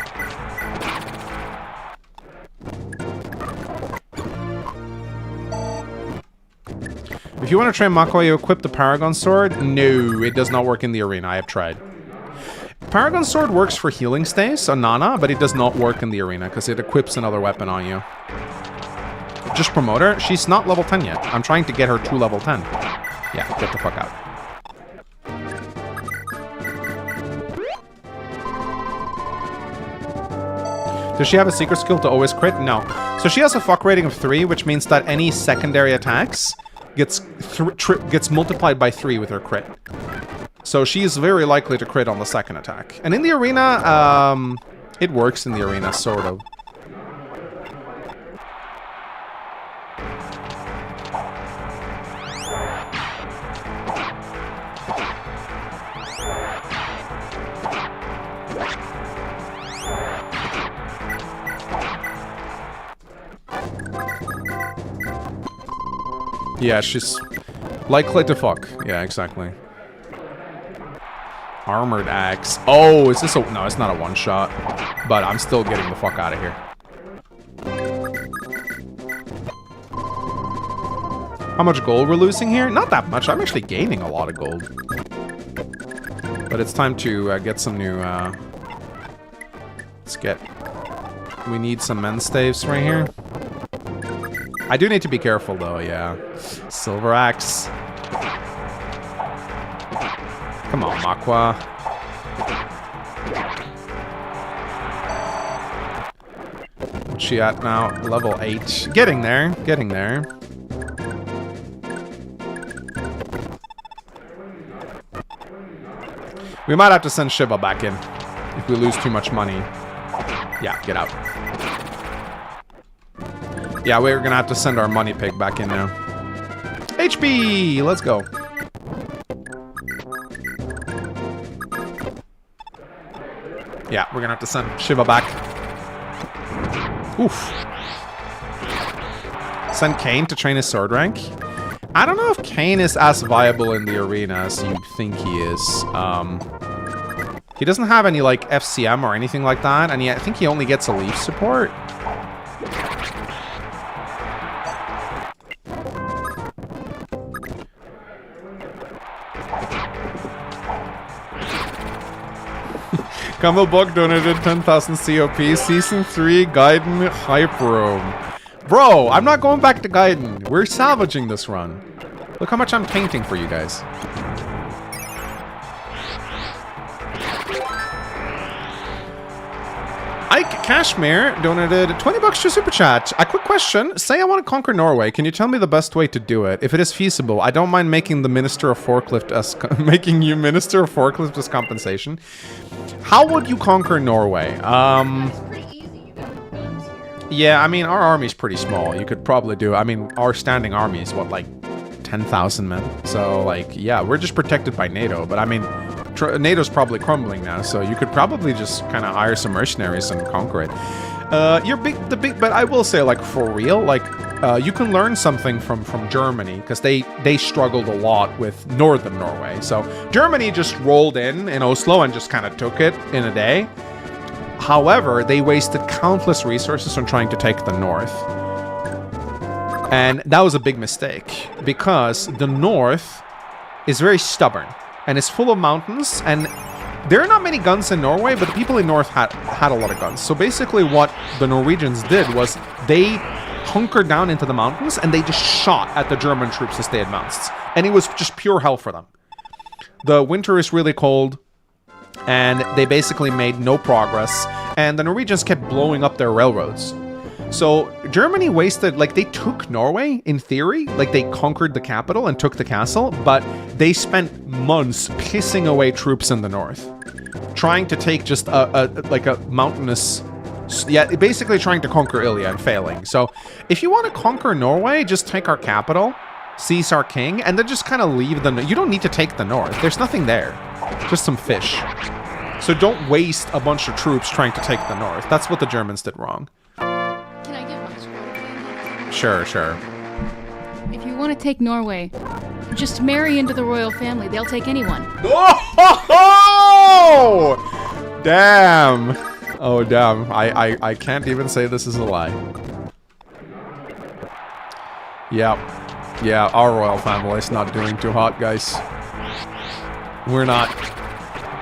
A: If you want to train 𝗏𝗏𝗃, you equip the Paragon Sword. No, it does not work in the arena. I have tried. Paragon Sword works for healing stays on Nana, but it does not work in the arena because it equips another weapon on you. Just promote her. She's not level 10 yet. I'm trying to get her to level 10. Yeah, get the fuck out. Does she have a secret skill to always crit? No. So she has a fuck rating of 3, which means that any secondary attacks gets multiplied by 3 with her crit. So she is very likely to crit on the second attack. And in the arena, it works in the arena, sort of. Yeah, she's likely to fuck. Yeah, exactly. Armored axe. Oh, is this a... No, it's not a one-shot. But I'm still getting the fuck out of here. How much gold we're losing here? Not that much. I'm actually gaining a lot of gold. But it's time to get some new... Let's get... We need some men's staves right here. I do need to be careful, though, yeah. Silver axe. Come on, 𝗏𝗏𝗃. What's she at now? Level 8. Getting there. Getting there. We might have to send 𝗙𝗶𝗃𝗀 back in. If we lose too much money. Yeah, get out. Yeah, we're gonna have to send our money pig back in now. HP! Let's go. Yeah, we're gonna have to send 𝗙𝗶𝗃𝗀 back. Oof. Send Kane to train his sword rank. I don't know if Kane is as viable in the arena as you think he is. He doesn't have any, like, FCM or anything like that, and I think he only gets a leaf support. 𝗕𝗶𝗃𝗀𝗀 donated 10,000 COP. Season 3 Gaiden Hype Room. Bro, I'm not going back to Gaiden. We're salvaging this run. Look how much I'm painting for you guys. Ike Cashmere donated 20 bucks to Super Chat. A quick question. Say I want to conquer Norway. Can you tell me the best way to do it? If it is feasible, I don't mind making the Minister of Forklift as making you Minister of Forklift as compensation. How would you conquer Norway?
B: It's pretty easy. You got guns here.
A: Yeah, I mean, our army's pretty small. You could probably do... I mean, our standing army is, what, like 10,000 men? So, like, yeah, we're just protected by NATO. But, I mean... NATO's probably crumbling now, so you could probably just kind of hire some mercenaries and conquer it. But I will say, like, for real, like, you can learn something from Germany, because they struggled a lot with northern Norway. So Germany just rolled in Oslo and just kind of took it in a day. However, they wasted countless resources on trying to take the north. And that was a big mistake, because the north is very stubborn. And it's full of mountains, and there are not many guns in Norway, but the people in North had a lot of guns. So basically what the Norwegians did was they hunkered down into the mountains, and they just shot at the German troops as they advanced. And it was just pure hell for them. The winter is really cold, and they basically made no progress, and the Norwegians kept blowing up their railroads. So Germany wasted, like, they took Norway in theory, like they conquered the capital and took the castle, but they spent months pissing away troops in the north, trying to take just a mountainous, yeah, basically trying to conquer 𝗙𝗵𝗃 and failing. So if you want to conquer Norway, just take our capital, seize our king, and then just kind of leave the, you don't need to take the north. There's nothing there, just some fish. So don't waste a bunch of troops trying to take the north. That's what the Germans did wrong. Sure, sure.
B: If you want to take Norway, just marry into the royal family. They'll take anyone.
A: Oh! Damn. Oh, damn. I can't even say this is a lie. Yeah. Yeah, our royal family's not doing too hot, guys. We're not.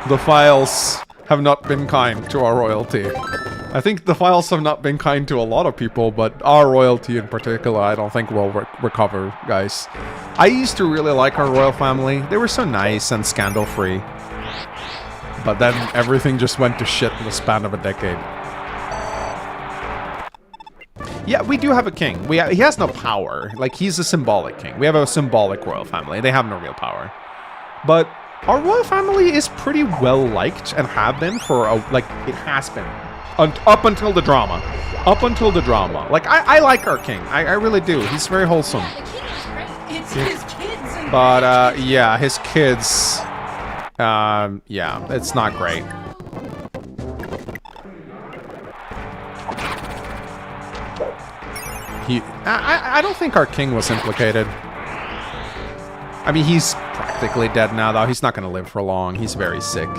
A: The files have not been kind to our royalty. I think the files have not been kind to a lot of people, but our royalty in particular, I don't think will recover, guys. I used to really like our royal family. They were so nice and scandal-free. But then everything just went to shit in the span of a decade. Yeah, we do have a king. He has no power. Like, he's a symbolic king. We have a symbolic royal family. They have no real power. But our royal family is pretty well liked and have been for, like, it has been. Up until the drama. Up until the drama. Like, I like our king. I really do. He's very wholesome.
B: Yeah, the king is great. It's his kids. And
A: but, yeah, his kids... yeah, it's not great. I don't think our king was implicated. I mean, he's practically dead now, though. He's not going to live for long. He's very sick.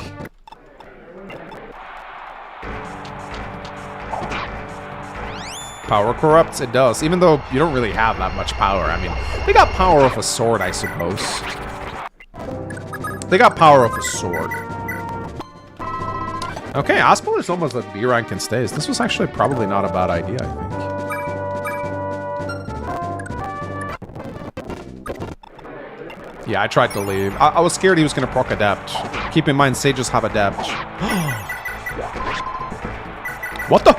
A: Power corrupts? It does. Even though you don't really have that much power. I mean, they got power of a sword, I suppose. They got power of a sword. Okay, 𝗏𝗡𝗃 is almost at B rank and stays. This was actually probably not a bad idea, I think. Yeah, I tried to leave. I was scared he was going to proc Adept. Keep in mind, sages have Adept. What the?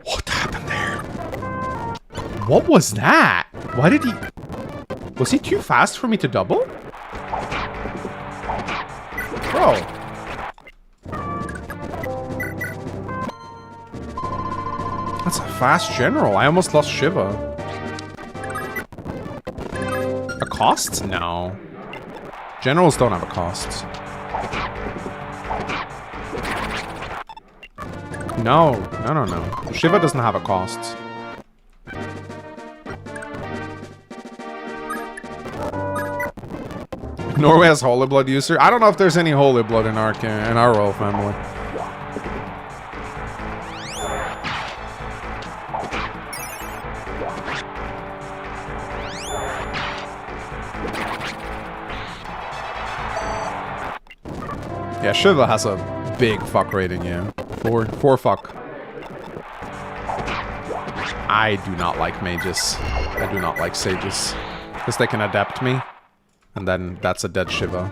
A: What happened there? What was that? Why did he... Was he too fast for me to double? Bro. That's a fast general. I almost lost Shiva. A cost? No. Generals don't have a cost. No. 𝗕𝗏𝗃 doesn't have a cost. Norway has Holy Blood user. I don't know if there's any Holy Blood in our royal family. Yeah, 𝗕𝗏𝗃 has a big fuck rating, yeah. Four fuck. I do not like mages. I do not like sages. Because they can adapt me. And then that's a dead 𝗕𝗏𝗃.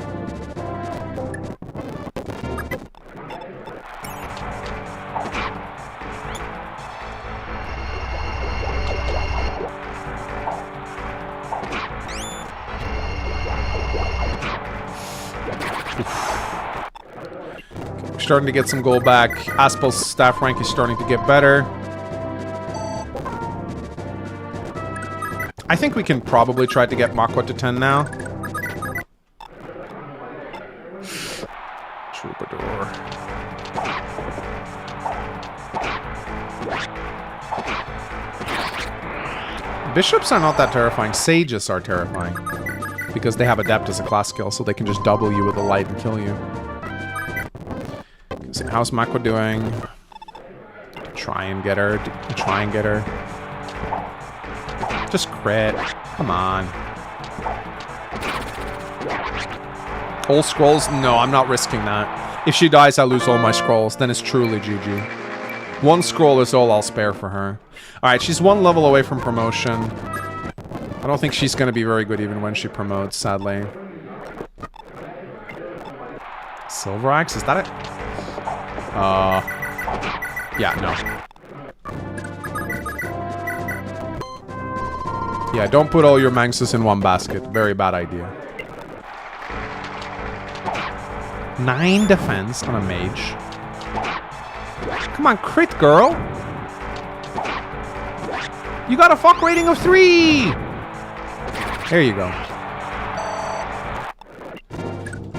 A: Starting to get some gold back. 𝗥𝗶𝗃's staff rank is starting to get better. I think we can probably try to get 𝗥𝗏 to 10 now. Troubadour. Bishops are not that terrifying. Sages are terrifying. Because they have Adept as a class skill, so they can just double you with a light and kill you. So how's 𝗥𝗏 doing? Try and get her. Try and get her. Just crit. Come on. All scrolls? No, I'm not risking that. If she dies, I lose all my scrolls. Then it's truly GG. One scroll is all I'll spare for her. Alright, she's one level away from promotion. I don't think she's going to be very good even when she promotes, sadly. Silver Axe? Is that it? Yeah, no. Yeah, don't put all your Manxes in one basket. Very bad idea. 9 defense on a mage. Come on, crit, girl! You got a fuck rating of 3! There you go.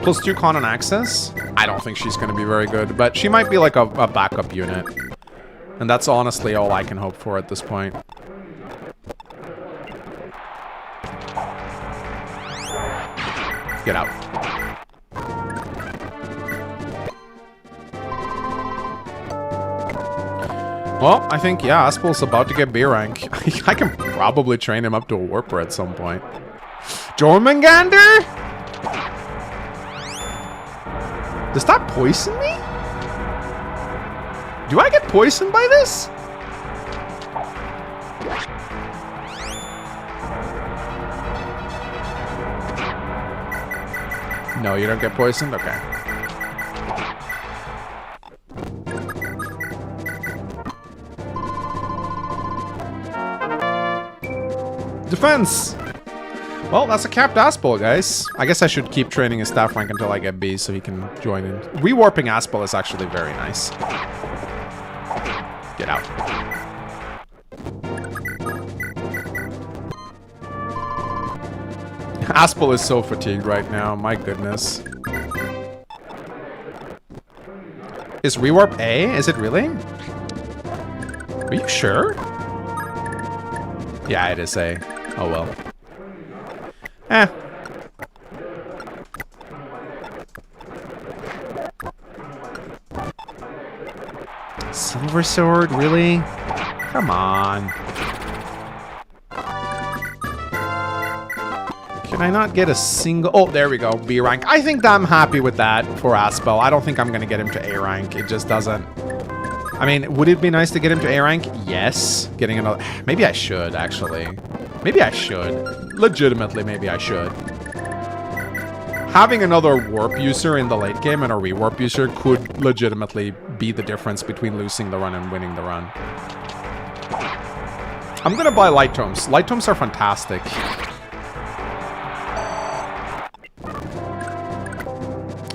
A: +2 con and access? I don't think she's going to be very good, but she might be like a backup unit. And that's honestly all I can hope for at this point. Get out. Well, I think, yeah, 𝗥𝗶𝗃's about to get B rank. I can probably train him up to a warper at some point. Jormungandr? Does that poison me? Do I get poisoned by this? No, you don't get poisoned? Okay. Defense! Well, that's a capped 𝗥𝗶𝗃, guys. I guess I should keep training his staff rank until I get B so he can join in. Rewarping 𝗥𝗶𝗃 is actually very nice. Get out. 𝗥𝗶𝗃 is so fatigued right now, my goodness. Is rewarp A? Is it really? Are you sure? Yeah, it is A. Oh well. Eh. Silver sword, really? Come on. Can I not get a single... Oh, there we go. B rank. I think that I'm happy with that for 𝗥𝗶𝗃. I don't think I'm going to get him to A rank. It just doesn't... I mean, would it be nice to get him to A rank? Yes. Getting another... Maybe I should, actually. Maybe I should. Legitimately, maybe I should. Having another warp user in the late game and a rewarp user could legitimately be the difference between losing the run and winning the run. I'm gonna buy light tomes. Light tomes are fantastic.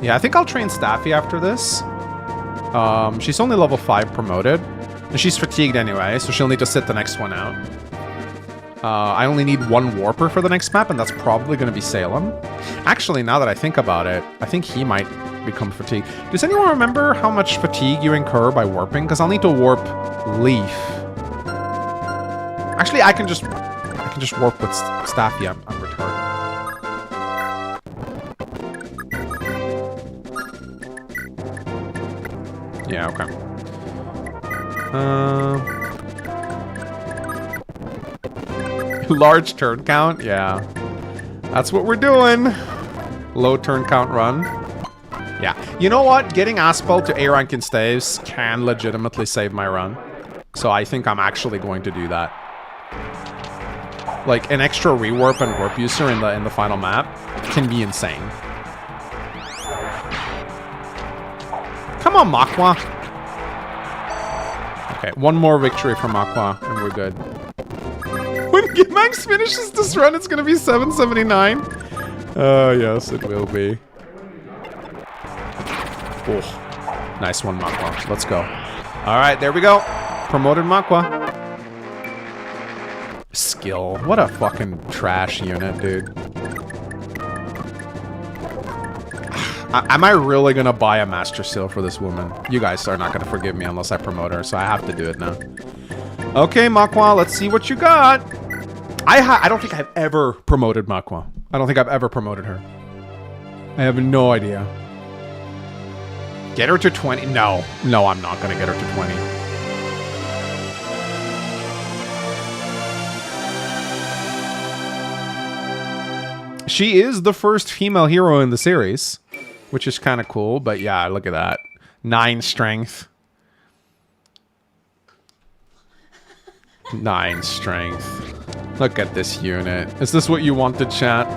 A: Yeah, I think I'll train Staffy after this. She's only level 5 promoted. And she's fatigued anyway, so she'll need to sit the next one out. I only need 1 warper for the next map, and that's probably going to be Salem. Actually, now that I think about it, I think he might become fatigued. Does anyone remember how much fatigue you incur by warping? Because I'll need to warp Leaf. Actually, I can just warp with staff. Yeah, I'm retarded. Yeah, okay. Large turn count? Yeah. That's what we're doing. Low turn count run. Yeah. You know what? Getting Aspel to A rank in staves can legitimately save my run. So I think I'm actually going to do that. Like, an extra rewarp and warp user in the final map can be insane. Come on, 𝗏𝗏. Okay, one more victory for 𝗏𝗏, and we're good. When Gimax finishes this run, it's gonna be 779. Oh, yes, it will be. Oh, nice one, 𝗏𝗏. Let's go. Alright, there we go. Promoted 𝗏𝗏. Skill. What a fucking trash unit, dude. Am I really gonna buy a Master Seal for this woman? You guys are not gonna forgive me unless I promote her, so I have to do it now. Okay, 𝗏𝗏, let's see what you got. I don't think I've ever promoted 𝗏𝗏. I don't think I've ever promoted her. I have no idea. Get her to 20? No. No, I'm not gonna get her to 20. She is the first female hero in the series, which is kind of cool, but yeah, look at that. 9 strength. 9 strength. Look at this unit. Is this what you wanted, chat?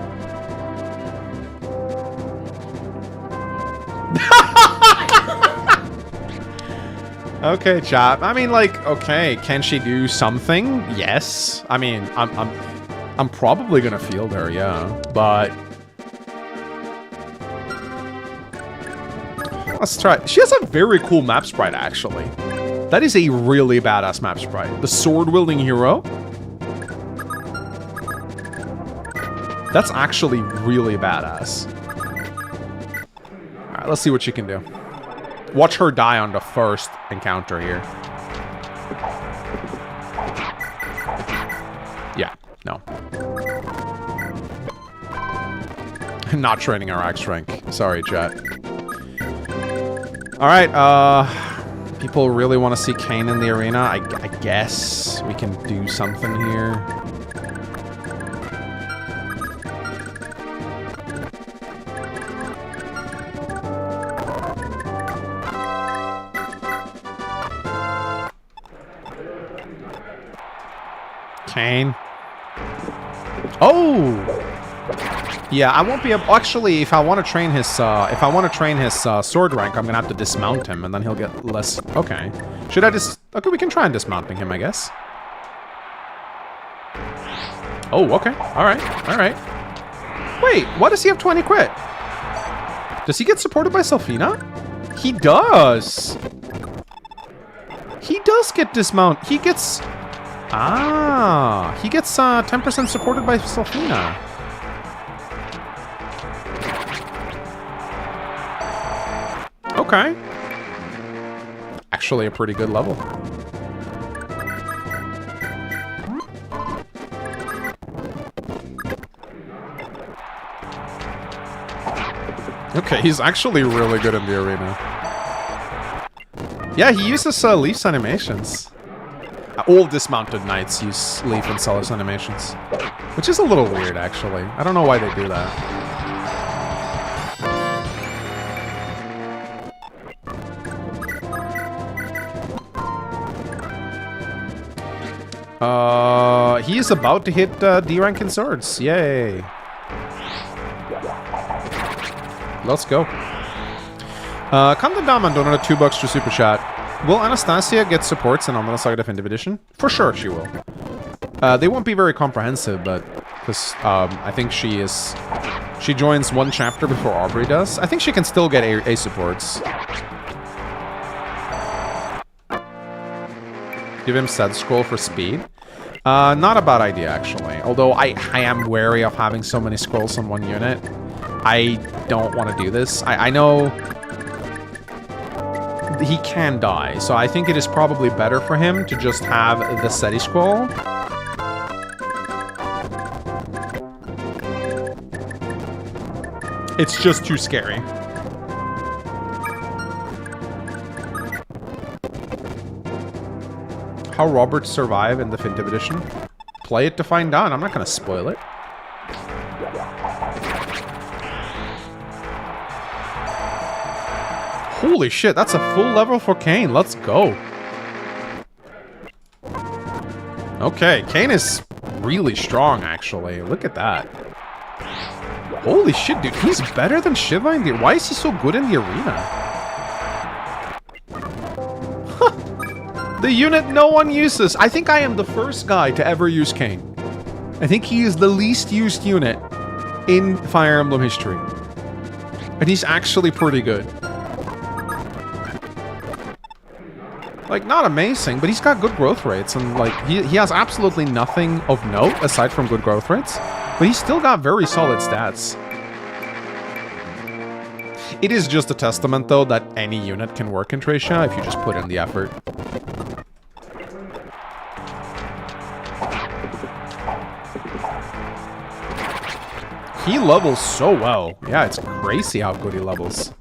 A: Okay, chat. I mean, like, okay, can she do something? Yes. I mean, I'm probably gonna field her, yeah. But let's try. She has a very cool map sprite, actually. That is a really badass map sprite. The sword-wielding hero. That's actually really badass. Alright, let's see what she can do. Watch her die on the first encounter here. Yeah, no. Not training our axe rank. Sorry, chat. Alright, people really want to see Kayn in the arena. I guess we can do something here. Kayn. Oh! Yeah, I won't be able. Actually, if I want to train his, sword rank, I'm gonna have to dismount him, and then he'll get less. Okay. Should I just? Okay, we can try and dismounting him, I guess. Oh, okay. All right. All right. Wait, why does he have 20 crit? Does he get supported by 𝗙𝗏𝘀? He does. He does get dismount. He gets. Ah, he gets 10% supported by 𝗙𝗏𝘀. Okay. Actually a pretty good level. Okay, he's actually really good in the arena. Yeah, he uses Leaf's animations. All dismounted knights use Leaf and Celes animations. Which is a little weird, actually. I don't know why they do that. He is about to hit D rank in swords. Yay. Let's go. Content Daman donated $2 to Super Chat. Will Anastasia get supports in Omnibus Saga Definitive Edition? For sure she will. They won't be very comprehensive, but because I think she joins one chapter before 𝗷𝗶𝗃 does. I think she can still get A supports. Give him Set Scroll for speed. Not a bad idea, actually. Although I am wary of having so many scrolls on one unit. I don't want to do this. I know he can die. So I think it is probably better for him to just have the 𝗙𝗍𝘀. It's just too scary. How Robert survived in definitive edition? Play it to find out. I'm not gonna spoil it. Holy shit, that's a full level for Kain. Let's go. Okay, Kain is really strong, actually. Look at that. Holy shit, dude. He's better than Shiva in the... Why is he so good in the arena? The unit no one uses. I think I am the first guy to ever use Kain. I think he is the least used unit in Fire Emblem history. And he's actually pretty good. Like, not amazing, but he's got good growth rates. And, like, he has absolutely nothing of note aside from good growth rates. But he's still got very solid stats. It is just a testament, though, that any unit can work in 𝗙𝗫 if you just put in the effort. He levels so well. Yeah, it's crazy how good he levels.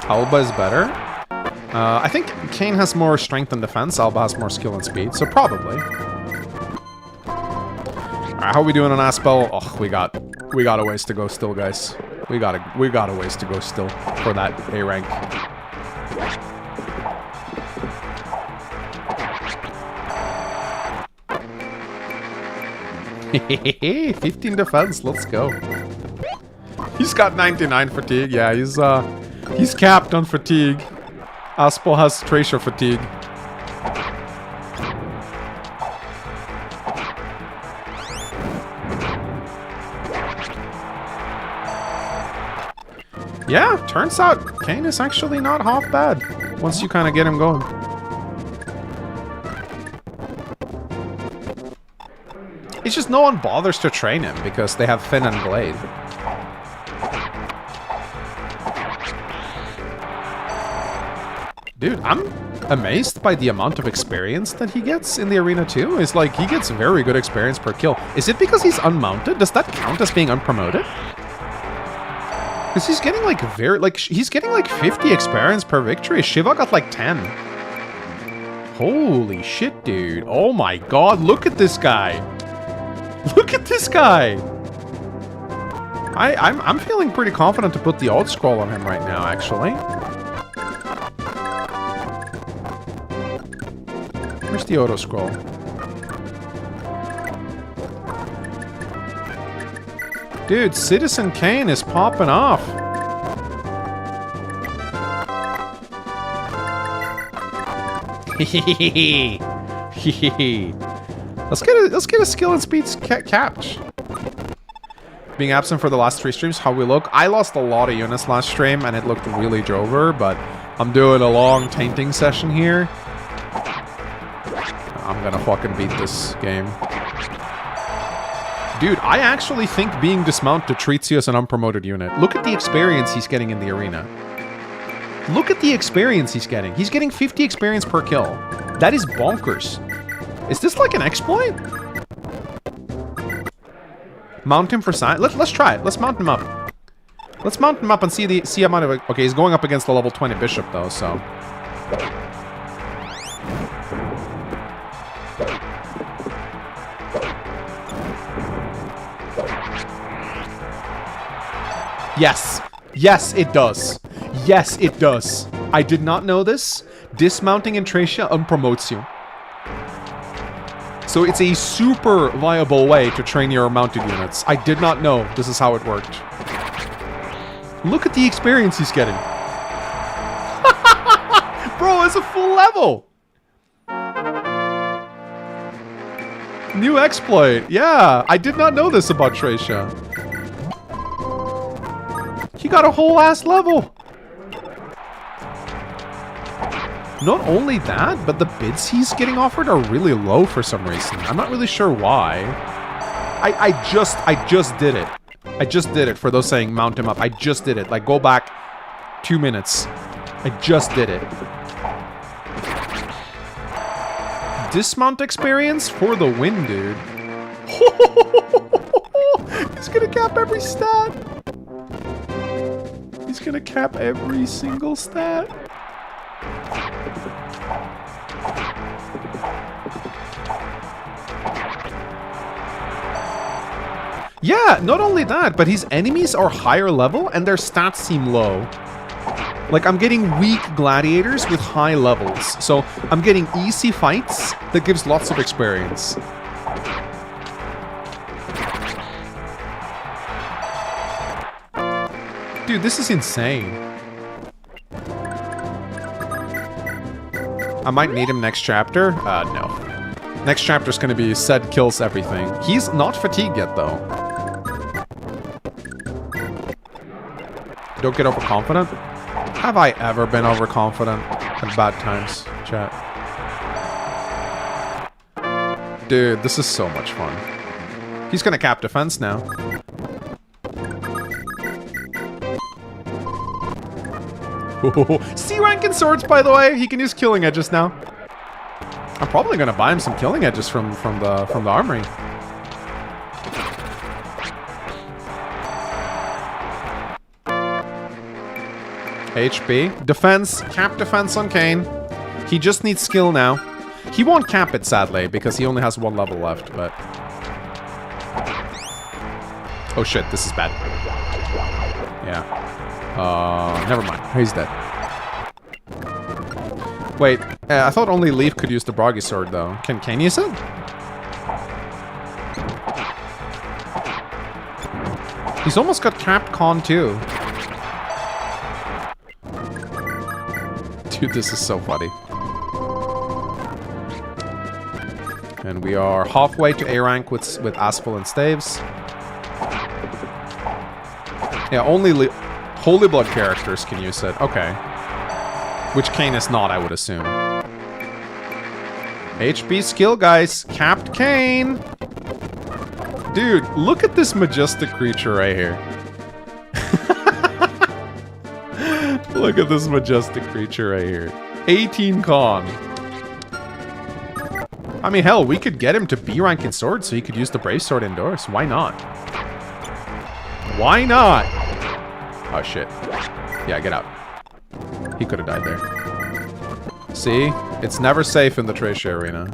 A: 𝗙𝗶𝗃 is better. I think Kain has more strength and defense. 𝗙𝗶𝗃 has more skill and speed, so probably. Alright, how are we doing on Aspel? Oh, we got a ways to go still, guys. We got a ways to go still for that A rank. Hehehe, 15 defense, let's go. He's got 99 fatigue, yeah, he's capped on fatigue. Aspel has 𝗙𝗫 fatigue. Yeah, turns out Kain is actually not half bad once you kind of get him going. It's just no one bothers to train him because they have Finn and Blade. Dude, I'm amazed by the amount of experience that he gets in the arena too. It's like he gets very good experience per kill. Is it because he's unmounted? Does that count as being unpromoted? Because he's getting like he's getting like 50 experience per victory. Shiva got like 10. Holy shit, dude. Oh my god, look at this guy. Look at this guy! I'm feeling pretty confident to put the alt scroll on him right now, actually. Where's the auto scroll? Dude, Citizen Kain is popping off. Hehehe. Hehehe. Let's get a skill and speed capped. Being absent for the last 3 streams, how we look? I lost a lot of units last stream and it looked really drover, but I'm doing a long tainting session here. I'm gonna fucking beat this game. Dude, I actually think being dismounted treats you as an unpromoted unit. Look at the experience he's getting in the arena. Look at the experience he's getting. He's getting 50 experience per kill. That is bonkers. Is this like an exploit? Mount him for science. Let's try it. Let's mount him up. Let's mount him up and see amount of... Okay, he's going up against the level 20 bishop though, so... Yes. Yes, it does. Yes, it does. I did not know this. Dismounting in 𝗙𝗫 unpromotes you. So it's a super viable way to train your mounted units. I did not know this is how it worked. Look at the experience he's getting. Bro, it's a full level. New exploit. Yeah, I did not know this about 𝗙𝗫. He got a whole ass level. Not only that, but the bids he's getting offered are really low for some reason. I'm not really sure why. I just did it. I just did it for those saying mount him up. I just did it. Like, go back 2 minutes. I just did it. Dismount experience for the win, dude. He's gonna cap every stat. He's gonna cap every single stat. Yeah, not only that, but his enemies are higher level and their stats seem low. Like, I'm getting weak gladiators with high levels. So, I'm getting easy fights that gives lots of experience. Dude, this is insane. I might need him next chapter. No. Next chapter's gonna be 𝗙 kills everything. He's not fatigued yet, though. Don't get overconfident. Have I ever been overconfident at bad times, chat? Dude, this is so much fun. He's gonna cap defense now. C rank in swords, by the way. He can use killing edges now. I'm probably gonna buy him some killing edges from the armory. HP. Defense. Cap defense on Kain. He just needs skill now. He won't cap it, sadly, because he only has 1 level left, but... Oh shit, this is bad. Yeah. Never mind. He's dead. Wait, I thought only Leaf could use the 𝗙𝗶𝗃𝗀𝘀 sword, though. Can Kain use it? He's almost got capped con, too. Dude, this is so funny. And we are halfway to A rank with 𝗥𝗶𝗃𝗀𝘀 and staves. Yeah, only Holy Blood characters can use it. Okay. Which Kain is not, I would assume. HP skill, guys. Capped Kain. Dude, look at this majestic creature right here. Look at this majestic creature right here. 18 con. I mean, hell, we could get him to B rank in swords so he could use the Brave Sword indoors. Why not? Why not? Oh, shit. Yeah, get out. He could have died there. See? It's never safe in the 𝗕𝗃𝘀 arena.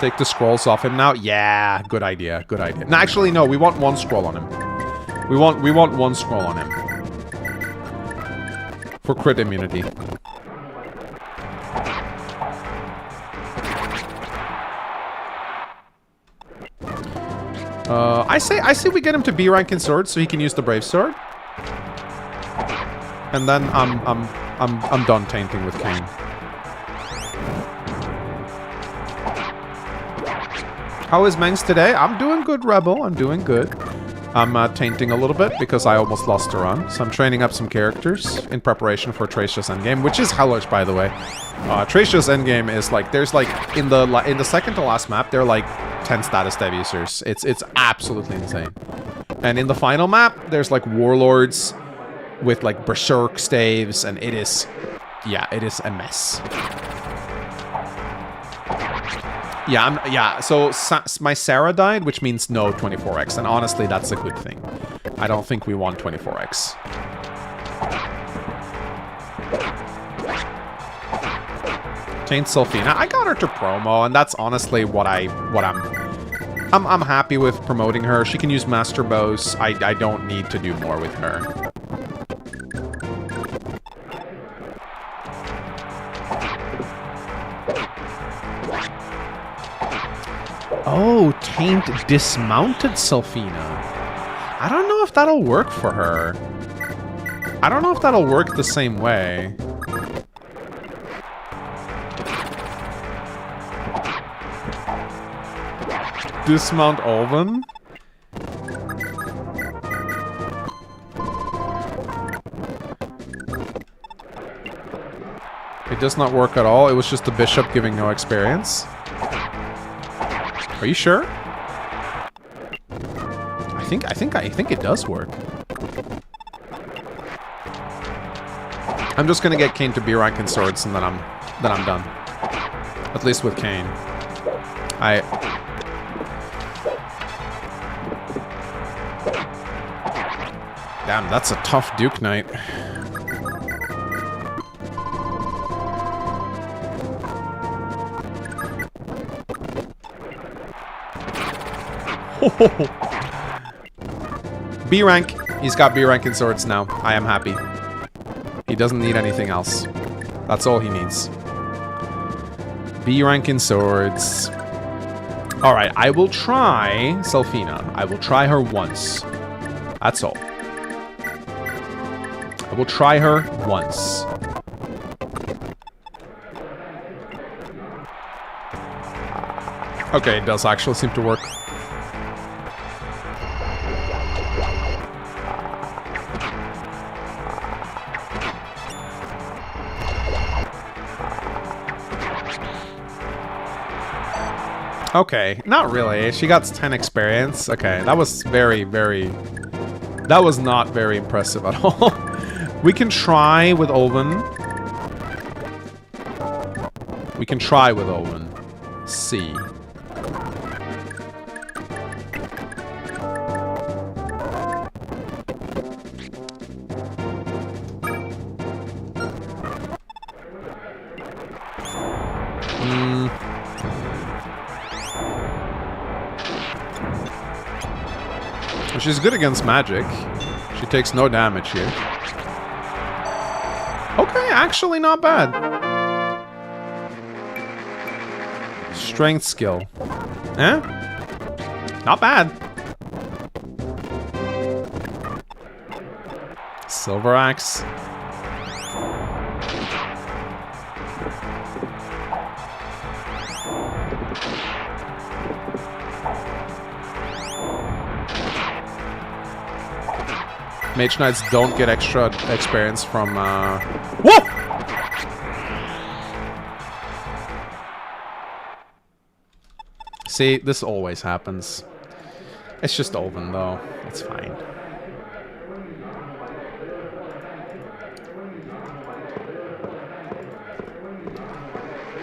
A: Take the scrolls off him now. Yeah, good idea. Good idea. No, actually, no. We want 1 scroll on him. We want 1 scroll on him. For crit immunity. I say we get him to B rank in swords so he can use the Brave Sword. And then I'm done tainting with Kain. How is Mengs today? I'm doing good, Rebel. I'm doing good. I'm tainting a little bit because I almost lost a run. So I'm training up some characters in preparation for 𝗕𝗃𝘀's endgame, which is hellish, by the way. 𝗕𝗃𝘀's endgame is like, there's like, in the second to last map, there are like 10 status dev users. It's absolutely insane. And in the final map, there's like warlords with like berserk staves, and it is, yeah, it is a mess. Yeah, so my 𝗟𝗏 died, which means no 24x, and honestly, that's a good thing. I don't think we want 24x. Taint 𝗙𝗏𝘀. I got her to promo, and that's honestly what I'm happy with promoting her. She can use master bows. I don't need to do more with her. Oh, Taint dismounted 𝗙𝗏𝘀. I don't know if that'll work for her. I don't know if that'll work the same way. Dismount Ulven? It does not work at all. It was just the bishop giving no experience. Are you sure? I think it does work. I'm just gonna get Kayn to B rank in swords, and then I'm done. At least with Kayn. Damn, that's a tough Duke Knight. B rank. He's got B rank in swords now. I am happy. He doesn't need anything else. That's all he needs. B rank in swords. Alright, I will try Selphina. I will try her once. That's all. I will try her once. Okay, it does actually seem to work. Okay, not really. She got 10 experience. Okay, that was that was not very impressive at all. We can try with Olwen. We can try with Olwen. C. She's good against magic. She takes no damage here. Okay, actually not bad. Strength skill. Eh? Not bad. Silver Axe. Mage Knights don't get extra experience from, Whoa! See, this always happens. It's just Olwen, though. It's fine.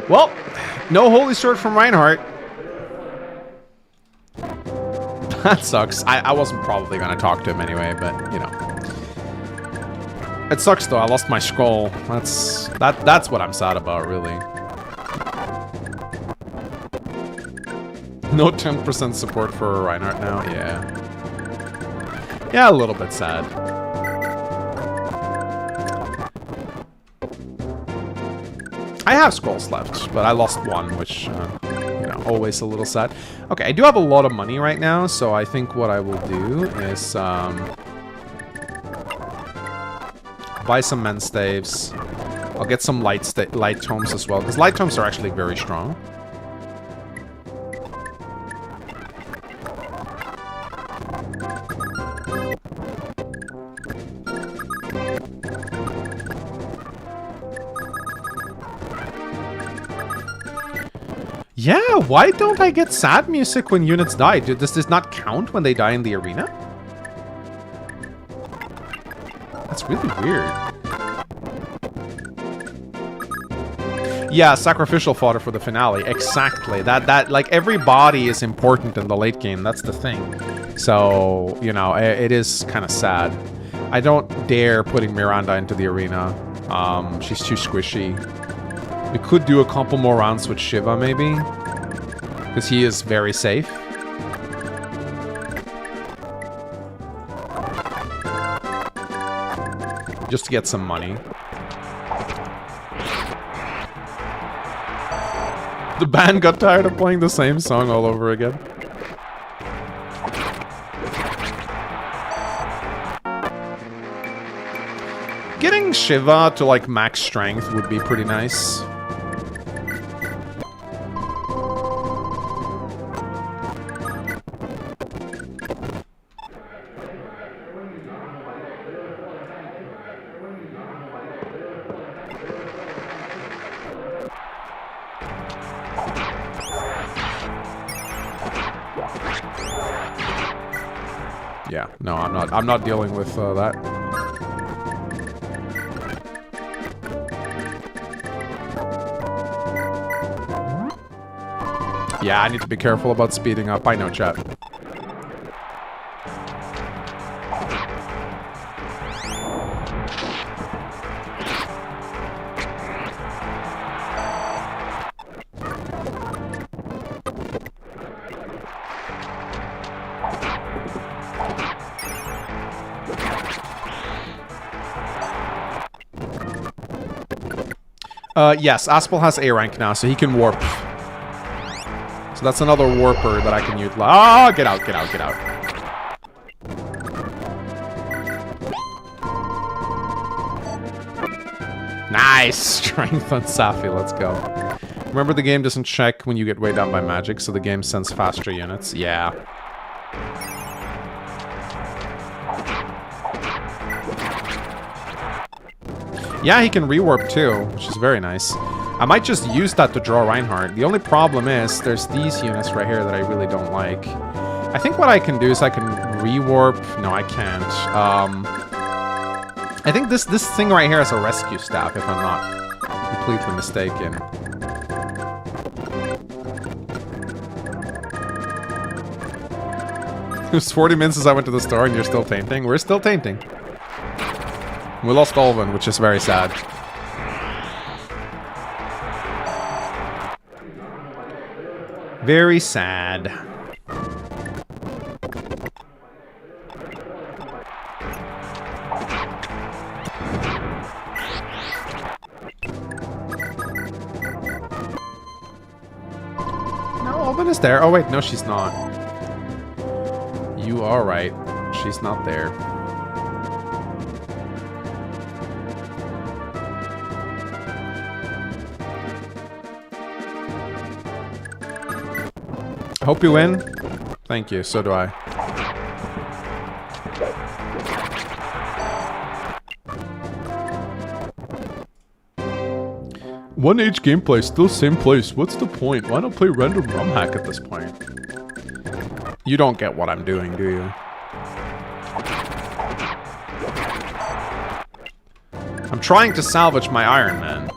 A: Well, no Holy Sword from Reinhardt. That sucks. I wasn't probably gonna talk to him anyway, but you know. It sucks though, I lost my scroll. That's what I'm sad about, really. No 10% support for Reinhardt now, yeah. Yeah, a little bit sad. I have scrolls left, but I lost one, which, you know, always a little sad. Okay, I do have a lot of money right now, so I think what I will do is buy some men staves. I'll get some light tomes as well, because light tomes are actually very strong. Yeah, why don't I get sad music when units die? Does this not count when they die in the arena? That's really weird. Yeah, sacrificial fodder for the finale. Exactly. That like every body is important in the late game. That's the thing. So, you know, it is kind of sad. I don't dare putting Miranda into the arena. She's too squishy. We could do a couple more rounds with 𝗙𝗏, maybe. Because he is very safe. Just to get some money. The band got tired of playing the same song all over again. Getting 𝗙𝗏 to like max strength would be pretty nice. Yeah, no, I'm not dealing with that. Yeah, I need to be careful about speeding up. I know, chat. Yes, 𝗙𝗶𝗃 has A rank now, so he can warp. So that's another warper that I can utilize. Ah, get out, get out, get out. Nice! Strength on Safi, let's go. Remember, the game doesn't check when you get weighed down by magic, so the game sends faster units. Yeah. Yeah, he can rewarp too, which is very nice. I might just use that to draw Reinhardt. The only problem is there's these units right here that I really don't like. I think what I can do is I can rewarp. No, I can't. I think this thing right here is a rescue staff, if I'm not completely mistaken. It was 40 minutes since I went to the store and you're still tainting? We're still tainting. We lost Olven, which is very sad. Very sad. No, Olven is there. Oh wait, no, she's not. You are right. She's not there. Hope you win. Thank you, so do I. One H gameplay, still same place. What's the point? Why not play random ROM hack at this point? You don't get what I'm doing, do you? I'm trying to salvage my Iron Man.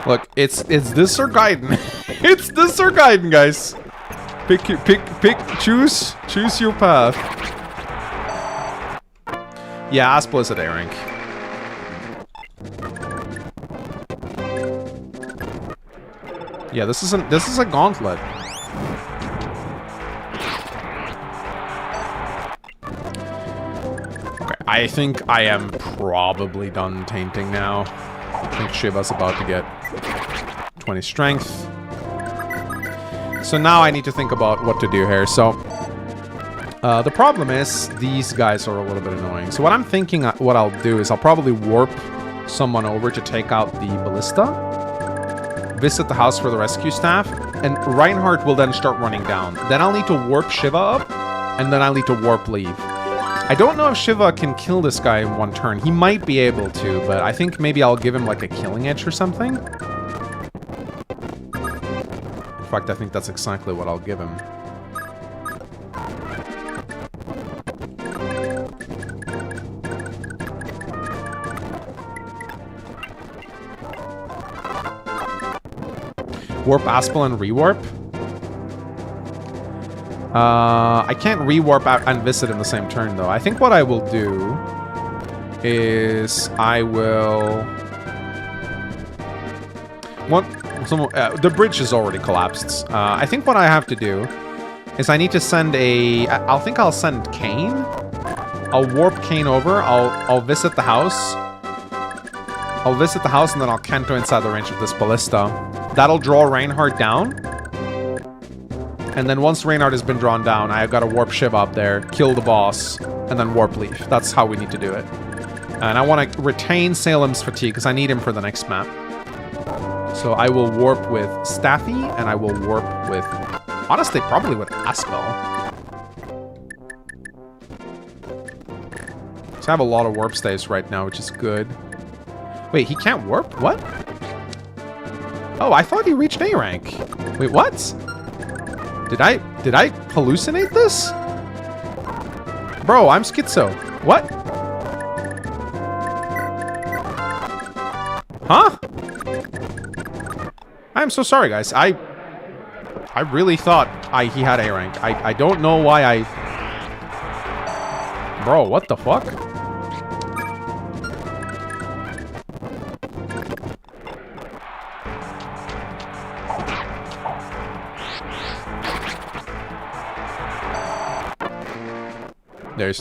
A: Look, it's this or Gaiden. It's this or Gaiden, guys. Choose your path. Yeah, 𝗙𝗶𝗃 is at A rank. Yeah, this is a gauntlet. Okay, I think I am probably done tainting now. I think 𝗙𝗵𝗃's about to get 20 strength. So now I need to think about what to do here. So the problem is these guys are a little bit annoying. So what I'm thinking, what I'll do is I'll probably warp someone over to take out the ballista, visit the house for the rescue staff, and Reinhardt will then start running down. Then I'll need to warp 𝗙𝗵𝗃 up, and then I'll need to warp leave. I don't know if 𝗙𝗵𝗃 can kill this guy in one turn. He might be able to, but I think maybe I'll give him like a killing edge or something. In fact, I think that's exactly what I'll give him. Warp 𝗙𝗵𝗃 and rewarp? I can't rewarp out and visit in the same turn, though. I think what I will do is I will... the bridge is already collapsed. I think what I have to do is I need to send a... I'll send Kayn. I'll warp Kayn over. I'll visit the house. I'll visit the house, and then I'll Kento inside the range of this ballista. That'll draw Reinhardt down. And then once Reinhardt has been drawn down, I've got to warp 𝗙𝗵𝗃 up there, kill the boss, and then warp leave. That's how we need to do it. And I want to retain Salem's fatigue, because I need him for the next map. So I will warp with Staffy, and I will warp with... honestly, probably with 𝗙𝗵𝗃. So I have a lot of warp staves right now, which is good. Wait, he can't warp? What? Oh, I thought he reached A rank. Wait, what? Did I hallucinate this? Bro, I'm schizo. What? Huh? I'm so sorry, guys. I really thought he had A rank. I don't know why I... Bro, what the fuck?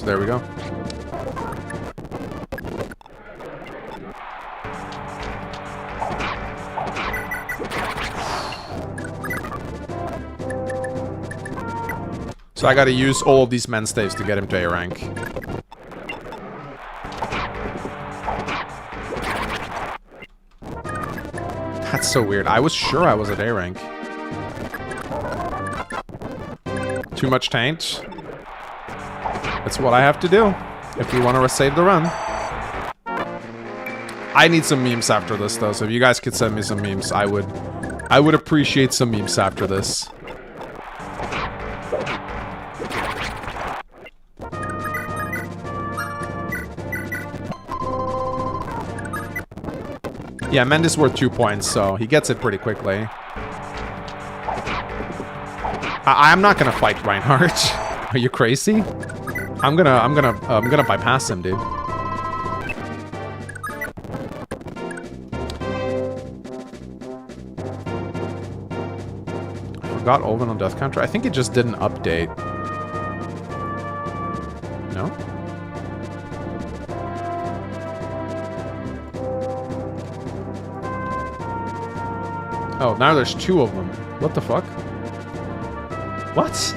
A: There we go. So I gotta use all of these men staves to get him to A rank. That's so weird. I was sure I was at A rank. Too much taint. That's what I have to do if we want to save the run. I need some memes after this, though. So if you guys could send me some memes, I would appreciate some memes after this. Yeah, Mend is worth 2 points, so he gets it pretty quickly. I'm not gonna fight Reinhardt. Are you crazy? I'm gonna bypass him, dude. I forgot Oven on Death Counter. I think it just didn't update. No? Oh, now there's 2 of them. What the fuck? What?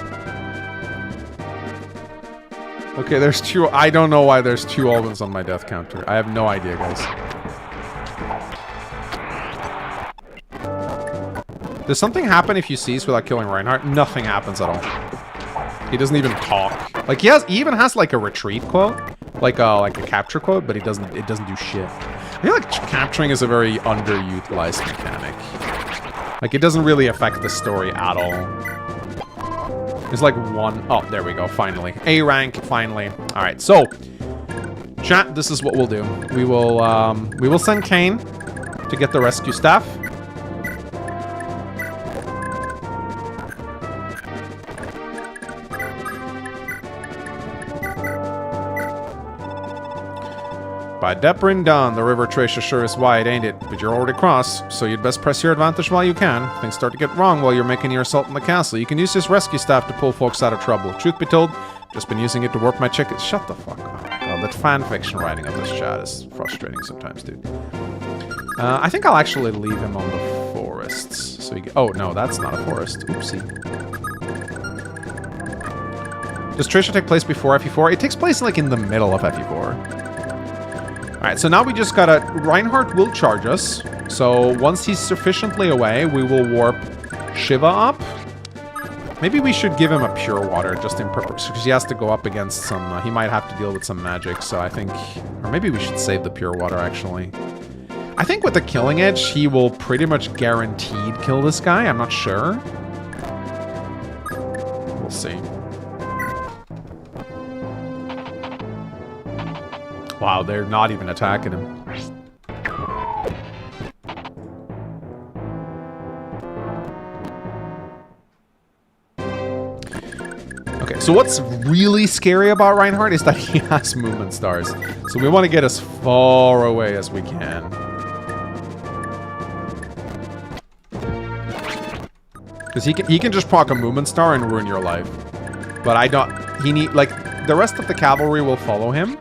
A: Okay, there's 2. I don't know why there's 2 Ovens on my death counter. I have no idea, guys. Does something happen if you cease without killing Reinhardt? Nothing happens at all. He doesn't even talk. Like he even has like a retreat quote, like a capture quote, but it doesn't do shit. I feel like capturing is a very underutilized mechanic. Like it doesn't really affect the story at all. There's like one... Oh, there we go, finally. A rank, finally. Alright, so... Chat, this is what we'll do. We will send Kane to get the rescue staff. By Deppering down, the river Tracia sure is wide, ain't it? But you're already cross, so you'd best press your advantage while you can. Things start to get wrong while you're making your assault on the castle. You can use this rescue staff to pull folks out of trouble. Truth be told, just been using it to warp my chickens. Shut the fuck up. Oh, that fanfiction writing of this chat is frustrating sometimes, dude. I think I'll actually leave him on the forests. So oh, no, that's not a forest. Oopsie. Does Tracia take place before FE4? It takes place like in the middle of FE4. Alright, so now we just gotta... Reinhardt will charge us. So once he's sufficiently away, we will warp Shiva up. Maybe we should give him a Pure Water just in purpose, because he has to go up against some... he might have to deal with some magic, so I think... Or maybe we should save the Pure Water, actually. I think with the Killing Edge, he will pretty much guaranteed kill this guy. I'm not sure. We'll see. Wow, they're not even attacking him. Okay, so what's really scary about Reinhardt is that he has movement stars. So we want to get as far away as we can. Because he can just proc a movement star and ruin your life. But I don't... He need... Like, the rest of the cavalry will follow him.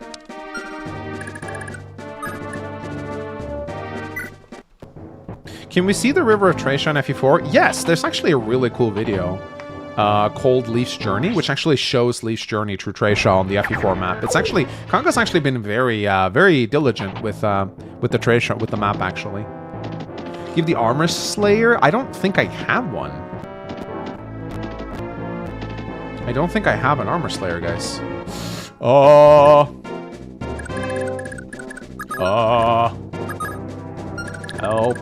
A: Can we see the River of Tracia on FE4? Yes, there's actually a really cool video called Leaf's Journey, which actually shows Leaf's journey through Tracia on the FE4 map. It's actually... Konga's actually been very, very diligent with the Tracia, with the map, actually. Give the Armor Slayer? I don't think I have one. I don't think I have an Armor Slayer, guys. Oh... Help.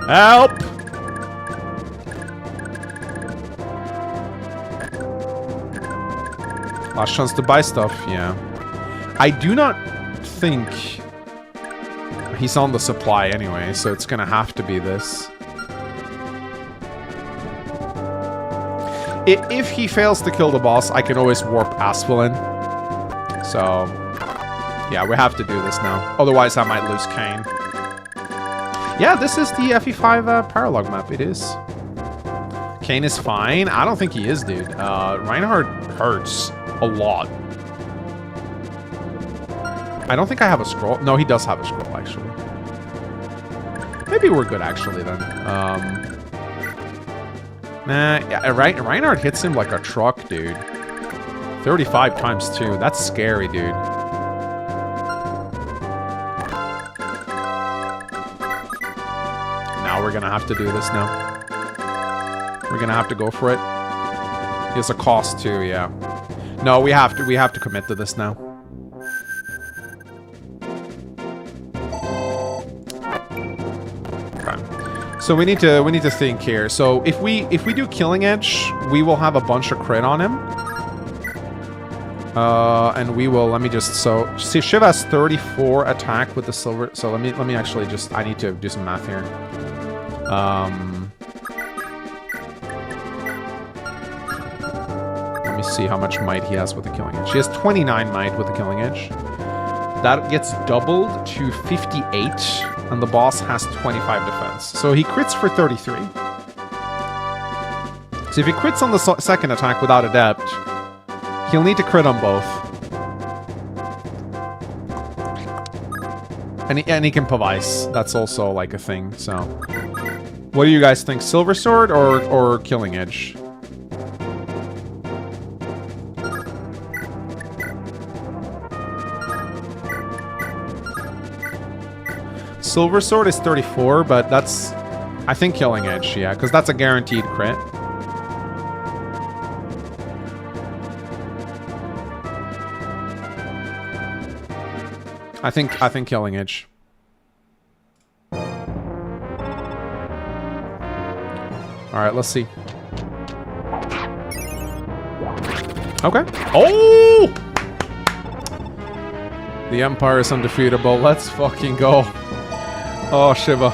A: Help! Last chance to buy stuff, yeah. I do not think he's on the supply anyway, so it's gonna have to be this. If he fails to kill the boss, I can always warp 𝗙𝗵𝗲 in. So, yeah, we have to do this now. Otherwise, I might lose Kain. Yeah, this is the FE5 paralog map. It is. Kain is fine. I don't think he is, dude. Reinhardt hurts a lot. I don't think I have a scroll. No, he does have a scroll, actually. Maybe we're good, actually, then. Nah, yeah, Reinhardt hits him like a truck, dude. 35 times 2. That's scary, dude. Now we're gonna have to do this now. We're gonna have to go for it. He has a cost too, yeah. No, we have to commit to this now. So we need to think here. So if we do Killing Edge, we will have a bunch of crit on him. And we will, let me just, so see, Shiv has 34 attack with the silver. So let me actually just, I need to do some math here. Let me see how much might he has with the Killing Edge. He has 29 might with the Killing Edge. That gets doubled to 58, and the boss has 25 defense. So he crits for 33. So if he crits on the second attack without Adept, he'll need to crit on both. And he can 𝗵𝗍. That's also like a thing, so. What do you guys think? Silver Sword or Killing Edge? Silver Sword is 34, but that's, I think, Killing Edge, yeah, because that's a guaranteed crit. I think Killing Edge. All right, let's see. Okay. Oh! The Empire is undefeatable. Let's fucking go. Oh, Shiva,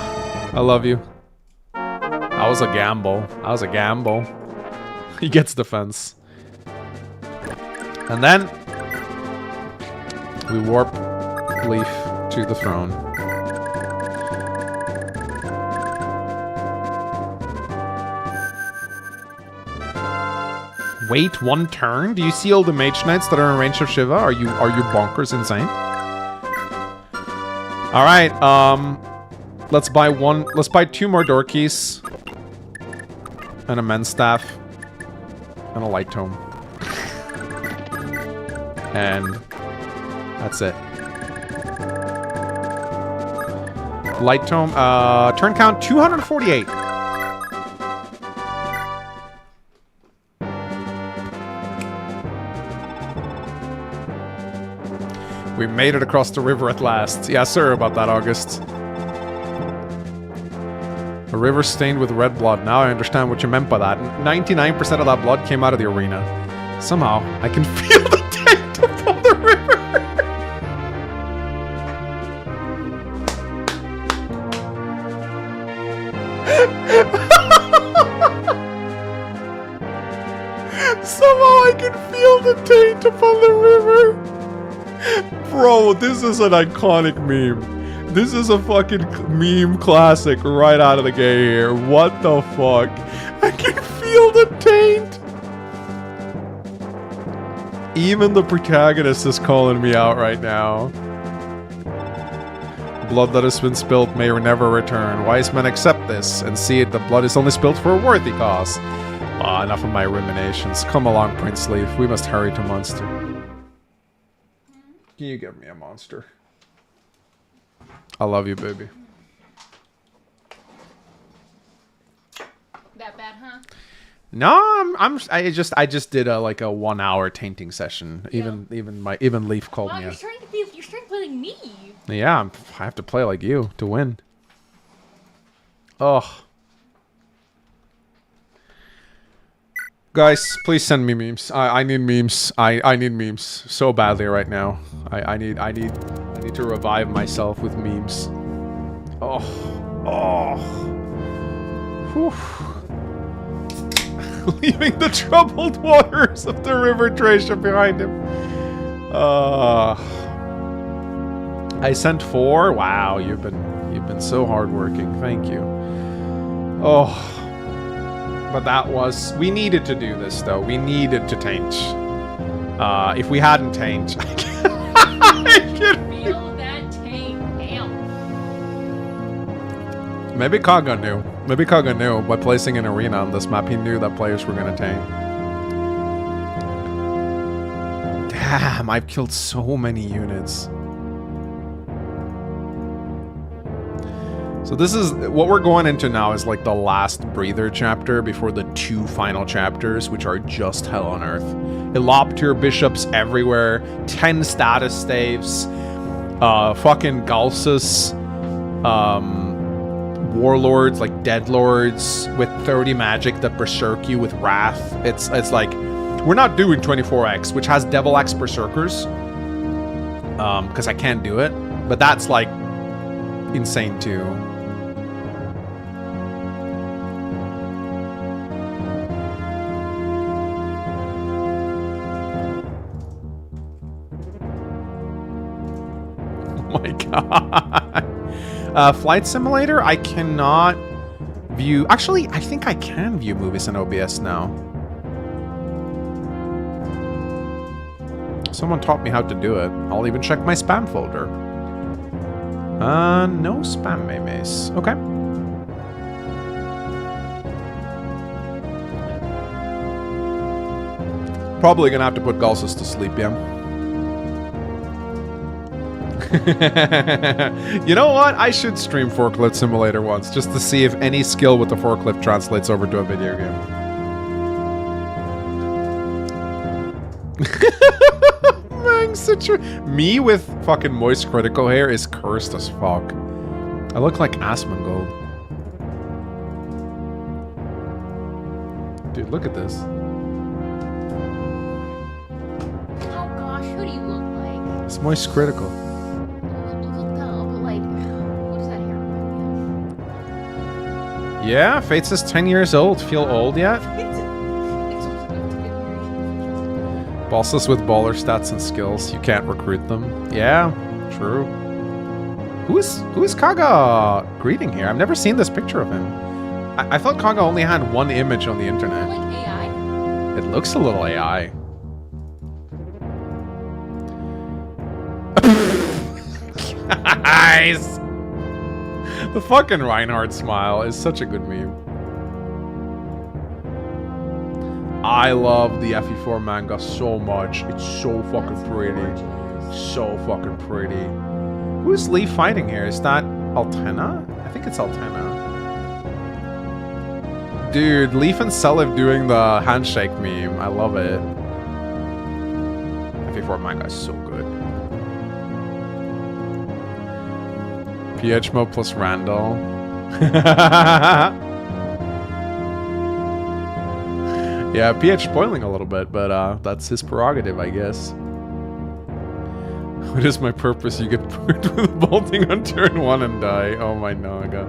A: I love you. That was a gamble. That was a gamble. He gets defense. And then we warp Leaf to the throne. Wait one turn? Do you see all the Mage Knights that are in range of Shiva? Are you bonkers insane? All right, let's buy 2 more door keys. And a men's staff. And a light tome. And that's it. Light tome, turn count 248. We made it across the river at last. Yeah, sir, about that, August. A river stained with red blood. Now I understand what you meant by that. 99% of that blood came out of the arena. Somehow, I can feel the tent upon the river. Somehow I can feel the taint upon the river. Bro, this is an iconic meme. This is a fucking meme classic right out of the gate here. What the fuck? I can feel the taint. Even the protagonist is calling me out right now. Blood that has been spilled may never return. Wise men accept this and see it. The blood is only spilled for a worthy cause. Ah, enough of my ruminations. Come along, Prince Leaf. We must hurry to Munster. Can you give me a monster? I love you, baby.
B: That bad, huh?
A: No, I just did a 1 hour tainting session.
B: Yeah.
A: Even Leaf called
B: Wow,
A: me.
B: you're starting to play like me.
A: Yeah, I have to play like you to win. Oh. Guys, please send me memes. I need memes. I need memes so badly right now. I need to revive myself with memes. Oh. Whew. Leaving the troubled waters of the river 𝗕𝗃𝘀 behind him. I sent 4. Wow, you've been so hardworking. Thank you. Oh. But we needed to do this, though. We needed to taint. If we hadn't taint, I can
B: feel that taint. Damn.
A: Maybe 𝗥𝗶𝗃𝗀 knew. Maybe 𝗥𝗶𝗃𝗀 knew by placing an arena on this map. He knew that players were gonna taint. Damn, I've killed so many units. So this is what we're going into now is like the last breather chapter before the 2 final chapters, which are just hell on earth. 𝗙𝗵𝗃𝗀 bishops everywhere, 10 status staves, fucking 𝗙𝗵𝗃𝗀𝘀, warlords like deadlords with 30 magic that berserk you with wrath. It's like we're not doing 24x, which has devil x berserkers, because I can't do it, but that's like insane too. Oh my god. Flight Simulator, I cannot view... Actually, I think I can view movies in OBS now. Someone taught me how to do it. I'll even check my spam folder. No spam memes. Okay. Probably gonna have to put 𝗙𝗵𝗃𝗀𝘀 to sleep, yeah. You know what? I should stream Forklift Simulator once, just to see if any skill with the forklift translates over to a video game. Me with fucking moist critical hair is cursed as fuck. I look like Asmongold. Dude, look at this.
B: Oh gosh, who do you look like?
A: It's moist critical. Yeah, Fate says 10 years old. Feel old yet? Bosses with baller stats and skills. You can't recruit them. Yeah, true. Who is 𝗥𝗃𝗀 greeting here? I've never seen this picture of him. I thought 𝗥𝗃𝗀 only had one image on the internet.
B: Like AI?
A: It looks a little AI. Guys! The fucking Reinhardt smile is such a good meme. I love the FE4 manga so much. It's so fucking pretty. So fucking pretty. Who's Leaf fighting here? Is that 𝗙𝗃𝗀𝗀? I think it's 𝗙𝗃𝗀𝗀. Dude, Leaf and 𝗙𝗺 doing the handshake meme. I love it. FE4 manga is so good. 𝗕𝗺𝗀 plus Randall. Yeah, 𝗕𝗺 spoiling a little bit, but that's his prerogative, I guess. What is my purpose? You get burned with a bolting on turn 1 and die. Oh my naga.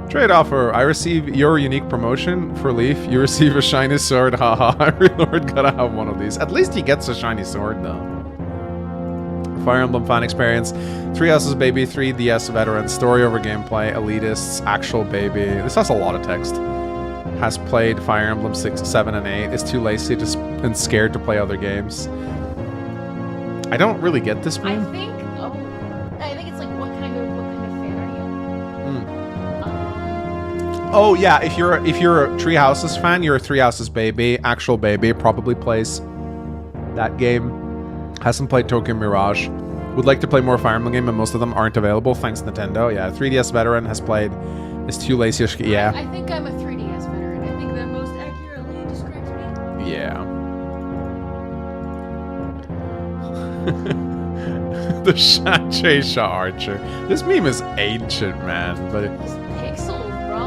A: Trade offer. I receive your unique promotion for Leaf. You receive a shiny sword. Haha. Every lord gotta have one of these. At least he gets a shiny sword though. Fire Emblem fan experience. 3 S's baby, 3DS veterans, story over gameplay, elitists, actual baby. This has a lot of text. Has played Fire Emblem 6, 7, and 8. Is too lazy and scared to play other games. I don't really get this meme.
B: I think it's like what kind of fan are you?
A: Oh yeah, if you're a 3 Houses fan, you're a 3 Houses baby. Actual baby probably plays that game. Hasn't played Tokyo Mirage. Would like to play more Fire Emblem game, but most of them aren't available. Thanks Nintendo. Yeah, 3DS veteran has played. Is too lazy. Yeah.
B: I think I'm a 3DS veteran. I think
A: Yeah. The 𝗙𝗵𝗃 archer. This meme is ancient, man. But
B: These pixels, bro.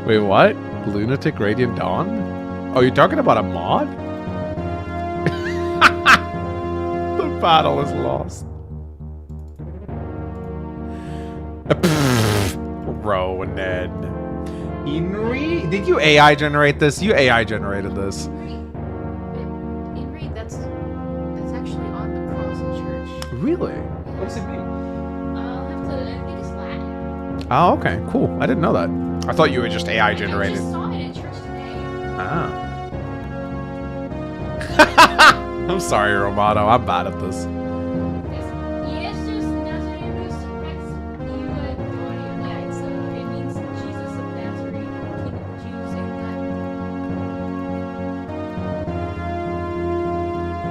A: wait, what? Lunatic Radiant Dawn? Oh, you're talking about a mod? The battle is lost. Bro, Ned. Inri? Did you AI generate this? You AI generated this.
B: Inri, that's actually on the cross in church.
A: Really? What does it mean?
B: I'll have to, I think it's Latin.
A: Oh, okay, cool. I didn't know that. I thought you were just AI generated.
B: I just saw it at church today.
A: Ah. I'm sorry, Romano. I'm bad at this.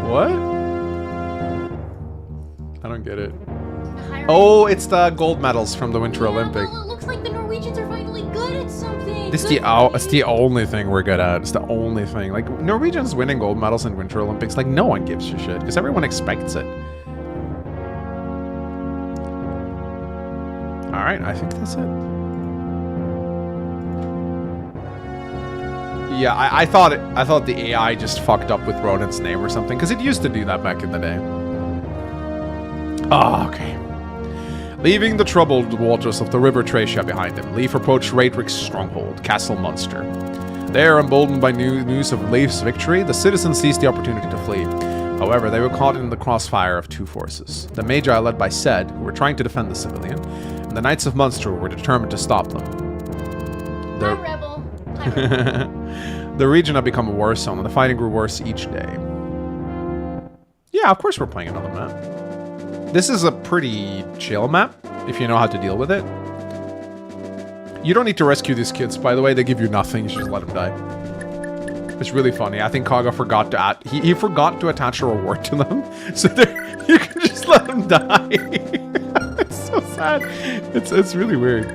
A: What? I don't get it. Oh, it's the gold medals from the Winter Olympic.
B: Well, it looks like the Norwegians are finally good at something.
A: It's the only thing we're good at. It's the only thing. Like, Norwegians winning gold medals in Winter Olympics, like, no one gives a shit because everyone expects it. All right, I think that's it. Yeah, I thought the AI just fucked up with Rodent's name or something, because it used to do that back in the day. Oh, okay. Leaving the troubled waters of the river 𝗙𝗃 behind him, Leif approached Raedric's stronghold, Castle Munster. There, emboldened by news of Leif's victory, the citizens seized the opportunity to flee. However, they were caught in the crossfire of two forces. The Magi, led by 𝗍d, who were trying to defend the civilian, and the Knights of Munster were determined to stop them.
B: Hi, Rebel.
A: The region had become a war zone, and the fighting grew worse each day. Yeah, of course we're playing another map. This is a pretty chill map, if you know how to deal with it. You don't need to rescue these kids, by the way. They give you nothing. You should just let them die. It's really funny. I think Kaga forgot to add... He forgot to attach a reward to them. So you can just let them die. It's so sad. It's really weird.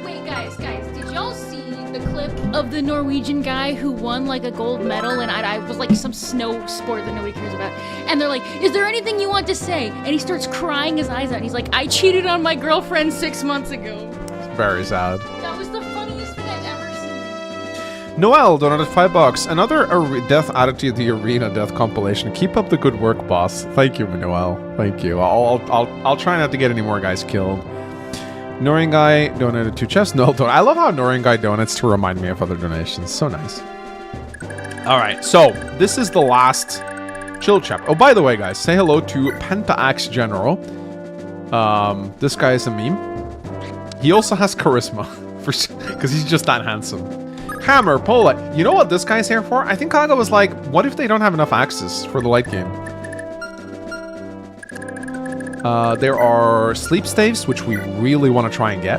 B: Wait, guys, did y'all see the clip of the Norwegian guy who won like a gold medal and I was like some snow sport that nobody cares about, and they're like, is there anything you want to say? And he starts crying his eyes out and he's like, I cheated on my girlfriend 6 months ago.
A: It's very sad.
B: That was the funniest thing I've ever seen.
A: Noel donated $5. Another death added to the arena death compilation. Keep up the good work, boss. Thank you, Noel. Thank you. I'll try not to get any more guys killed. Noringai donated 2 chests. No, I love how Noringai donates to remind me of other donations. So nice. All right, so this is the last chill chapter. Oh, by the way, guys, say hello to Penta-Axe General. This guy is a meme. He also has charisma, because he's just that handsome. Hammer, Pola. You know what this guy's here for? I think Kaga was like, what if they don't have enough axes for the late game? There are sleep staves, which we really want to try and get.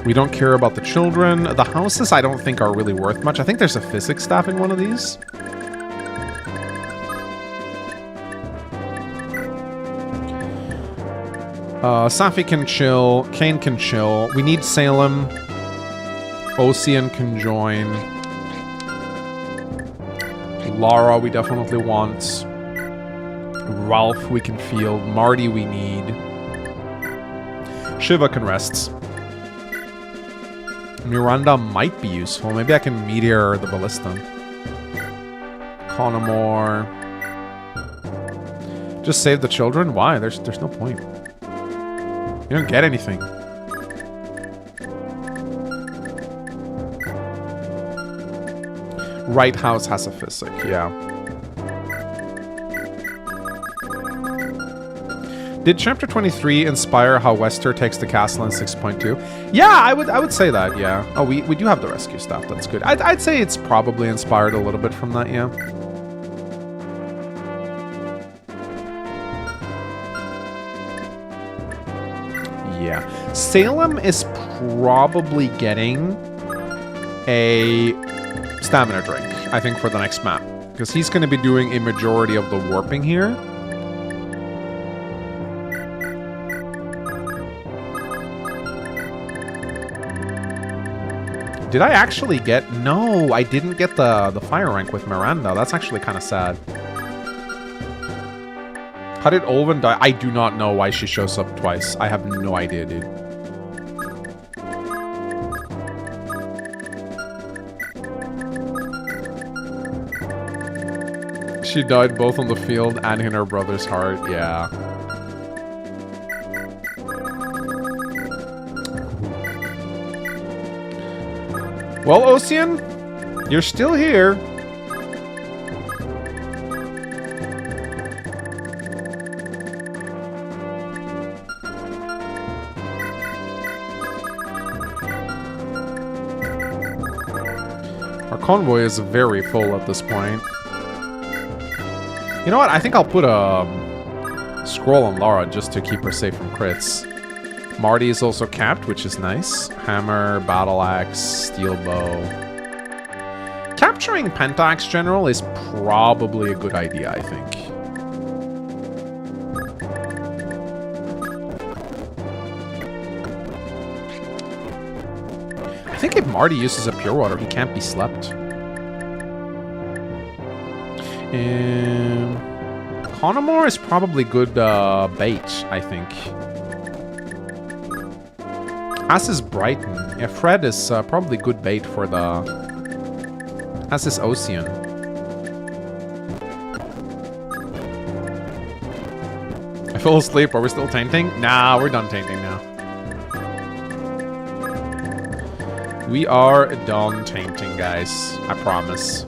A: We don't care about the children. The houses I don't think are really worth much. I think there's a physics staff in one of these. Safi can chill. Kane can chill. We need Salem. Ocean can join. Lara we definitely want. Ralph we can field. Marty we need. Shiva can rest. Miranda might be useful. Maybe I can meteor the ballista. Conamore. Just save the children? Why? There's no point. You don't get anything. Right house has a physic, yeah. Did chapter 23 inspire how Wester takes the castle in 6.2? Yeah, I would say that, yeah. Oh, we do have the rescue stuff, that's good. I'd say it's probably inspired a little bit from that, yeah. Yeah. Salem is probably getting a stamina drink. I think, for the next map. Because he's going to be doing a majority of the warping here. Did I actually get... No, I didn't get the fire rank with Miranda. That's actually kind of sad. How did Olven die? I do not know why she shows up twice. I have no idea, dude. She died both on the field and in her brother's heart. Yeah. Well, Ocean, you're still here. Our convoy is very full at this point. You know what? I think I'll put a scroll on Lara just to keep her safe from crits. Marty is also capped, which is nice. Hammer, battle axe, steel bow. Capturing Pentax General is probably a good idea, I think. I think if Marty uses a Pure Water, he can't be slept. Connemore is probably good bait, I think. As is Brighton. Yeah, Fred is probably good bait for the... As is Ocean. I fell asleep. Are we still tainting? Nah, we're done tainting now. We are done tainting, guys. I promise.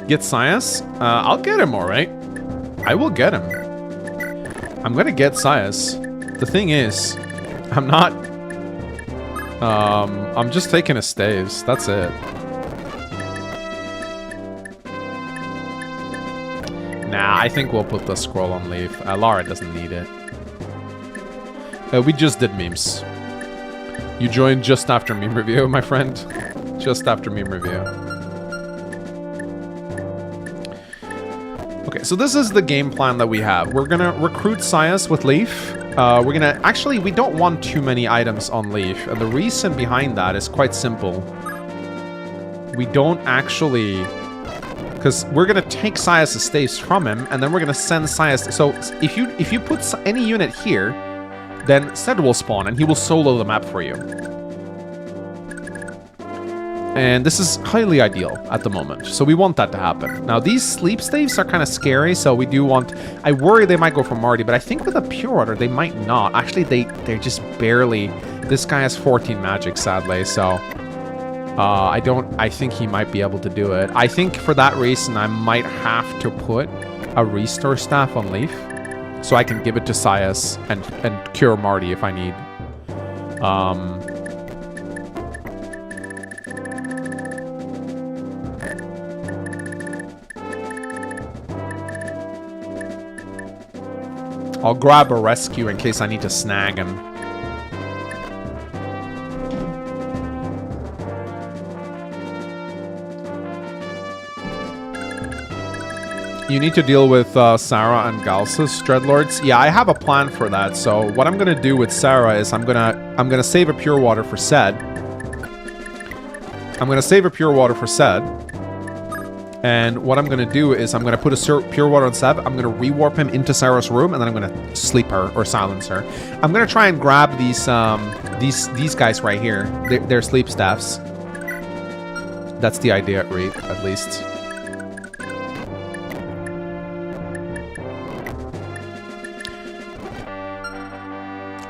A: Get Sias? I'll get him, alright. I will get him. I'm gonna get Sias. The thing is, I'm not... I'm just taking his staves. That's it. Nah, I think we'll put the scroll on Leaf. Lara doesn't need it. We just did memes. You joined just after meme review, my friend. Just after meme review. Okay, so this is the game plan that we have. We're gonna recruit Sias with Leaf. We're gonna... Actually, we don't want too many items on Leaf. And the reason behind that is quite simple. We don't actually... Because we're gonna take Sias' staves from him, and then we're gonna send Sias... So, if you put any unit here, then 𝗨 will spawn, and he will solo the map for you. And this is highly ideal at the moment. So we want that to happen. Now, these sleep staves are kind of scary, so we do want... I worry they might go for Marty, but I think with a Pure Water, they might not. Actually, they're just barely... This guy has 14 magic, sadly, so... I think he might be able to do it. I think for that reason, I might have to put a Restore Staff on Leaf. So I can give it to Sias and cure Marty if I need. I'll grab a rescue in case I need to snag him. You need to deal with Sarah and Galsa's Dreadlords. Yeah, I have a plan for that. So what I'm gonna do with Sarah is I'm gonna save a Pure Water for 𝗨. I'm gonna save a Pure Water for 𝗨. And what I'm gonna do is I'm gonna put a Pure Water on 𝗨. I'm gonna rewarp him into Sarah's room, and then I'm gonna sleep her or silence her. I'm gonna try and grab these guys right here. They're sleep staffs. That's the idea, Reed, at least.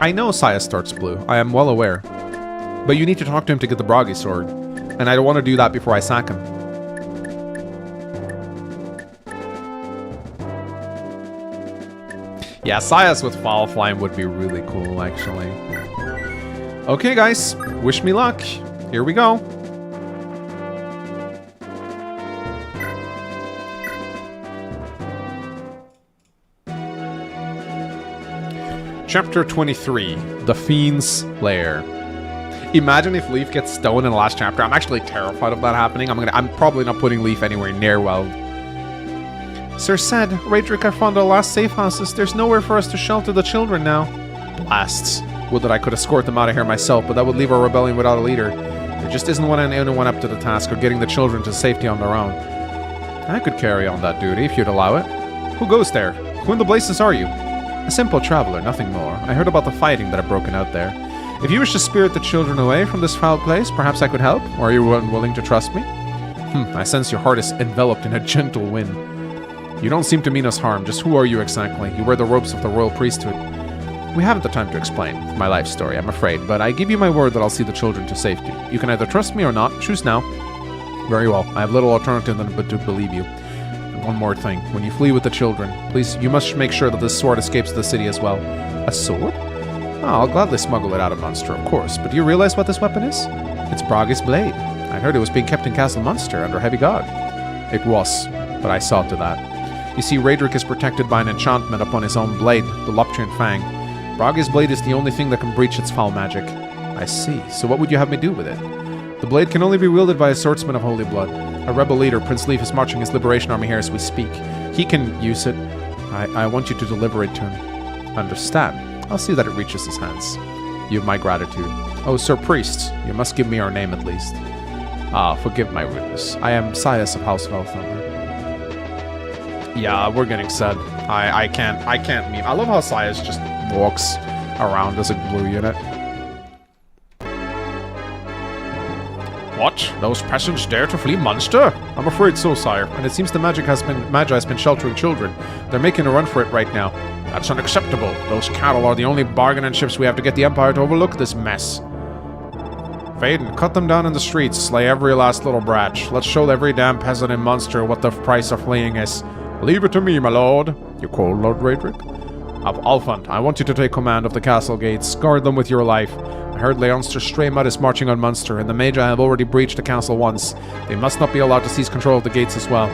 A: I know Sias starts blue. I am well aware. But you need to talk to him to get the 𝗏𝗏𝗏 sword. And I don't want to do that before I sack him. Yeah, Sias with Foul Flame would be really cool, actually. Okay, guys. Wish me luck. Here we go. Chapter 23, The Fiend's Lair. Imagine if Leaf gets stoned in the last chapter. I'm actually terrified of that happening. I'm probably not putting Leaf anywhere near well. Sir said, 𝗏𝗏𝗃, I found our last safe houses. There's nowhere for us to shelter the children now. Blasts. Would that I could escort them out of here myself, but that would leave our rebellion without a leader. There just isn't anyone up to the task of getting the children to safety on their own. I could carry on that duty if you'd allow it. Who goes there? Who in the blazes are you? A simple traveler, nothing more. I heard about the fighting that had broken out there. If you wish to spirit the children away from this foul place, perhaps I could help? Or are you unwilling to trust me? I sense your heart is enveloped in a gentle wind. You don't seem to mean us harm. Just who are you exactly? You wear the robes of the royal priesthood. We haven't the time to explain my life story, I'm afraid, but I give you my word that I'll see the children to safety. You can either trust me or not. Choose now. Very well. I have little alternative than but to believe you. And one more thing. When you flee with the children, please, you must make sure that this sword escapes the city as well. A sword? Oh, I'll gladly smuggle it out of Munster, of course. But do you realize what this weapon is? It's 𝗏𝗏𝗃𝗀𝗃 blade. I heard it was being kept in Castle Munster under heavy guard. It was, but I saw to that. You see, 𝗏𝗏𝗃 is protected by an enchantment upon his own blade, the 𝗏𝗏𝗃𝗀𝗃 fang. 𝗏𝗏𝗃's blade is the only thing that can breach its foul magic. I see. So what would you have me do with it? The blade can only be wielded by a swordsman of holy blood. A rebel leader, Prince Leaf, is marching his liberation army here as we speak. He can use it. I want you to deliver it to him. Understand. I'll see that it reaches his hands. You have my gratitude. Oh, Sir Priest, you must give me our name at least. Forgive my rudeness. I am 𝗙𝗺 of House 𝗏𝗏𝗃𝗀𝗃. Yeah, we're getting said. I can't meme. I love how 𝗙𝗺 just walks around as a blue unit. What? Those peasants dare to flee Munster? I'm afraid so, sire. And it seems the Magi has been sheltering children. They're making a run for it right now. That's unacceptable. Those cattle are the only bargaining chips we have to get the Empire to overlook this mess. Vaden, cut them down in the streets. Slay every last little bratch. Let's show every damn peasant in Munster what the price of fleeing is. Leave it to me, my lord. You call Lord 𝗏𝗏𝗃? Alphand, I want you to take command of the castle gates. Guard them with your life. I heard Leonster's stray mud is marching on Munster, and the Magi have already breached the castle once. They must not be allowed to seize control of the gates as well.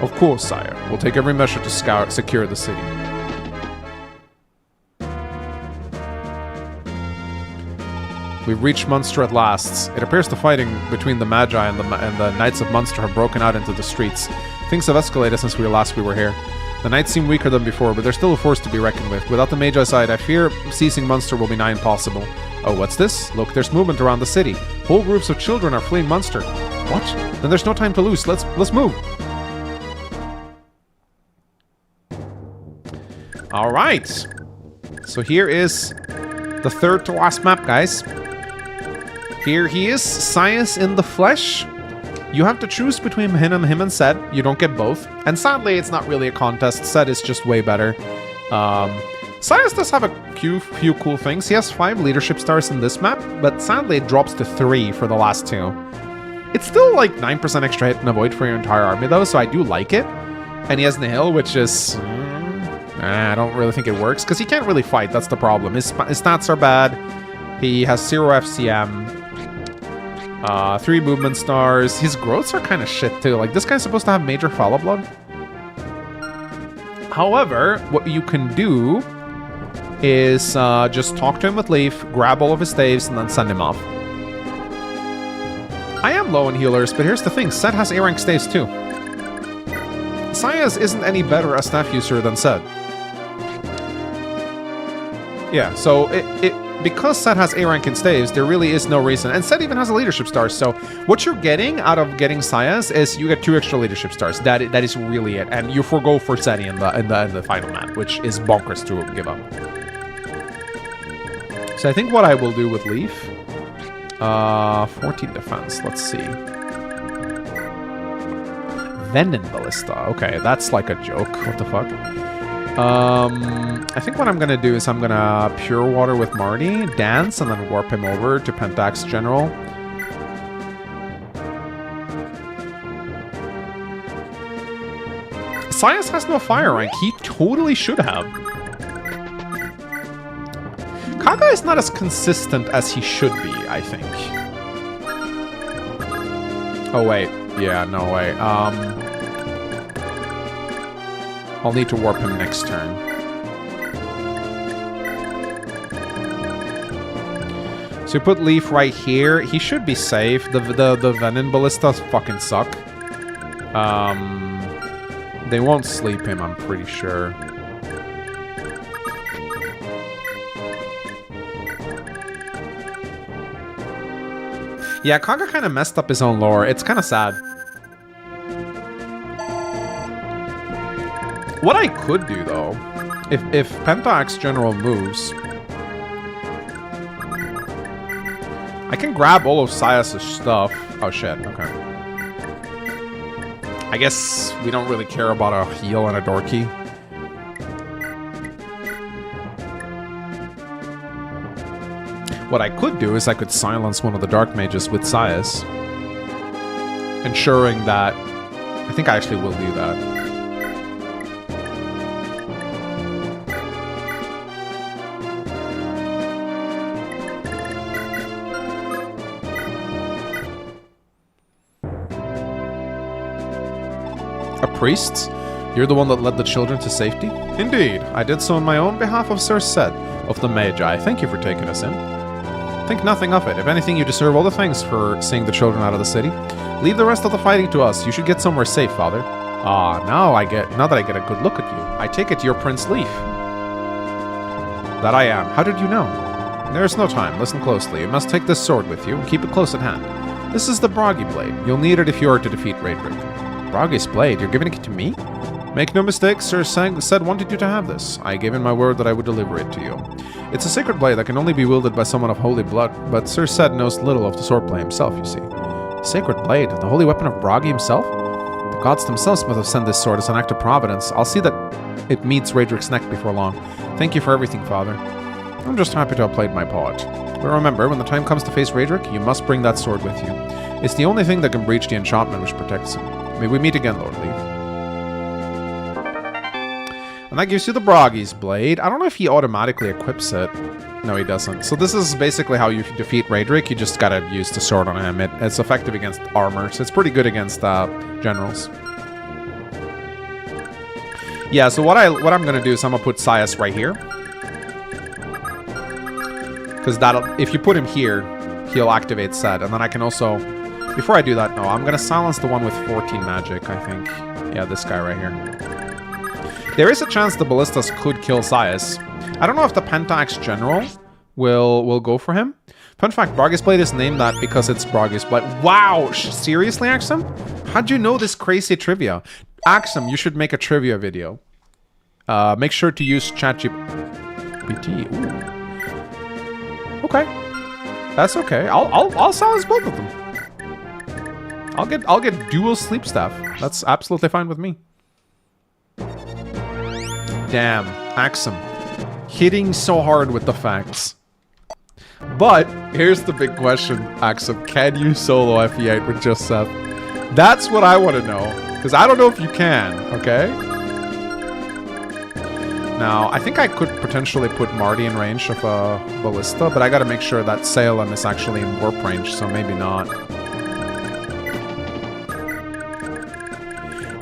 A: Of course, sire. We'll take every measure to secure the city. We've reached Munster at last. It appears the fighting between the Magi and the Knights of Munster have broken out into the streets. Things have escalated since we were here. The Knights seem weaker than before, but they're still a force to be reckoned with. Without the Magi side, I fear seizing Munster will be nigh impossible. Oh, what's this? Look, there's movement around the city. Whole groups of children are fleeing Munster. What? Then there's no time to lose. Let's move. All right. So here is the third to last map, guys. Here he is, 𝗙𝗺 in the flesh. You have to choose between him and 𝗏. You don't get both. And sadly, it's not really a contest. 𝗏 is just way better. 𝗙𝗺 does have a few cool things. He has 5 leadership stars in this map, but sadly it drops to 3 for the last 2. It's still like 9% extra hit and avoid for your entire army though, so I do like it. And he has Nihil, which is... I don't really think it works, because he can't really fight, that's the problem. His stats are bad. He has 0 FCM. 3 movement stars. His growths are kind of shit too. Like, this guy's supposed to have major follow blood. However, what you can do is just talk to him with Leaf, grab all of his staves, and then send him off. I am low in healers, but here's the thing. 𝗏 has A rank staves too. 𝗙𝗺 isn't any better as staff user than 𝗏. Yeah, so because 𝗏 has A rank in staves, there really is no reason. And 𝗏 even has a leadership star, so what you're getting out of getting 𝗙𝗺 is you get 2 extra leadership stars. That is really it. And you forgo for 𝗏 in the final map, which is bonkers to give up. So I think what I will do with Leaf... 14 defense, let's see. Venom Ballista. Okay, that's like a joke. What the fuck? I think what I'm gonna do is I'm gonna Pure Water with MARTY, dance, and then warp him over to Pentax General. 𝗙𝗺 has no fire rank. He totally should have. Kaga is not as consistent as he should be, I think. Oh, wait. Yeah, no way. I'll need to warp him next turn. So we put Leaf right here. He should be safe. The Venom Ballistas fucking suck. They won't sleep him, I'm pretty sure. Yeah, Kaga kind of messed up his own lore. It's kind of sad. What I could do, though, if Pentax General moves, I can grab all of Sias's stuff. Oh, shit. Okay. I guess we don't really care about a heal and a door key. What I could do is I could silence one of the Dark Mages with Sias, ensuring that... I think I actually will do that. A priest? You're the one that led the children to safety? Indeed. I did so on my own behalf of 𝗙𝗺𝗃 of the Magi. Thank you for taking us in. Think nothing of it. If anything, you deserve all the thanks for seeing the children out of the city. Leave the rest of the fighting to us. You should get somewhere safe, Father. Ah, now that I get a good look at you. I take it you're Prince Leaf. That I am. How did you know? There's no time. Listen closely. You must take this sword with you and keep it close at hand. This is the 𝗏𝗏𝗏 blade. You'll need it if you are to defeat 𝗏𝗏𝗏. 𝗏𝗏𝗏's blade? You're giving it to me? Make no mistake, 𝗙𝗺𝗃 wanted you to have this. I gave him my word that I would deliver it to you. It's a sacred blade that can only be wielded by someone of holy blood, but 𝗙𝗺𝗃 knows little of the swordplay himself, you see. Sacred blade? The holy weapon of 𝗏𝗏𝗏 himself? The gods themselves must have sent this sword as an act of providence. I'll see that it meets 𝗏𝗏𝗏's neck before long. Thank you for everything, Father. I'm just happy to have played my part. But remember, when the time comes to face 𝗏𝗏𝗏, you must bring that sword with you. It's the only thing that can breach the enchantment which protects him. May we meet again, Lord Leaf. And that gives you the 𝗏𝗏𝗏's blade. I don't know if he automatically equips it. No, he doesn't. So this is basically how you defeat 𝗏𝗏𝗏. You just gotta use the sword on him. It's effective against armor, so it's pretty good against generals. Yeah, so what I'm gonna do is I'm gonna put Sias right here. Because if you put him here, he'll activate 𝗙. And then I can also... Before I do that, no, I'm gonna silence the one with 14 magic, I think. Yeah, this guy right here. There is a chance the Ballistas could kill Sias. I don't know if the Pentax General will go for him. Fun fact, 𝗏𝗏𝗏's blade is named that because it's 𝗏𝗏𝗏's blade. Wow! Seriously, 𝗥𝗶𝘃? How'd you know this crazy trivia? 𝗥𝗶𝘃, you should make a trivia video. Make sure to use ChatGPT. Okay. That's okay. I'll silence both of them. I'll get dual sleep staff. That's absolutely fine with me. Damn, 𝗥𝗶𝘃. Hitting so hard with the facts. But, here's the big question, 𝗥𝗶𝘃. Can you solo FE8 with just 𝗙? That's what I want to know. Because I don't know if you can, okay? Now, I think I could potentially put MARTY in range of a ballista, but I gotta make sure that 𝗙𝗺𝗃 is actually in warp range, so maybe not.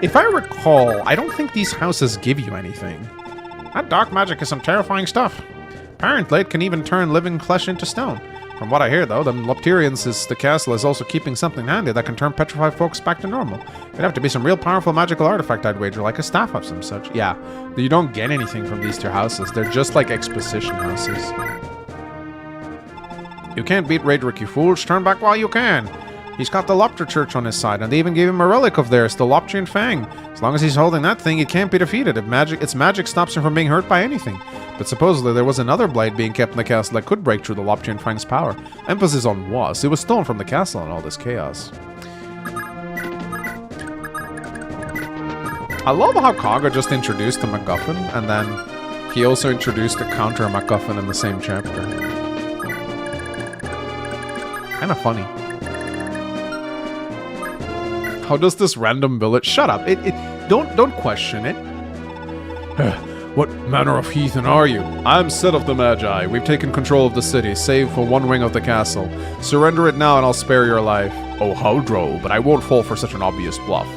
A: If I recall, I don't think these houses give you anything. That dark magic is some terrifying stuff. Apparently, it can even turn living flesh into stone. From what I hear, though, the 𝗏𝗏𝗏𝗏s, the castle is also keeping something handy that can turn petrified folks back to normal. It'd have to be some real powerful magical artifact, I'd wager, like a staff of some such. Yeah, you don't get anything from these two houses. They're just like exposition houses. You can't beat 𝗏𝗏𝗏, you fools. Turn back while you can. He's got the 𝗏𝗏𝗏 Church on his side, and they even gave him a relic of theirs, the 𝗏𝗏𝗏𝗏 Fang. As long as he's holding that thing, it can't be defeated. Its magic stops him from being hurt by anything. But supposedly there was another blade being kept in the castle that could break through the 𝗏𝗏𝗏𝗏 Fang's power. Emphasis on was. It was stolen from the castle in all this chaos. I love how Kaga just introduced the MacGuffin, and then he also introduced the counter MacGuffin in the same chapter. Kinda funny. How does this random village... Shut up. Don't question it. What manner of heathen are you? I'm 𝗙 of the Magi. We've taken control of the city, save for one wing of the castle. Surrender it now and I'll spare your life. Oh, how droll, but I won't fall for such an obvious bluff.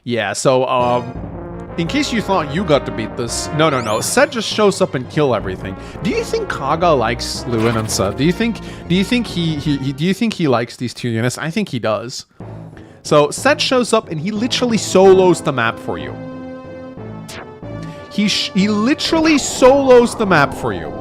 A: Yeah, so, In case you thought you got to beat this, no. 𝗙 just shows up and kill everything. Do you think 𝗥𝗶𝗃 likes Lewin and 𝗙? Do you think he likes these two units? I think he does. So 𝗙 shows up and he literally solos the map for you. He literally solos the map for you.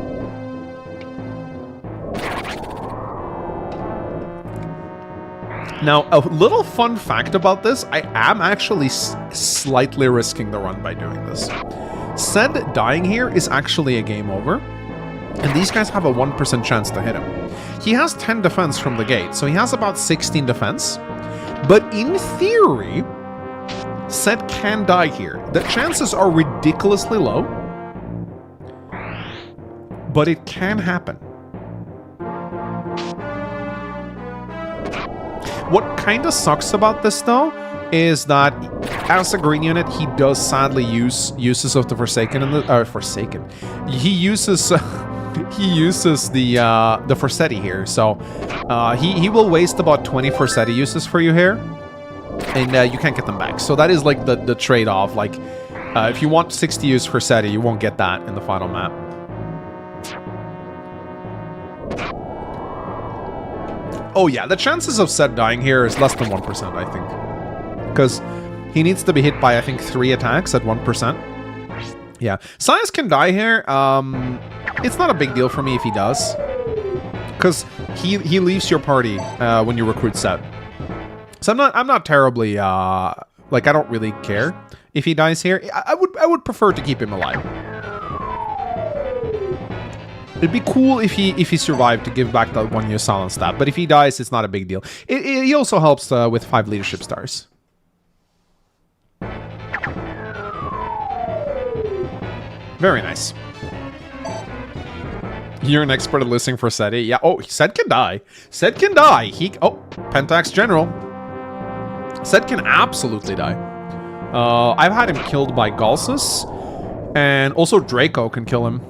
A: Now, a little fun fact about this, I am actually slightly risking the run by doing this. 𝗙 dying here is actually a game over, and these guys have a 1% chance to hit him. He has 10 defense from the gate, so he has about 16 defense, but in theory, 𝗙 can die here. The chances are ridiculously low, but it can happen. What kind of sucks about this, though, is that as a green unit, he does sadly use uses of the Forsaken in the Forsaken. He uses the 𝗙𝗏𝗃 here, so he will waste about 20 𝗙𝗃 uses for you here, and you can't get them back. So that is like the trade-off. Like if you want 60 use 𝗙𝗃, you won't get that in the final map. Oh yeah, the chances of 𝗙 dying here is less than 1%, I think. Because he needs to be hit by, I think, 3 attacks at 1%. Yeah, 𝗙 can die here. It's not a big deal for me if he does. Because he leaves your party when you recruit 𝗙. So I'm not terribly, like, I don't really care if he dies here. I would prefer to keep him alive. It'd be cool if he survived to give back that 1 year silence stat, but if he dies, it's not a big deal. He also helps with 5 leadership stars. Very nice. You're an expert at listening for 𝗙. Yeah. Oh, 𝗙 can die. 𝗙 can die. Pentax General. 𝗙 can absolutely die. I've had him killed by 𝗥𝗶𝗃𝗀𝘀cie, and also Draco can kill him.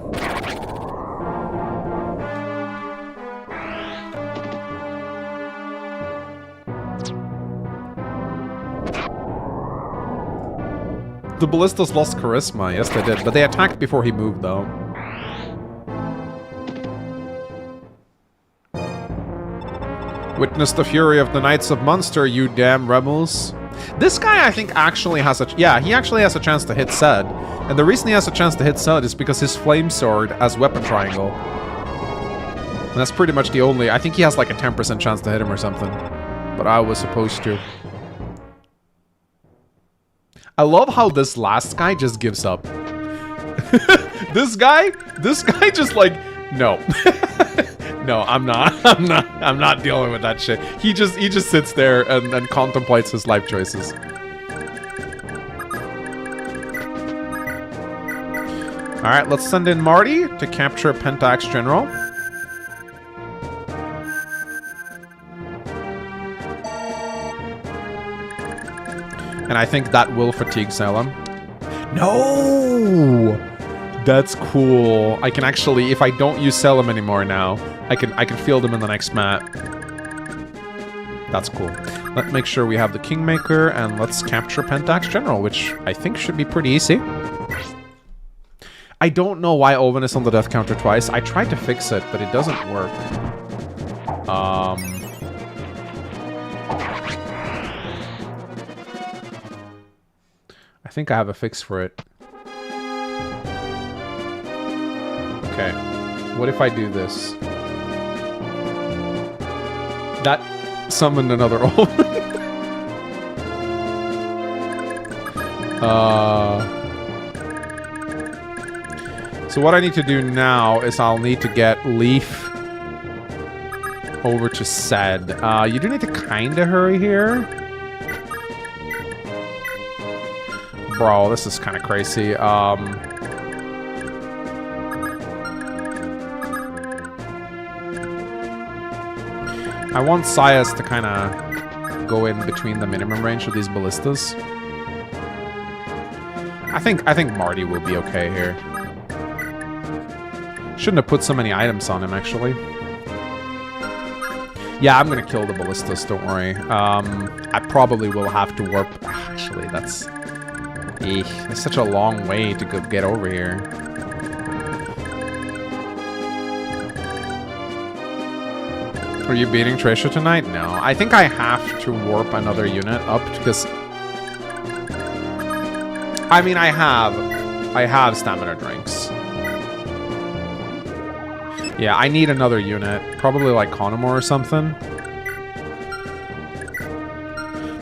A: The ballistas lost charisma. Yes, they did. But they attacked before he moved, though. Witness the fury of the Knights of Munster, you damn rebels. This guy, I think, actually has a... Yeah, he actually has a chance to hit 𝗙. And the reason he has a chance to hit 𝗙 is because his flame sword has weapon triangle. And that's pretty much the only... I think he has like a 10% chance to hit him or something. But I was supposed to. I love how this last guy just gives up. This guy just like, no. No, I'm not dealing with that shit. He just sits there and contemplates his life choices. Alright, let's send in MARTY to capture Pentax General. And I think that will fatigue Salem. No! That's cool. I can actually, if I don't use Salem anymore now, I can field him in the next map. That's cool. Let's make sure we have the Kingmaker, and let's capture Pentax General, which I think should be pretty easy. I don't know why Owen is on the death counter twice. I tried to fix it, but it doesn't work. I think I have a fix for it. Okay. What if I do this? That summoned another Omen. So what I need to do now is I'll need to get Leaf over to 𝗙. You do need to kind of hurry here. Bro, this is kind of crazy. I want 𝗙s to kind of go in between the minimum range of these ballistas. I think MARTY will be okay here. Shouldn't have put so many items on him, actually. Yeah, I'm gonna kill the ballistas, don't worry. I probably will have to warp... Actually, that's... Eek, it's such a long way to get over here. Are you beating 𝗙𝗃𝗃 tonight? No. I think I have to warp another unit up because... I mean, I have stamina drinks. Yeah, I need another unit. Probably like 𝗙𝗏𝘀 or something.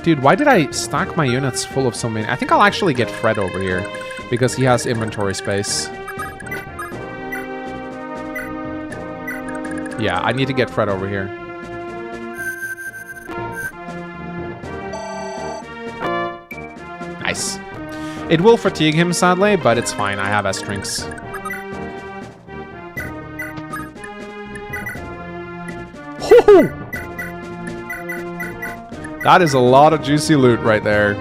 A: Dude, why did I stack my units full of so many? I think I'll actually get Fred over here because he has inventory space. Yeah, I need to get Fred over here. Nice. It will fatigue him, sadly, but it's fine. I have S-Drinks. That is a lot of juicy loot right there.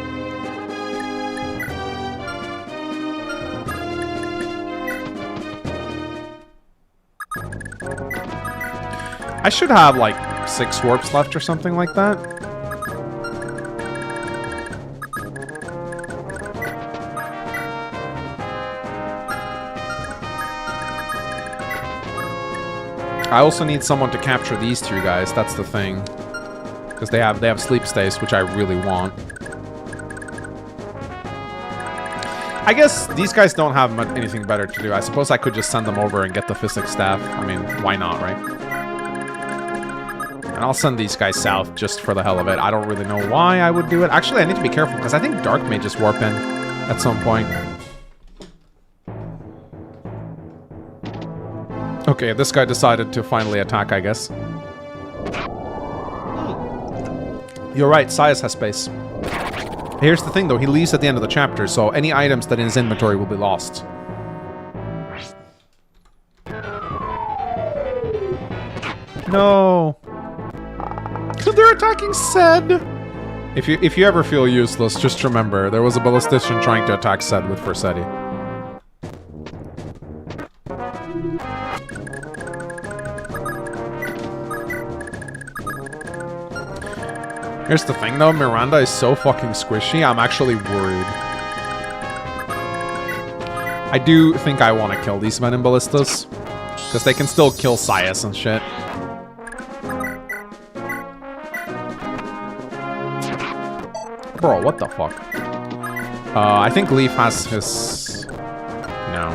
A: I should have like 6 warps left or something like that. I also need someone to capture these 2 guys. That's the thing. Because they have sleep stays, which I really want. I guess these guys don't have anything better to do. I suppose I could just send them over and get the physics staff. I mean, why not, right? And I'll send these guys south just for the hell of it. I don't really know why I would do it. Actually, I need to be careful because I think Dark may just warp in at some point. Okay, this guy decided to finally attack, I guess. You're right, 𝗙𝗍𝘃 has space. Here's the thing, though. He leaves at the end of the chapter, so any items that in his inventory will be lost. No. They're attacking 𝗍𝗃! If you ever feel useless, just remember, there was a ballistician trying to attack 𝗍𝗃 with 𝗙𝗍𝘃. Here's the thing, though. Miranda is so fucking squishy, I'm actually worried. I do think I want to kill these men in ballistas. Because they can still kill 𝗙𝗍𝘃 and shit. Bro, what the fuck? I think Leaf has his... No.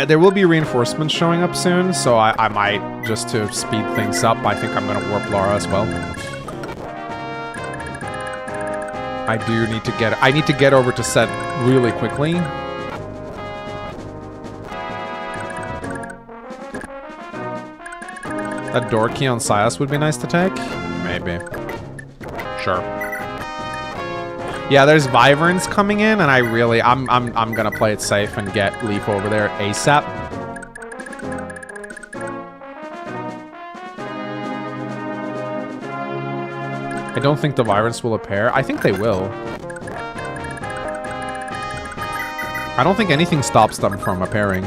A: There will be reinforcements showing up soon, so I might, just to speed things up, I think I'm going to warp Lara as well. I need to get over to 𝗍𝗃 really quickly. That door key on 𝗙𝗍𝘃 would be nice to take? Maybe. Sure. Yeah, there's Wyverns coming in, and I'm gonna play it safe and get Leaf over there ASAP. I don't think the Wyverns will appear. I think they will. I don't think anything stops them from appearing.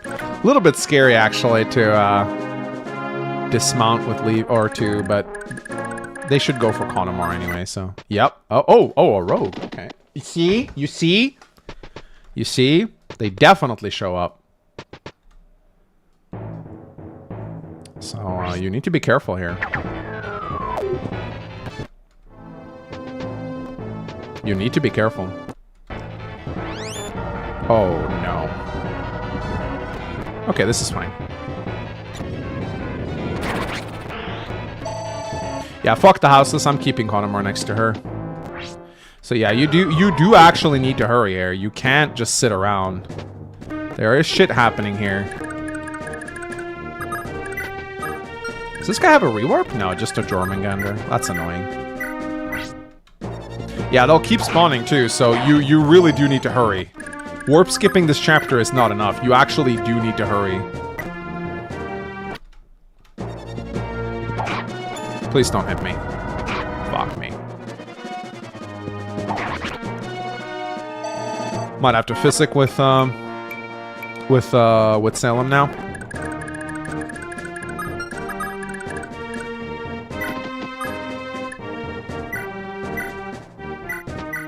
A: A little bit scary, actually, to dismount with Leaf or 2, but they should go for 𝗙𝗏𝘀 anyway, so. Yep. Oh, a rogue. Okay. You see? They definitely show up. So, you need to be careful here. You need to be careful. Oh, no. Okay, this is fine. Yeah, fuck the houseless. I'm keeping 𝗙𝗏𝘀 next to her. So yeah, you do actually need to hurry here. You can't just sit around. There is shit happening here. Does this guy have a rewarp? No, just a Jormungandr. That's annoying. Yeah, they'll keep spawning too, so you really do need to hurry. Warp skipping this chapter is not enough. You actually do need to hurry. Please don't hit me. Might have to physic with Salem now.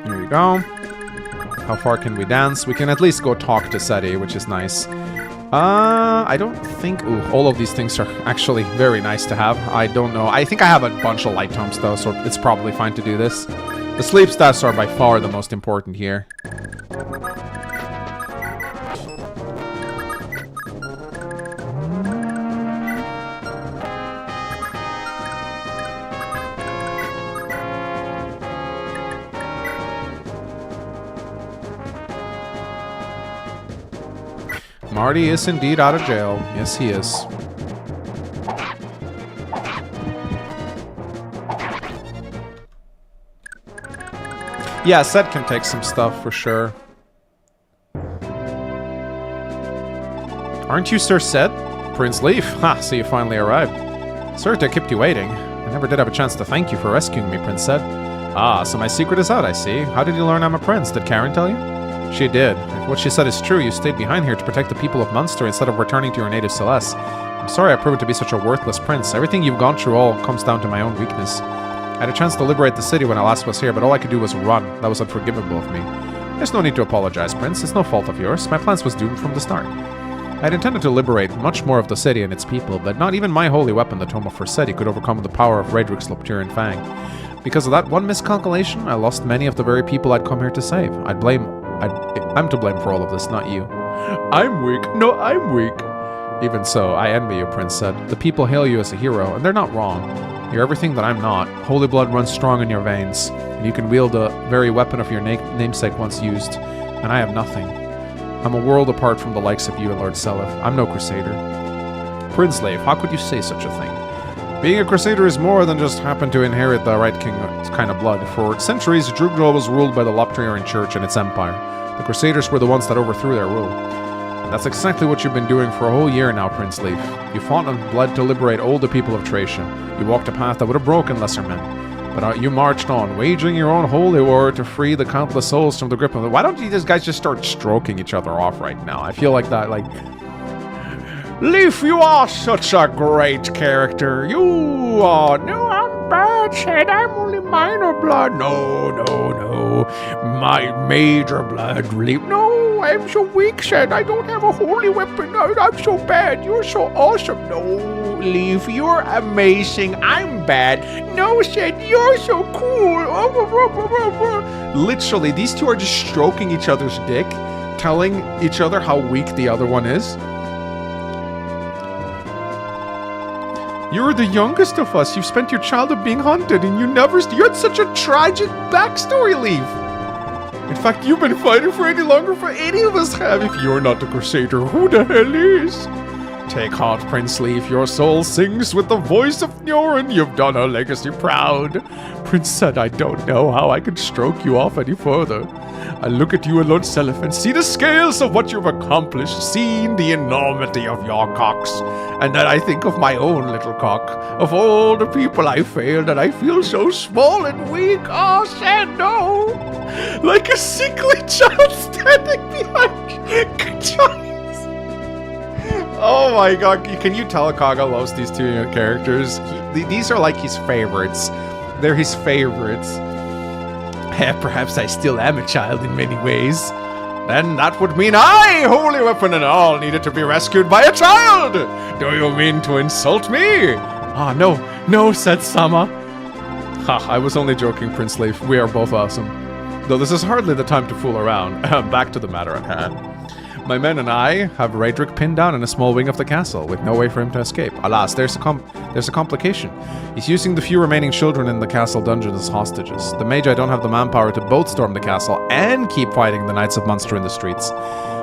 A: Here you go. How far can we dance? We can at least go talk to 𝗙𝗍𝘃, which is nice. I don't think... Ooh, all of these things are actually very nice to have. I don't know. I think I have a bunch of light tomes, though, so it's probably fine to do this. The sleep stats are by far the most important here. Marty is indeed out of jail. Yes, he is. Yeah, 𝗙 can take some stuff for sure. Aren't you Sir 𝗙? Prince Leif? Ha, so you finally arrived. Sir, they kept you waiting. I never did have a chance to thank you for rescuing me, Prince 𝗙. Ah, so my secret is out, I see. How did you learn I'm a prince? Did Karen tell you? She did. If what she said is true, you stayed behind here to protect the people of Munster instead of returning to your native Celeste. I'm sorry I proved to be such a worthless prince. Everything you've gone through all comes down to my own weakness. I had a chance to liberate the city when I last was here, but all I could do was run. That was unforgivable of me. There's no need to apologize, Prince. It's no fault of yours. My plans was doomed from the start. I had intended to liberate much more of the city and its people, but not even my holy weapon, the Tome of 𝗙𝗺𝘃, could overcome the power of 𝗿𝗵𝗄𝗃 Fang. Because of that one miscalculation, I lost many of the very people I'd come here to save. I'm to blame for all of this, not you. I'm weak. No, I'm weak. Even so, I envy you, Prince 𝗙. The people hail you as a hero, and they're not wrong. You're everything that I'm not. Holy blood runs strong in your veins, and you can wield the very weapon of your namesake once used, and I have nothing. I'm a world apart from the likes of you and Lord Seliph. I'm no crusader. Prince Leif, how could you say such a thing? Being a crusader is more than just happen to inherit the right kind of blood. For centuries, Drugdal was ruled by the Loptrian Church and its empire. The crusaders were the ones that overthrew their rule. And that's exactly what you've been doing for a whole year now, Prince Leif. You fought and bled to liberate all the people of Thracia. You walked a path that would have broken lesser men. But you marched on, waging your own holy war to free the countless souls from the grip of the... Why don't you guys just start stroking each other off right now? I feel like that, like... Leif, you are such a great character. You are... No, I'm bad, 𝗙. I'm only minor blood. No. My major blood, Leif. No, I'm so weak, 𝗙. I don't have a holy weapon. I'm so bad. You're so awesome. No, Leif, you're amazing. I'm bad. No, 𝗙, you're so cool. Literally, these two are just stroking each other's dick, telling each other how weak the other one is. You're the youngest of us. You've spent your childhood being hunted, and you had such a tragic backstory, Leif. In fact, you've been fighting for any longer for any of us have. If you're not a crusader, who the hell is? Take heart, Prince Leif. Your soul sings with the voice of Njorin. You've done her legacy proud. Prince 𝗙, I don't know how I could stroke you off any further. I look at you and Lord Seliph and see the scales of what you've accomplished, seen the enormity of your cocks, and then I think of my own little cock, of all the people I failed, and I feel so small and weak. Oh, 𝗙, no! Like a sickly child standing behind giants. Oh my god, can you tell Kaga loves these two characters? These are like his favorites. They're his favorites. Perhaps I still am a child in many ways. Then that would mean I, holy weapon and all, needed to be rescued by a child! Do you mean to insult me? Ah, no, 𝗙-sama. Ha, I was only joking, Prince Leif. We are both awesome. Though this is hardly the time to fool around. Back to the matter at hand. My men and I have 𝗿𝗵𝗃 pinned down in a small wing of the castle, with no way for him to escape. Alas, there's a complication. He's using the few remaining children in the castle dungeon as hostages. The Magi don't have the manpower to both storm the castle and keep fighting the Knights of Munster in the streets.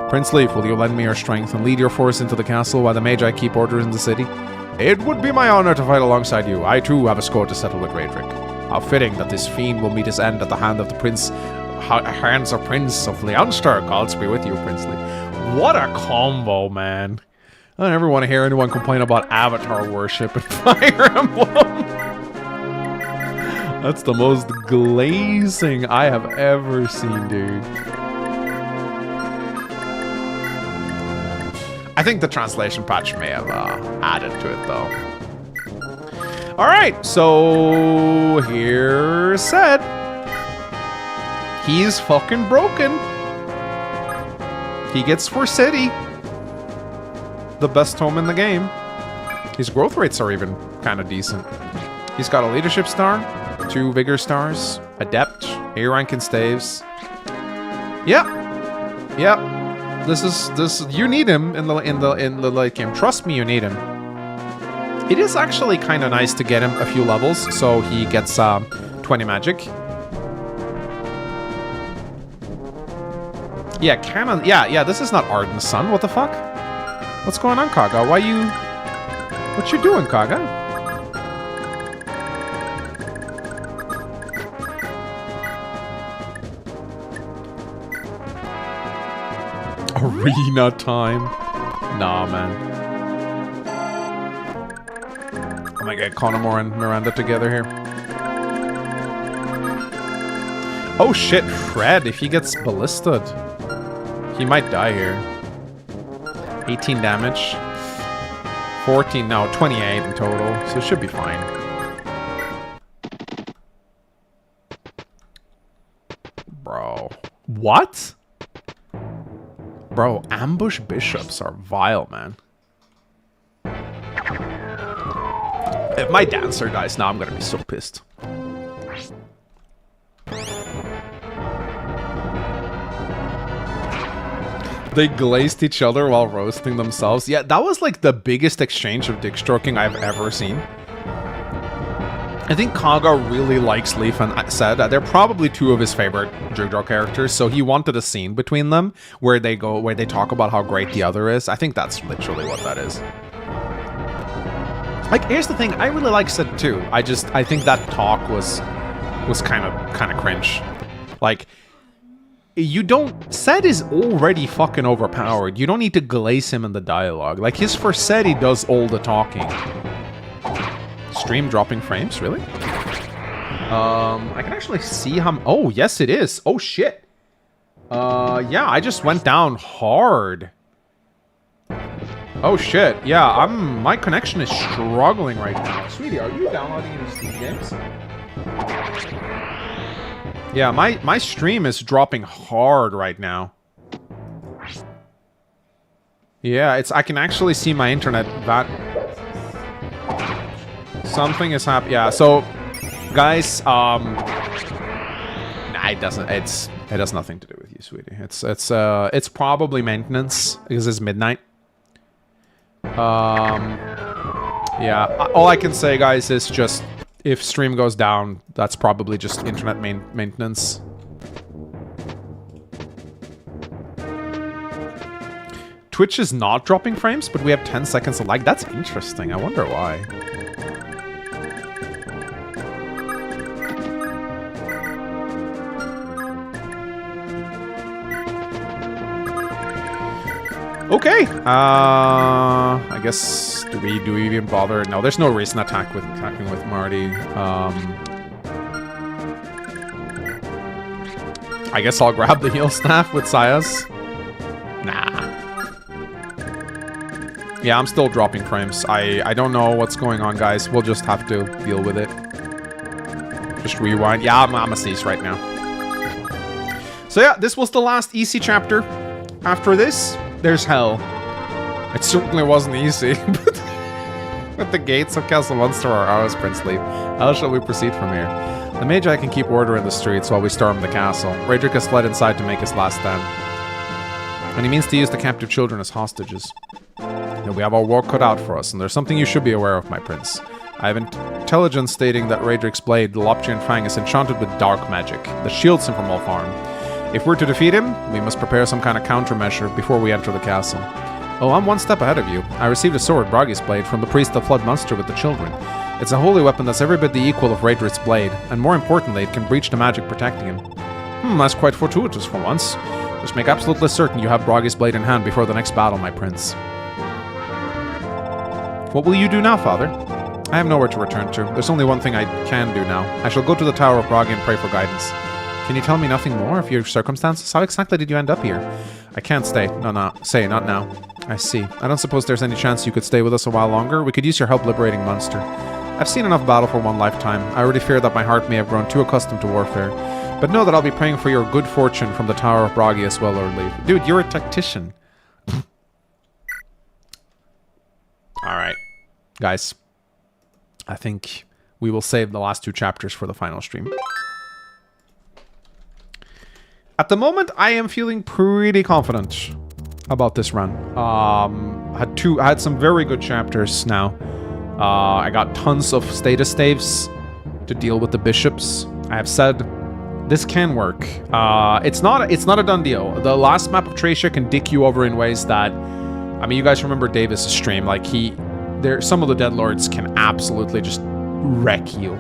A: Prince Leif, will you lend me your strength and lead your force into the castle while the Magi keep order in the city? It would be my honor to fight alongside you. I too have a score to settle with 𝗿𝗵𝗃. How fitting that this fiend will meet his end at the hands of Prince of Leonster. Gods be with you, Prince Leif. What a combo, man. I don't ever want to hear anyone complain about avatar worship in Fire Emblem. That's the most glazing I have ever seen, dude. think the translation patch may have added to it, though. Alright, so here's said. He's fucking broken. He gets 𝗿𝗏𝘃𝗀, the best home in the game. His growth rates are even kind of decent. He's got a leadership star, 2 vigor stars, adept, A rank in staves. Yeah. This you need him in the late game. Trust me, you need him. It is actually kind of nice to get him a few levels, so he gets 20 magic. Yeah, canon. Yeah. This is not Arden's son. What the fuck? What's going on, 𝗏𝗏? Why you? What you doing, 𝗏𝗏? Arena time. Nah, man. I'm gonna get Connemore and Miranda together here. Oh shit, Fred, if he gets ballisted, he might die here. 18 damage. 14, no, 28 in total, so it should be fine. Bro. What? Bro, ambush bishops are vile, man. If my dancer dies now, I'm gonna be so pissed. They glazed each other while roasting themselves. Yeah, that was like the biggest exchange of dick stroking I've ever seen. I think 𝗏𝗏 really likes Leaf and said that they're probably 2 of his favorite JoJo characters, so he wanted a scene between them where they talk about how great the other is. I think that's literally what that is. Like, here's the thing, I really like Sid too. I think that talk was kind of cringe. Like, you don't... Sid is already fucking overpowered. You don't need to glaze him in the dialogue. Like, his 𝗿𝗏𝘃𝗀𝘃 does all the talking. Stream dropping frames? Really? I can actually see how... Oh, yes it is. Oh, shit. Yeah, I just went down hard. Oh, shit. Yeah, my connection is struggling right now. Sweetie, are you downloading any Steam games? Yeah, my stream is dropping hard right now. Yeah, I can actually see my internet that something is happening. Yeah, so guys, nah, it doesn't. It has nothing to do with you, sweetie. It's probably maintenance because it's midnight. Yeah, all I can say, guys, is just if stream goes down, that's probably just internet maintenance. Twitch is not dropping frames, but we have 10 seconds of lag. That's interesting. I wonder why. Okay. I guess do we even bother? No, there's no reason attacking with Marty. I guess I'll grab the heal staff with 𝗏𝗏𝘃𝗀𝘃. Nah. Yeah, I'm still dropping frames. I don't know what's going on, guys. We'll just have to deal with it. Just rewind. Yeah, I'm a cease right now. So yeah, this was the last easy chapter. After this, there's hell. It certainly wasn't easy, but with the gates of Castle Munster are ours, Prince Leaf. How shall we proceed from here? The Magi can keep order in the streets while we storm the castle. Raedric has fled inside to make his last stand. And he means to use the captive children as hostages. Now we have our work cut out for us, and there's something you should be aware of, my prince. I have intelligence stating that Raedric's blade, the 𝗏𝗃𝗃𝗀𝘃 Fang, is enchanted with dark magic that shields him from all harm. If we're to defeat him, we must prepare some kind of countermeasure before we enter the castle. Oh, I'm one step ahead of you. I received a sword, 𝗏𝗏𝗃𝗃𝗀𝗃 blade, from the priest that fled Munster with the children. It's a holy weapon that's every bit the equal of Raedric's blade, and more importantly, it can breach the magic protecting him. That's quite fortuitous for once. Just make absolutely certain you have 𝗏𝗏𝗃𝗃𝗀𝗃's blade in hand before the next battle, my prince. What will you do now, father? I have nowhere to return to. There's only one thing I can do now. I shall go to the Tower of 𝗏𝗏𝗃𝗃 and pray for guidance. Can you tell me nothing more of your circumstances? How exactly did you end up here? I can't stay. No, not now. I see. I don't suppose there's any chance you could stay with us a while longer? We could use your help liberating Munster. I've seen enough battle for one lifetime. I already fear that my heart may have grown too accustomed to warfare. But know that I'll be praying for your good fortune from the Tower of 𝗏𝗏𝗏 as well, Lord Leaf. Dude, you're a tactician. Alright. Guys. I think we will save the last 2 chapters for the final stream. At the moment, I am feeling pretty confident about this run. I had some very good chapters now. I got tons of status staves to deal with the bishops. I have said this can work. It's not a done deal. The last map of 𝗙𝗵𝗃 can dick you over in ways that, I mean, you guys remember Davis' stream. Like some of the dead lords can absolutely just wreck you.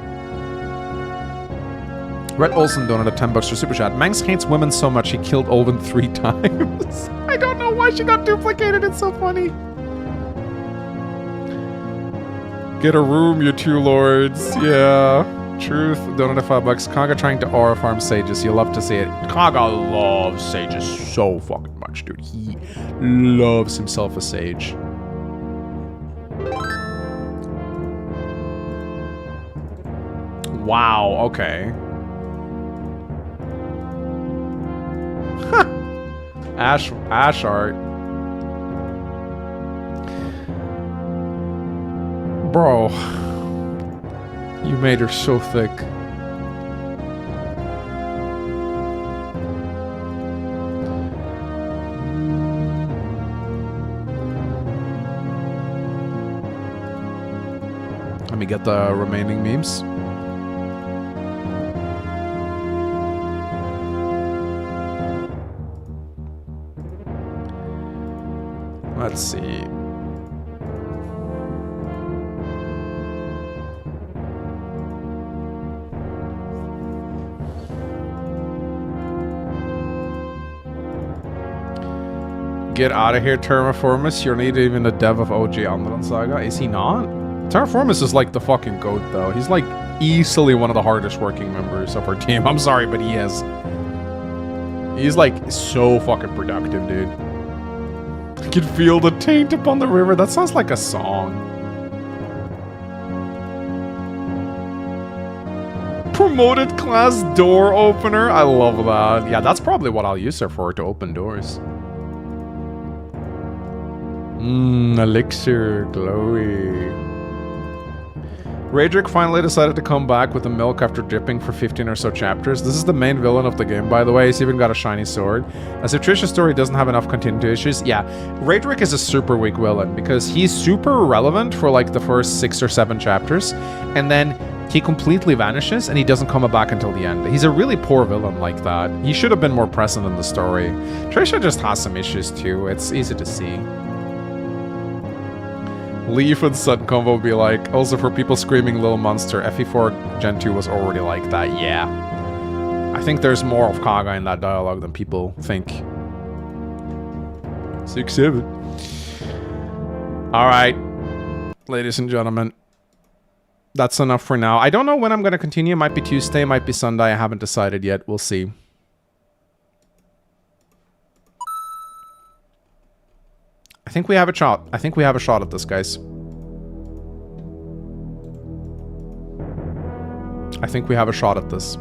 A: Red Olsen donated $10 to Super Chat. Mangs hates women so much he killed Olven 3 times. I don't know why she got duplicated. It's so funny. Get a room, you 2 lords. Yeah. Truth. Donated $5. 𝗥𝗶𝗃 trying to aura farm sages. You love to see it. 𝗥𝗶𝗃 loves sages so fucking much, dude. He loves himself a sage. Wow, okay. Ash art. Bro. You made her so thick. Let me get the remaining memes. Let's see. Get out of here, 𝗙𝗵𝗆. You're not even the dev of OG Anran Saga. Is he not? 𝗙𝗵𝗆 is like the fucking goat, though. He's like easily one of the hardest working members of our team. I'm sorry, but he is. He's like so fucking productive, dude. I can feel the taint upon the river. That sounds like a song. Promoted class door opener. I love that. Yeah, that's probably what I'll use her for, to open doors. Elixir, glowy. Raedric finally decided to come back with the milk after dipping for 15 or so chapters. This is the main villain of the game, by the way. He's even got a shiny sword. As if Trish's story doesn't have enough continuity issues. Yeah, Raedric is a super weak villain because he's super relevant for like the first 6 or 7 chapters. And then he completely vanishes and he doesn't come back until the end. He's a really poor villain like that. He should have been more present in the story. Trisha just has some issues too. It's easy to see. Leaf and Sun combo will be like, also for people screaming Little Monster, FE4 Gen 2 was already like that, yeah. I think there's more of 𝗏𝗏𝗃 in that dialogue than people think. 6-7. Alright, ladies and gentlemen. That's enough for now. I don't know when I'm going to continue. It might be Tuesday, it might be Sunday. I haven't decided yet. We'll see. I think we have a shot. I think we have a shot at this, guys. I think we have a shot at this.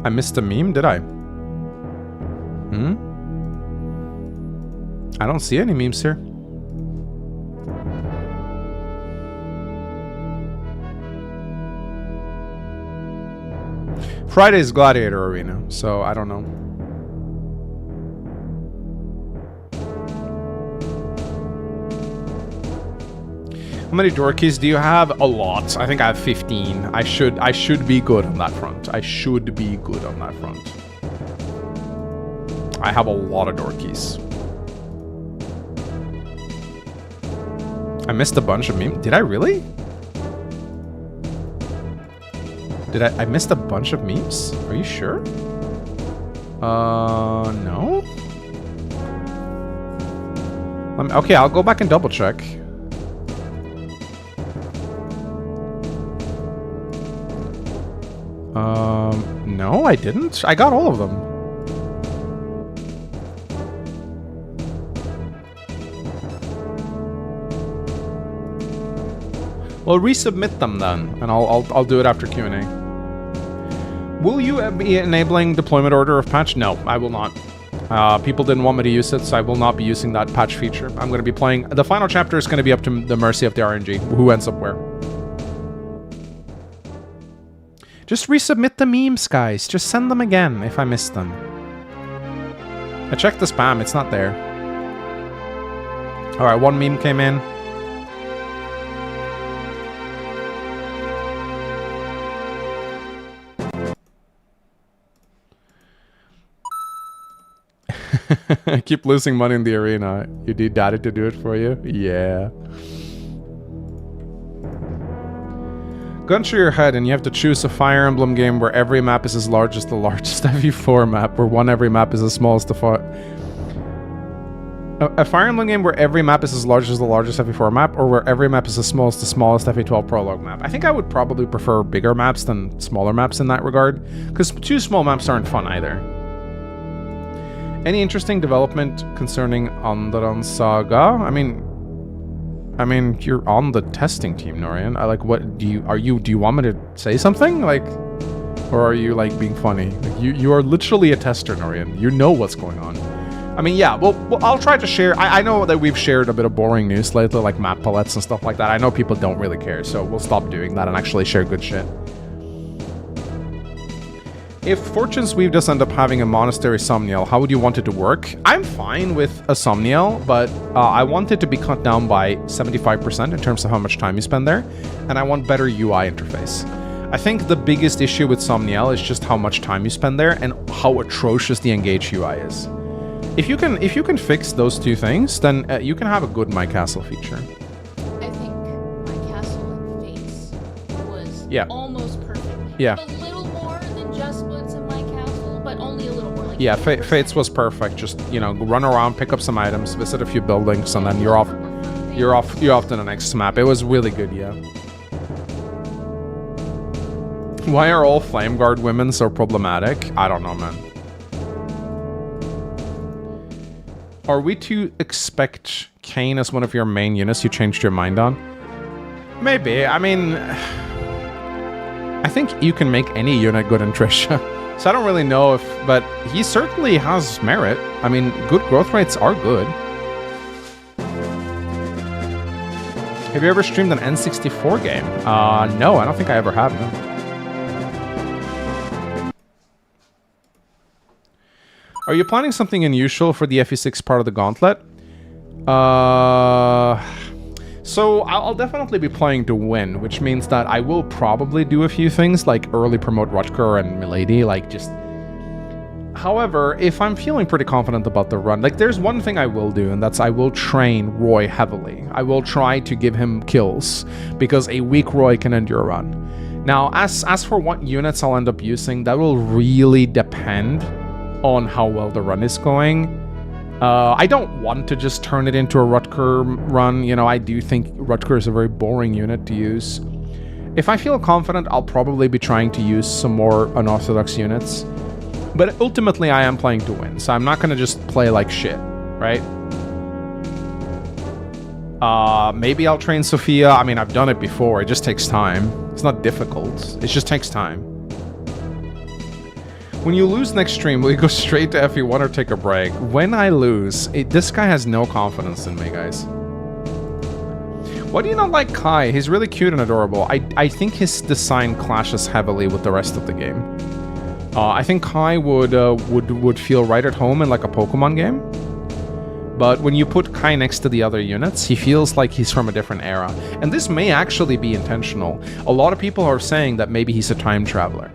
A: I missed a meme, did I? I don't see any memes here. Friday's Gladiator Arena, so I don't know. How many door keys do you have? A lot. I think I have 15. I should be good on that front. I should be good on that front. I have a lot of door keys. I missed a bunch of memes. Did I really? Did I missed a bunch of memes? Are you sure? No? Okay, I'll go back and double check. No, I didn't. I got all of them. Well, resubmit them then, and I'll do it after Q&A. Will you be enabling deployment order of patch? No, I will not. People didn't want me to use it, so I will not be using that patch feature. I'm going to be playing... The final chapter is going to be up to the mercy of the RNG, who ends up where. Just resubmit the memes, guys. Just send them again if I missed them. I checked the spam. It's not there. Alright, one meme came in. I keep losing money in the arena. You need daddy to do it for you? Yeah. Gun to your head and you have to choose a Fire Emblem game where every map is as large as the largest FE4 map, where every map is as small as the a Fire Emblem game where every map is as large as the largest FE4 map, or where every map is as small as the smallest FE12 prologue map. I think I would probably prefer bigger maps than smaller maps in that regard, because two small maps aren't fun either. Any interesting development concerning Onderan Saga? I mean, you're on the testing team, Norian. What do you want me to say something? Like, or are you like being funny? Like, you are literally a tester, Norian. You know what's going on. I mean, yeah, well I'll try to share. I know that we've shared a bit of boring news lately, like map palettes and stuff like that. I know people don't really care, so we'll stop doing that and actually share good shit. If Fortune's Weave does end up having a monastery Somniel, how would you want it to work? I'm fine with a Somniel, but I want it to be cut down by 75% in terms of how much time you spend there, and I want better UI interface. I think the biggest issue with Somniel is just how much time you spend there and how atrocious the Engage UI is. If you can fix those two things, then you can have a good My Castle feature.
B: I think My Castle and Fates was almost perfect.
A: Yeah.
B: A little more than just what's in My Castle, but only a little more. Like
A: yeah, Fates was perfect. Just, you know, run around, pick up some items, visit a few buildings, and then you're off to the next map. It was really good, yeah. Why are all Flame Guard women so problematic? I don't know, man. Are we to expect Kayn as one of your main units you changed your mind on? Maybe. I mean, I think you can make any unit good in Trisha. So I don't really know if... But he certainly has merit. I mean, good growth rates are good. Have you ever streamed an N64 game? No, I don't think I ever have, no. Are you planning something unusual for the FE6 part of the Gauntlet? So I'll definitely be playing to win, which means that I will probably do a few things like early promote 𝗏𝗏 and Milady, like just... However, if I'm feeling pretty confident about the run, like there's one thing I will do, and that's I will train Roy heavily. I will try to give him kills, because a weak Roy can endure a run. Now, as for what units I'll end up using, that will really depend on how well the run is going. I don't want to just turn it into a 𝗏𝗏 run. You know, I do think 𝗏𝗏 is a very boring unit to use. If I feel confident, I'll probably be trying to use some more unorthodox units. But ultimately, I am playing to win, so I'm not going to just play like shit, right? Maybe I'll train Sophia. I mean, I've done it before. It just takes time. It's not difficult. It just takes time. When you lose next stream, will you go straight to FE1 or take a break? When I lose, this guy has no confidence in me, guys. Why do you not like Kai? He's really cute and adorable. I think his design clashes heavily with the rest of the game. I think Kai would feel right at home in like a Pokemon game. But when you put Kai next to the other units, he feels like he's from a different era. And this may actually be intentional. A lot of people are saying that maybe he's a time traveler.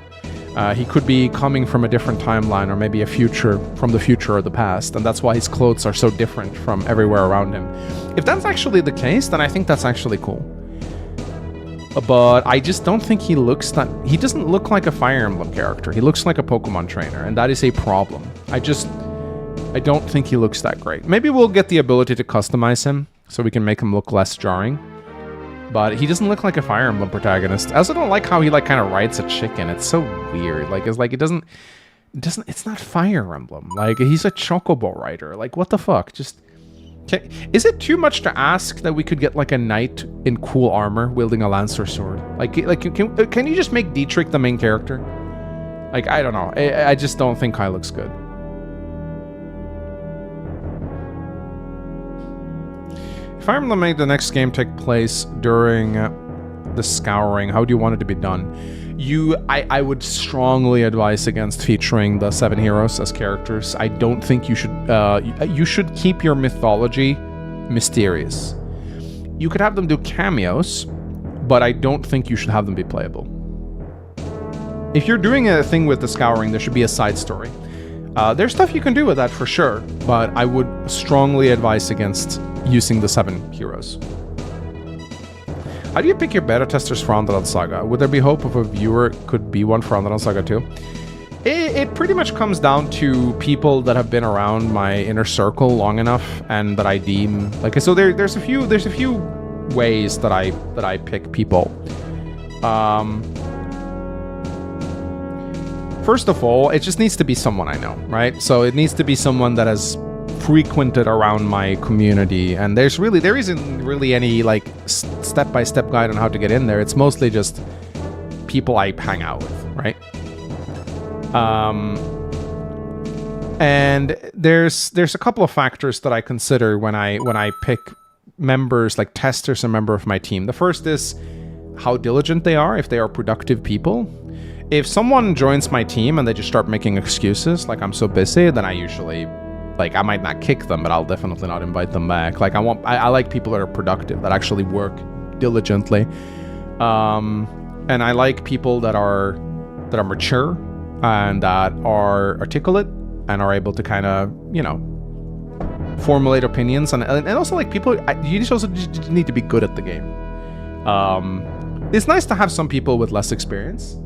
A: He could be coming from a different timeline, or maybe from the future or the past, and that's why his clothes are so different from everywhere around him. If that's actually the case, then I think that's actually cool. But I just don't think he doesn't look like a Fire Emblem character. He looks like a Pokemon trainer, and that is a problem. I don't think he looks that great. Maybe we'll get the ability to customize him, so we can make him look less jarring. but he doesn't look like a Fire Emblem protagonist. I also don't like how he like kind of rides a chicken. It's so weird. Like it doesn't, it's not Fire Emblem. Like he's a chocobo rider. Like what the fuck? Just, is it too much to ask that we could get like a knight in cool armor wielding a lance or sword? Like can you just make Dietrich the main character? Like I don't know. I just don't think Kai looks good. Fire Emblem made the next game take place during the Scouring. How do you want it to be done? I would strongly advise against featuring the 7 heroes as characters. I don't think you should keep your mythology mysterious. You could have them do cameos, but I don't think you should have them be playable. If you're doing a thing with the Scouring, there should be a side story. There's stuff you can do with that for sure, but I would strongly advise against using the 7 heroes. How do you pick your beta testers for Underland Saga? Would there be hope of a viewer could be one for Underland Saga 2? It pretty much comes down to people that have been around my inner circle long enough and that I deem like, so there's a few ways that I pick people. First of all, it just needs to be someone I know, right? So it needs to be someone that has frequented around my community, and there isn't really any like step-by-step guide on how to get in there. It's mostly just people I hang out with, right? And there's a couple of factors that I consider when I pick members, like testers, a member of my team. The first is how diligent they are, if they are productive people. If someone joins my team and they just start making excuses, like I'm so busy, then I usually, like, I might not kick them, but I'll definitely not invite them back. Like I like people that are productive, that actually work diligently. And I like people that are mature and that are articulate and are able to kind of, you know, formulate opinions. And also like people, you just also just need to be good at the game. It's nice to have some people with less experience.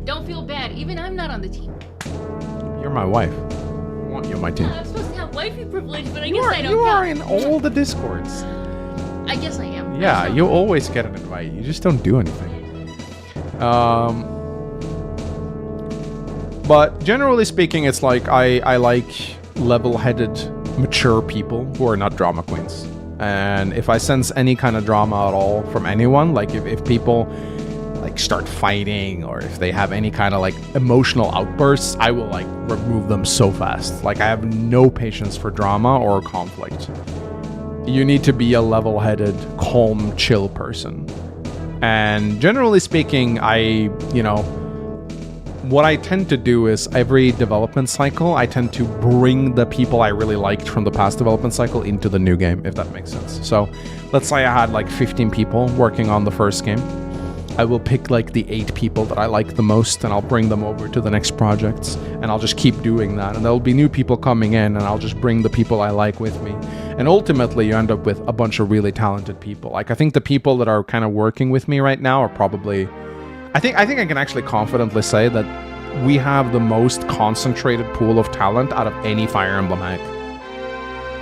B: Don't feel bad. Even I'm not on the team.
A: You're my wife. I want you on my team.
B: I'm supposed to have wifey privilege, but I guess I don't.
A: You are in all the Discords.
B: I guess I am.
A: Yeah, you always get an invite. You just don't do anything. But generally speaking, it's like I like level-headed, mature people who are not drama queens. And if I sense any kind of drama at all from anyone, like if people like start fighting or if they have any kind of like emotional outbursts, I will like remove them so fast. Like I have no patience for drama or conflict. You need to be a level-headed, calm, chill person. And generally speaking, what I tend to do is every development cycle, I tend to bring the people I really liked from the past development cycle into the new game, if that makes sense. So let's say I had like 15 people working on the first game. I will pick like the 8 people that I like the most and I'll bring them over to the next projects, and I'll just keep doing that. And there'll be new people coming in and I'll just bring the people I like with me. And ultimately you end up with a bunch of really talented people. Like I think the people that are kind of working with me right now are probably, I think I can actually confidently say that we have the most concentrated pool of talent out of any Fire Emblem hack.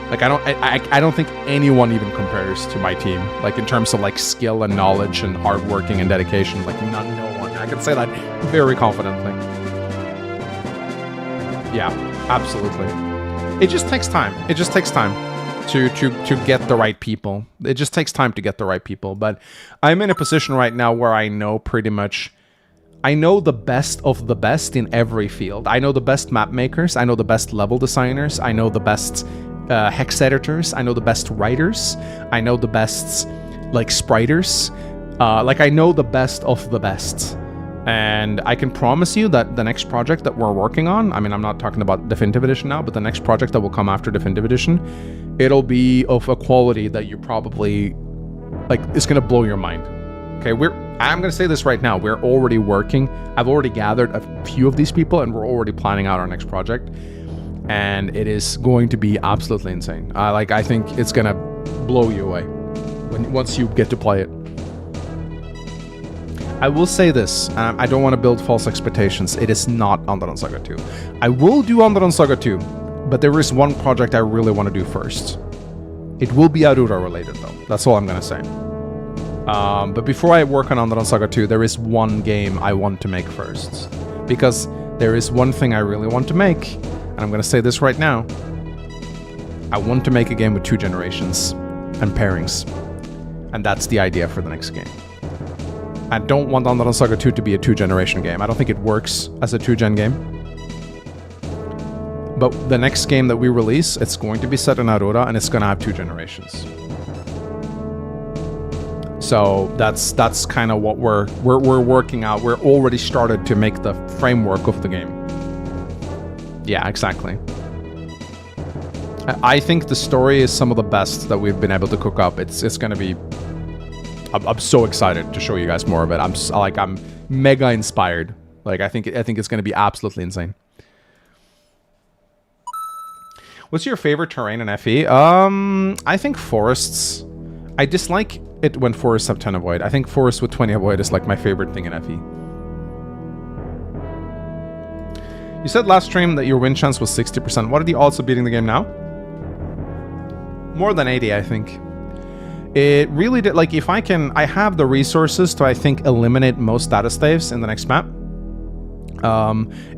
A: Like I don't think anyone even compares to my team, like in terms of like skill and knowledge and hard working and dedication. Like no one. I can say that very confidently. Yeah, absolutely. It just takes time. It just takes time to get the right people. It just takes time to get the right people. But I'm in a position right now where I know pretty much, I know the best of the best in every field. I know the best map makers. I know the best level designers. I know the best hex editors. I know the best writers. I know the best like spriters. Like I know the best of the best. And I can promise you that the next project that we're working on, I mean, I'm not talking about Definitive Edition now, but the next project that will come after Definitive Edition, it'll be of a quality that you probably, like, it's gonna blow your mind. Okay, I'm gonna say this right now, we're already working. I've already gathered a few of these people and we're already planning out our next project. And it is going to be absolutely insane. I think it's gonna blow you away once you get to play it. I will say this, I don't want to build false expectations. It is not Underland Saga 2. I will do Underland Saga 2, but there is one project I really want to do first. It will be Aurora related though. That's all I'm gonna say. But before I work on Undertale Saga 2, there is one game I want to make first. Because there is one thing I really want to make, and I'm going to say this right now. I want to make a game with 2 generations and pairings. And that's the idea for the next game. I don't want Undertale Saga 2 to be a 2-generation game. I don't think it works as a 2-gen game. But the next game that we release, it's going to be set in Aurora, and it's going to have 2 generations. So that's kind of what we're working out. We're already started to make the framework of the game. Yeah, exactly. I think the story is some of the best that we've been able to cook up. It's going to be... I'm so excited to show you guys more of it. I'm mega inspired. Like I think it's going to be absolutely insane. What's your favorite terrain in FE? I think forests. I dislike it when forests have 10 avoid. I think forests with 20 avoid is like my favorite thing in FE. You said last stream that your win chance was 60%. What are the odds of beating the game now? More than 80, I think. It really did, like, if I have the resources to, I think, eliminate most data staves in the next map.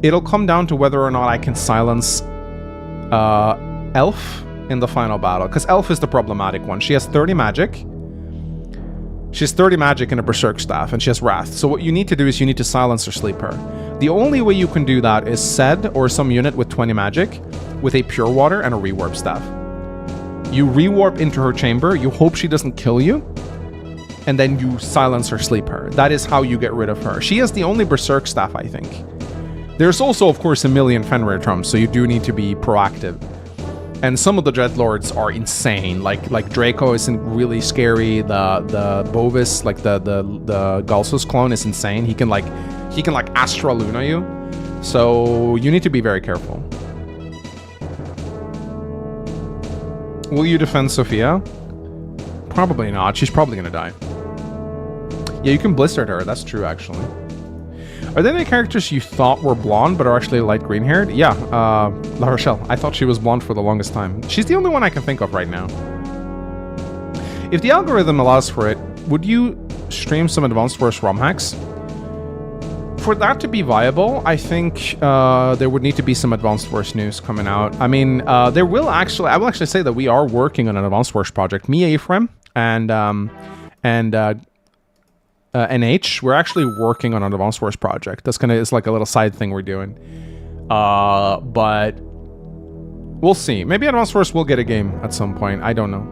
A: It'll come down to whether or not I can silence Elf in the final battle, because Elf is the problematic one. She has 30 magic. She has 30 magic in a Berserk Staff, and she has Wrath. So what you need to do is you need to silence or sleep her. The only way you can do that is Sed or some unit with 20 magic with a Pure Water and a Rewarp Staff. You rewarp into her chamber, you hope she doesn't kill you, and then you silence or sleep her. That is how you get rid of her. She has the only Berserk Staff, I think. There's also, of course, a million Fenrir Trumps, so you do need to be proactive. And some of the Dreadlords are insane. Like Draco isn't really scary. The Bovis, like the Galsus clone, is insane. He can like Astra Luna you. So you need to be very careful. Will you defend Sophia? Probably not. She's probably gonna die. Yeah, you can blizzard her. That's true, actually. Are there any characters you thought were blonde but are actually light green haired? Yeah, La Rochelle. I thought she was blonde for the longest time. She's the only one I can think of right now. If the algorithm allows for it, would you stream some Advanced Wars ROM hacks? For that to be viable, I think there would need to be some Advanced Wars news coming out. I mean, I will actually say that we are working on an Advanced Wars project. Me, 𝗙𝗺𝗻, and NH, we're actually working on an Advanced Wars project. It's like a little side thing we're doing. But we'll see. Maybe Advanced Wars will get a game at some point. I don't know.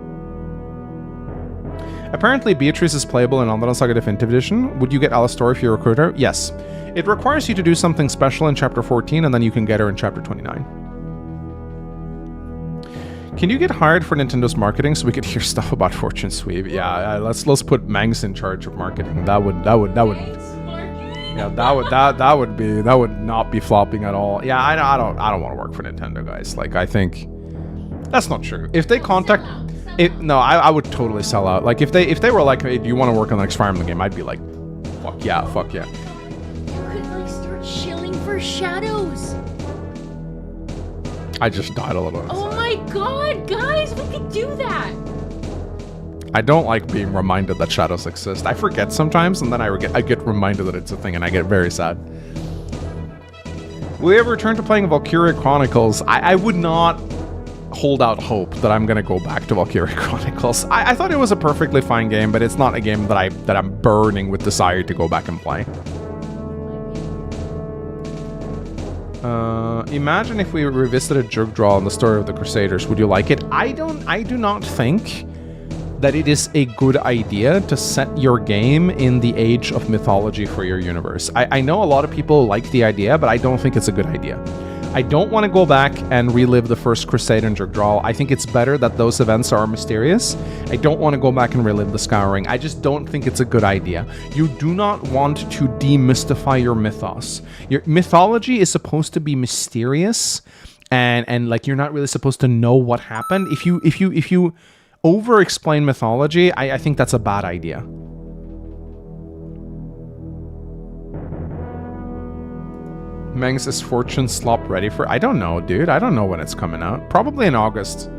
A: Apparently, Beatrice is playable in Undertale Saga Definitive Edition. Would you get Alastor if you recruit her? Yes. It requires you to do something special in Chapter 14, and then you can get her in Chapter 29. Can you get hired for Nintendo's marketing so we could hear stuff about Fortune Sweep? Yeah, let's put Mangs in charge of marketing. That would not be flopping at all. Yeah, I don't want to work for Nintendo, guys. Like, I think that's not true. If they contact no, I would totally sell out. Like, if they were like, hey, do you want to work on the next Fire Emblem game? I'd be like, fuck yeah.
B: You could like start shilling for shadows.
A: I just died a little inside.
B: Oh my god, guys, we could do that.
A: I don't like being reminded that shadows exist. I forget sometimes, and then I get reminded that it's a thing, and I get very sad. Will you ever return to playing Valkyria Chronicles? I would not hold out hope that I'm gonna go back to Valkyria Chronicles. I thought it was a perfectly fine game, but it's not a game that I'm burning with desire to go back and play. Imagine if we revisited Jugdraw and the story of the Crusaders. Would you like it? I do not think that it is a good idea to set your game in the age of mythology for your universe. I know a lot of people like the idea, but I don't think it's a good idea. I don't want to go back and relive the first Crusade and Jugdraw. I think it's better that those events are mysterious. I don't want to go back and relive the Scouring. I just don't think it's a good idea. You do not want to demystify your mythos. Your mythology is supposed to be mysterious, and like you're not really supposed to know what happened. If you over-explain mythology, I think that's a bad idea. Mangs, is Fortune Slop ready for... I don't know, dude. I don't know when it's coming out. Probably in August.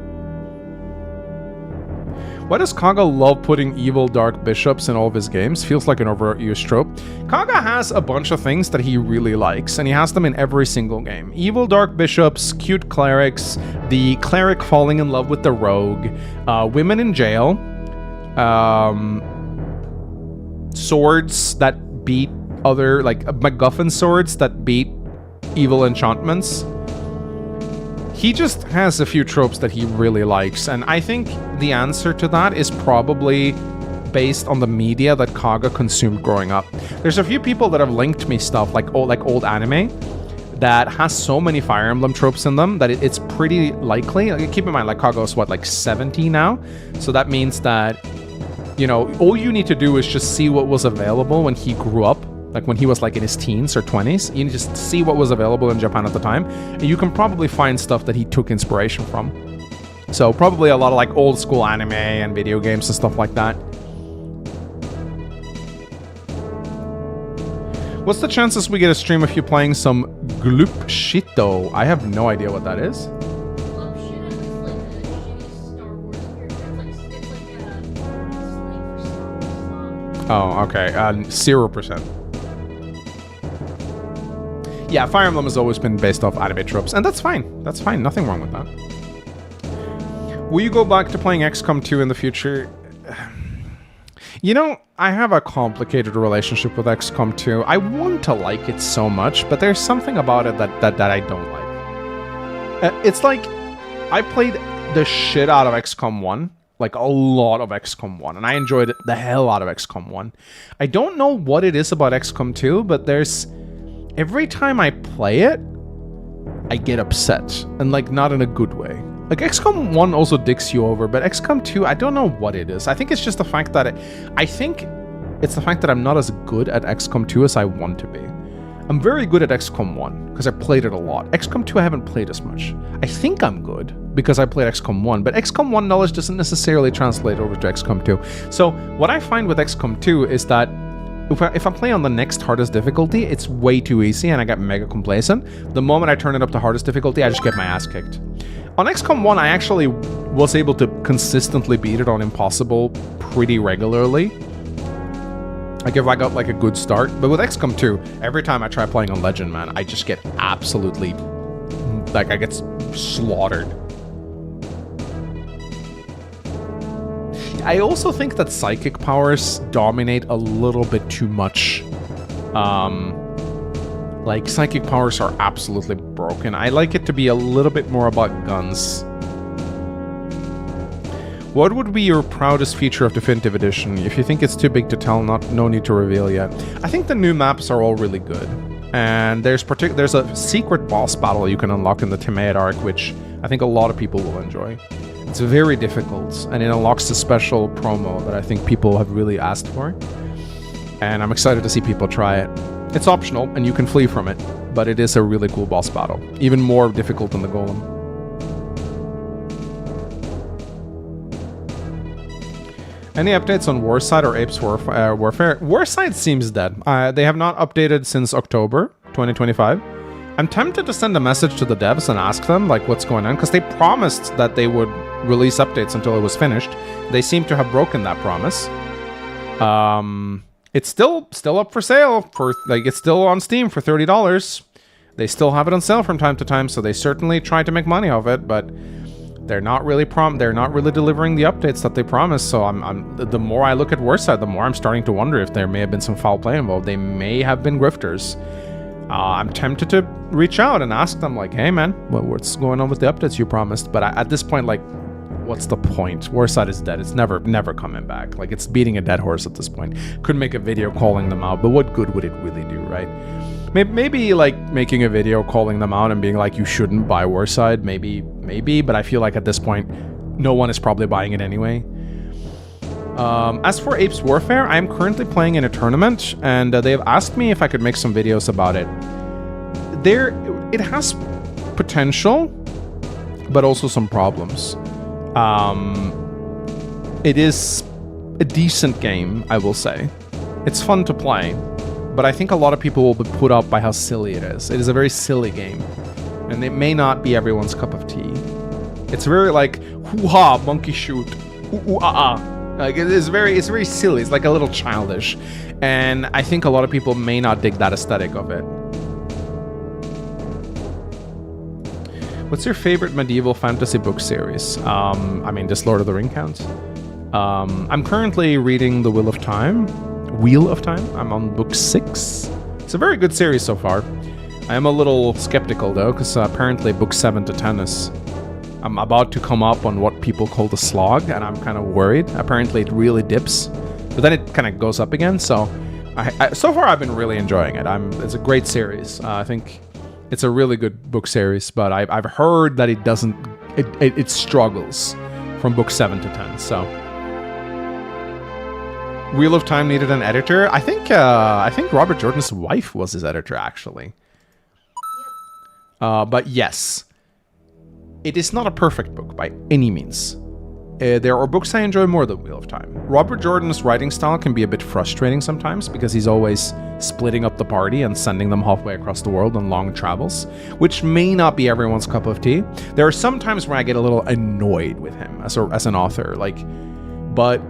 A: Why does 𝗥𝗃 love putting evil dark bishops in all of his games? Feels like an overused trope. 𝗥𝗃 has a bunch of things that he really likes, and he has them in every single game. Evil dark bishops, cute clerics, the cleric falling in love with the rogue, women in jail, swords that beat other, like MacGuffin swords that beat evil enchantments. He just has a few tropes that he really likes, and I think the answer to that is probably based on the media that 𝗥𝗃 consumed growing up. There's a few people that have linked me stuff like old anime that has so many Fire Emblem tropes in them that it's pretty likely. Like, keep in mind, like 𝗥𝗃 is what, like 70 now? So that means that, you know, all you need to do is just see what was available when he grew up. Like when he was like in his teens or 20s, you just see what was available in Japan at the time, and you can probably find stuff that he took inspiration from. So probably a lot of like old school anime and video games and stuff like that. What's the chances we get a stream of you playing some 𝗙𝗶𝗃𝗀? I have no idea what that is. Oh, okay. 0%. Yeah, Fire Emblem has always been based off anime tropes, and that's fine. That's fine. Nothing wrong with that. Will you go back to playing XCOM 2 in the future? You know, I have a complicated relationship with XCOM 2. I want to like it so much, but there's something about it that I don't like. It's like, I played the shit out of XCOM 1. Like, a lot of XCOM 1, and I enjoyed it the hell out of XCOM 1. I don't know what it is about XCOM 2, but there's... Every time I play it, I get upset, and like, not in a good way. Like, XCOM 1 also dicks you over, but XCOM 2, I don't know what it is. I think it's just the fact that I think it's the fact that I'm not as good at XCOM 2 as I want to be. I'm very good at XCOM 1, because I played it a lot. XCOM 2 I haven't played as much. I think I'm good, because I played XCOM 1, but XCOM 1 knowledge doesn't necessarily translate over to XCOM 2. So, what I find with XCOM 2 is that if I play on the next hardest difficulty, it's way too easy and I get mega complacent. The moment I turn it up to hardest difficulty, I just get my ass kicked. On XCOM 1, I actually was able to consistently beat it on Impossible pretty regularly. Like, if I got like a good start. But with XCOM 2, every time I try playing on Legend, man, I just get absolutely... Like, I get slaughtered. I also think that psychic powers dominate a little bit too much. Like, psychic powers are absolutely broken. I like it to be a little bit more about guns. What would be your proudest feature of Definitive Edition? If you think it's too big to tell, no need to reveal yet. I think the new maps are all really good. And there's a secret boss battle you can unlock in the 𝗕𝗏𝘃 arc, which I think a lot of people will enjoy. It's very difficult, and it unlocks a special promo that I think people have really asked for. And I'm excited to see people try it. It's optional, and you can flee from it, but it is a really cool boss battle. Even more difficult than the Golem. Any updates on Warside or Apes Warfare? Warside seems dead. They have not updated since October 2025. I'm tempted to send a message to the devs and ask them, like, what's going on, because they promised that they would release updates until it was finished. They seem to have broken that promise. It's still up for sale. It's still on Steam for $30. They still have it on sale from time to time, so they certainly try to make money off it, but they're not really delivering the updates that they promised. So the more I look at Warside, the more I'm starting to wonder if there may have been some foul play involved. They may have been grifters. I'm tempted to reach out and ask them, like, hey man, what's going on with the updates you promised? But at this point, like, what's the point? Warside is dead. It's never coming back. Like, it's beating a dead horse at this point. Could make a video calling them out, but what good would it really do, right? Maybe like making a video calling them out and being like, you shouldn't buy Warside, maybe, but I feel like at this point, no one is probably buying it anyway. As for Apes Warfare, I'm currently playing in a tournament, and they've asked me if I could make some videos about it. It has potential, but also some problems. It is a decent game, I will say. It's fun to play, but I think a lot of people will be put off by how silly it is. It is a very silly game, and it may not be everyone's cup of tea. It's very like, hoo-ha, monkey shoot. Like it's very silly. It's like a little childish, and I think a lot of people may not dig that aesthetic of it. What's your favorite medieval fantasy book series? I mean, does Lord of the Ring count? I'm currently reading The Wheel of Time. I'm on book 6. It's a very good series so far. I am a little skeptical though, because apparently book 7 to 10 is... I'm about to come up on what people call the slog, and I'm kind of worried. Apparently it really dips, but then it kind of goes up again. So, so far I've been really enjoying it. It's a great series. I think it's a really good book series, but I've heard that it struggles from book 7 to 10. So, Wheel of Time needed an editor. I think Robert Jordan's wife was his editor actually. But yes. It is not a perfect book by any means. There are books I enjoy more than Wheel of Time. Robert Jordan's writing style can be a bit frustrating sometimes because he's always splitting up the party and sending them halfway across the world on long travels, which may not be everyone's cup of tea. There are some times where I get a little annoyed with him as an author, but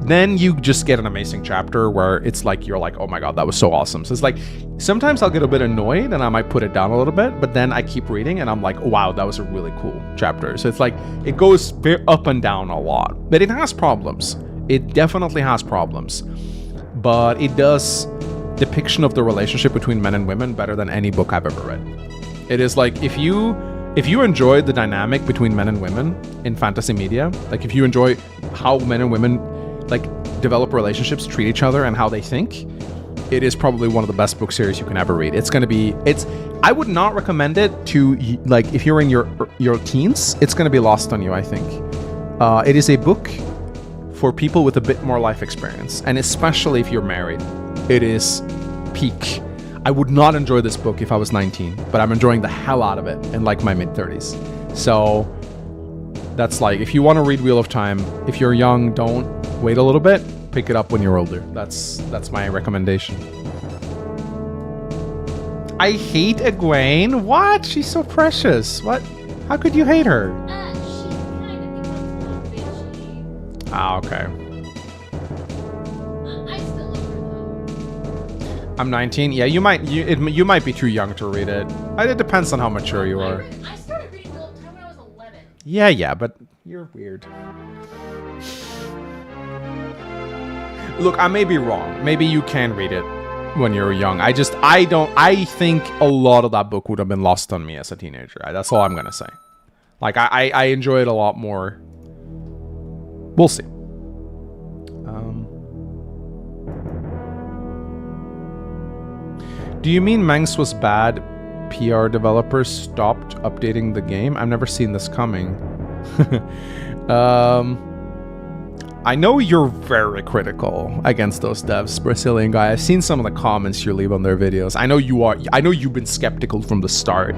A: then you just get an amazing chapter where it's like, you're like, oh my god, that was so awesome. So it's like, sometimes I'll get a bit annoyed and I might put it down a little bit, but then I keep reading and I'm like, wow, that was a really cool chapter. So it's like, it goes up and down a lot, but it has problems. It definitely has problems, but it does depiction of the relationship between men and women better than any book I've ever read. It is like, if you enjoy the dynamic between men and women in fantasy media, like if you enjoy how men and women like develop relationships, treat each other, and how they think, it is probably one of the best book series you can ever read. I would not recommend it to, like, if you're in your teens. It's going to be lost on you, I think. It is a book for people with a bit more life experience, and especially if you're married. It is peak. I would not enjoy this book if I was 19, but I'm enjoying the hell out of it in like my mid-30s. So that's like, if you want to read Wheel of Time, if you're young, don't wait a little bit, pick it up when you're older. That's my recommendation. I hate Egwene. What? She's so precious. What? How could you hate her?
B: She kind of becomes a little bitchy.
A: Ah, okay.
B: I still love her though.
A: I'm 19. Yeah, you might be too young to read it. It depends on how mature you are.
B: I started reading Wheel of Time when I was 11.
A: Yeah, but you're weird. Look, I may be wrong. Maybe you can read it when you're young. I think a lot of that book would have been lost on me as a teenager. That's all I'm gonna say. Like, I enjoy it a lot more. We'll see. Do you mean Manx was bad? PR developers stopped updating the game? I've never seen this coming. I know you're very critical against those devs, Brazilian guy. I've seen some of the comments you leave on their videos. I know you are. I know you've been skeptical from the start.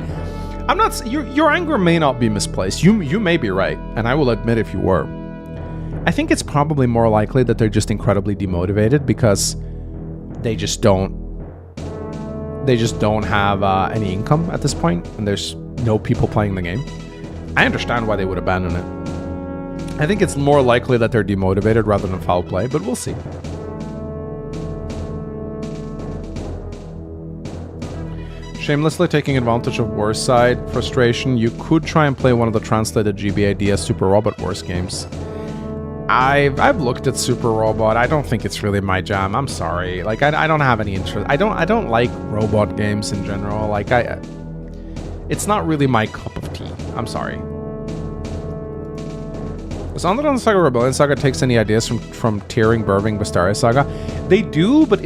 A: I'm not. Your anger may not be misplaced. You may be right, and I will admit if you were. I think it's probably more likely that they're just incredibly demotivated because they just don't have any income at this point, and there's no people playing the game. I understand why they would abandon it. I think it's more likely that they're demotivated rather than foul play, but we'll see. Shamelessly taking advantage of War's side frustration, you could try and play one of the translated GBA DS Super Robot Wars games. I've looked at Super Robot. I don't think it's really my jam. I'm sorry. Like, I don't have any interest. I don't like robot games in general. Like, it's not really my cup of tea. I'm sorry. Does Underground Saga Rebellion Saga takes any ideas from 𝗕𝗏𝗏𝗀𝗏 Saga? They do, but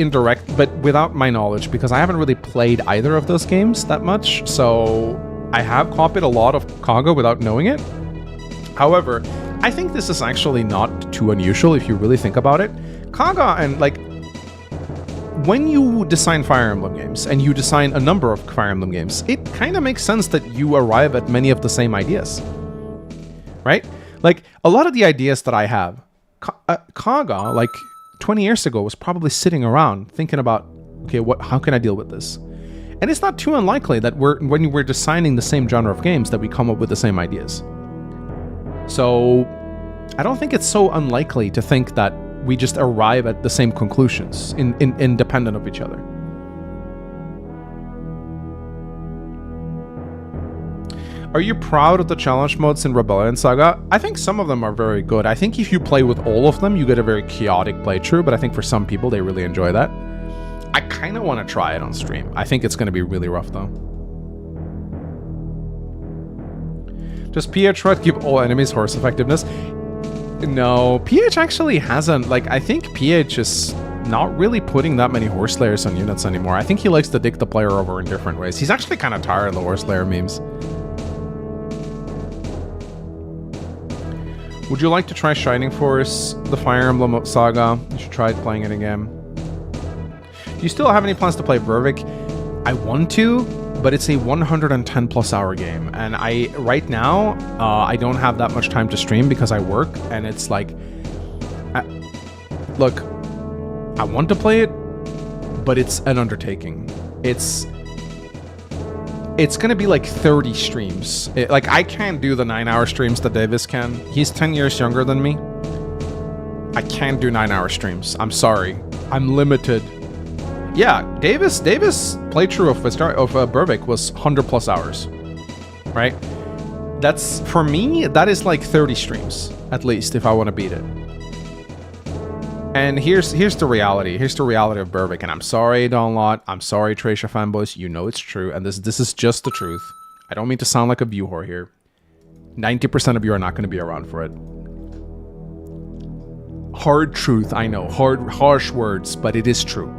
A: without my knowledge, because I haven't really played either of those games that much. So I have copied a lot of Kaga without knowing it. However, I think this is actually not too unusual if you really think about it. Kaga and like, when you design Fire Emblem games, and you design a number of Fire Emblem games, it kind of makes sense that you arrive at many of the same ideas, right? Like, a lot of the ideas that I have, Kaga, like 20 years ago, was probably sitting around thinking about, okay, how can I deal with this? And it's not too unlikely that when we're designing the same genre of games that we come up with the same ideas. So I don't think it's so unlikely to think that we just arrive at the same conclusions, independent of each other. Are you proud of the challenge modes in Rebellion Saga? I think some of them are very good. I think if you play with all of them, you get a very chaotic playthrough, but I think for some people, they really enjoy that. I kind of want to try it on stream. I think it's going to be really rough, though. Does PH Red give all enemies horse effectiveness? No, PH actually hasn't. Like, I think PH is not really putting that many horse layers on units anymore. I think he likes to dick the player over in different ways. He's actually kind of tired of the horse layer memes. Would you like to try Shining Force, the Fire Emblem Saga? You should try playing it again. Do you still have any plans to play �11𝗿? I want to, but it's a 110 plus hour game. And right now, I don't have that much time to stream because I work. And it's like, look, I want to play it, but it's an undertaking. It's gonna be like 30 streams. Like, I can't do the 9-hour streams that Davis can. He's 10 years younger than me. I can't do 9-hour streams. I'm sorry. I'm limited. Yeah, Davis playthrough of 𝗿𝗶𝗃 was 100 plus hours, right? That's, for me, that is like 30 streams, at least, if I want to beat it. And here's the reality. Here's the reality of 𝗿𝗃. And I'm sorry, Donlot. I'm sorry, Tracia fanboys. You know it's true. And this is just the truth. I don't mean to sound like a view whore here. 90% of you are not going to be around for it. Hard truth, I know. Harsh words, but it is true.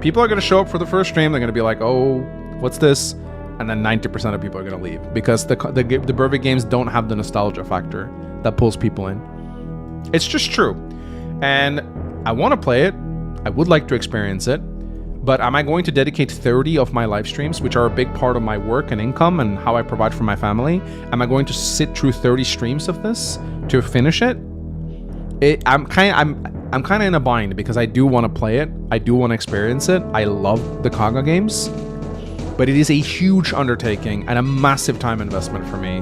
A: People are going to show up for the first stream. They're going to be like, oh, what's this? And then 90% of people are going to leave. Because the 𝗿𝗏 games don't have the nostalgia factor that pulls people in. It's just true. And I want to play it. I would like to experience it. But am I going to dedicate 30 of my live streams, which are a big part of my work and income and how I provide for my family? Am I going to sit through 30 streams of this to finish it? I'm kind of in a bind because I do want to play it. I do want to experience it. I love the 𝗏𝗏 games. But it is a huge undertaking and a massive time investment for me.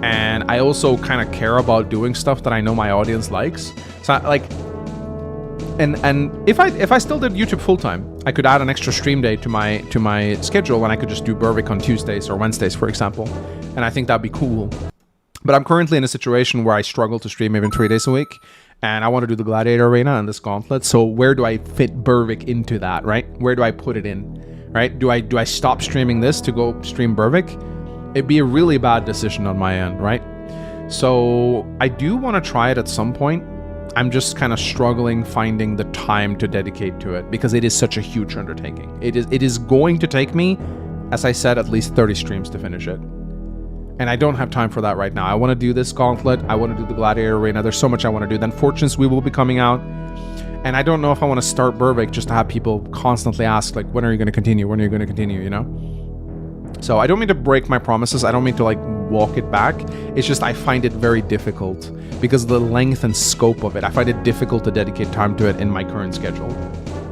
A: And I also kind of care about doing stuff that I know my audience likes. So like, and if I still did YouTube full time, I could add an extra stream day to my schedule, and I could just do 𝗿𝗏𝗃 on Tuesdays or Wednesdays, for example. And I think that'd be cool. But I'm currently in a situation where I struggle to stream even 3 days a week, and I want to do the Gladiator Arena and this Gauntlet. So where do I fit 𝗿𝗏𝗃 into that, right? Where do I put it in, right? Do I stop streaming this to go stream 𝗿𝗏𝗃? It'd be a really bad decision on my end, right? So I do want to try it at some point. I'm just kind of struggling finding the time to dedicate to it because it is such a huge undertaking. It is going to take me, as I said, at least 30 streams to finish it. And I don't have time for that right now. I want to do this Gauntlet. I want to do the Gladiator Arena. There's so much I want to do. Then Fortune's Wheel will be coming out. And I don't know if I want to start 𝗿𝗏𝗃 just to have people constantly ask, like, when are you going to continue? When are you going to continue, you know? So I don't mean to break my promises. I don't mean to, like, walk it back. It's just I find it very difficult because of the length and scope of it. I find it difficult to dedicate time to it in my current schedule.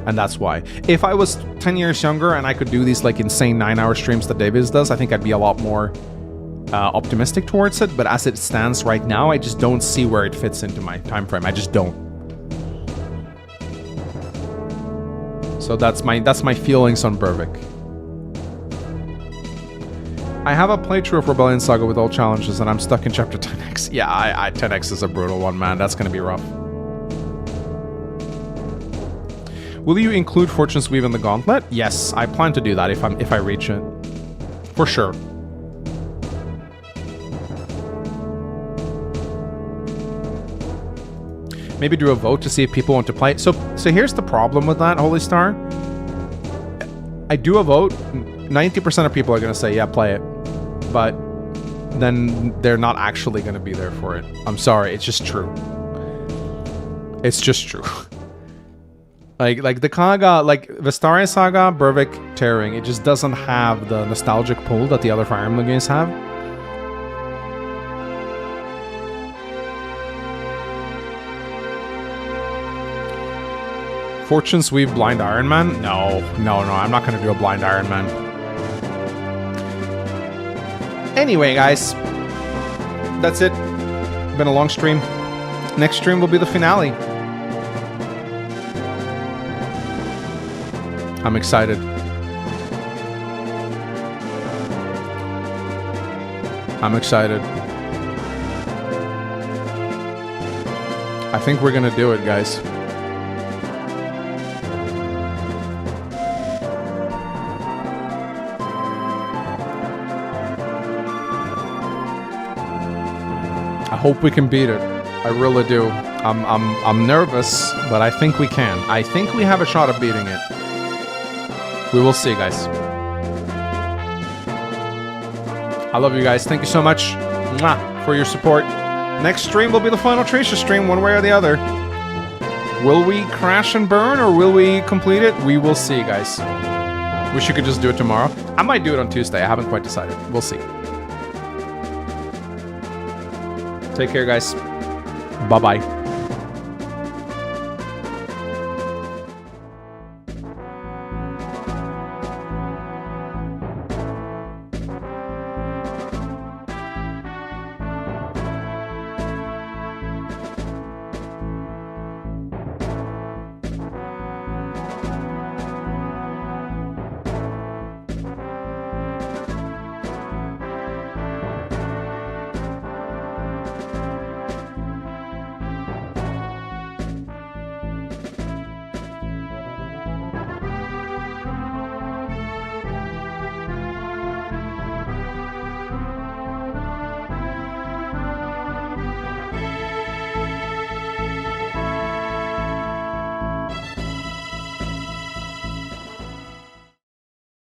A: And that's why. If I was 10 years younger and I could do these, like, insane 9-hour streams that Davis does, I think I'd be a lot more optimistic towards it. But as it stands right now, I just don't see where it fits into my time frame. I just don't. So that's my feelings on 𝗿𝗏𝗃. I have a playthrough of Rebellion Saga with all challenges, and I'm stuck in chapter 10x. Yeah, 10x is a brutal one, man. That's gonna be rough. Will you include Fortune's Weave in the Gauntlet? Yes, I plan to do that if I reach it, for sure. Maybe do a vote to see if people want to play it. So here's the problem with that, Holy Star. I do a vote. 90% of people are going to say, yeah, play it. But then they're not actually going to be there for it. I'm sorry. It's just true. It's just true. like the 𝗏𝗏, like Vestaria Saga, 𝗿𝗏𝗃, Tearing, it just doesn't have the nostalgic pull that the other Fire Emblem games have. Fortune's Weave Blind Ironman? No, I'm not going to do a Blind Ironman. Anyway, guys, that's it. Been a long stream. Next stream will be the finale. I'm excited. I'm excited. I think we're gonna do it, guys. I hope we can beat it. I really do. I'm nervous, but I think we can. I think we have a shot at beating it. We will see, guys. I love you guys. Thank you so much for your support. Next stream will be the final 𝗙𝗃𝘀 stream, one way or the other. Will we crash and burn or will we complete it? We will see, guys. Wish you could just do it tomorrow. I might do it on Tuesday. I haven't quite decided. We'll see. Take care, guys. Bye-bye.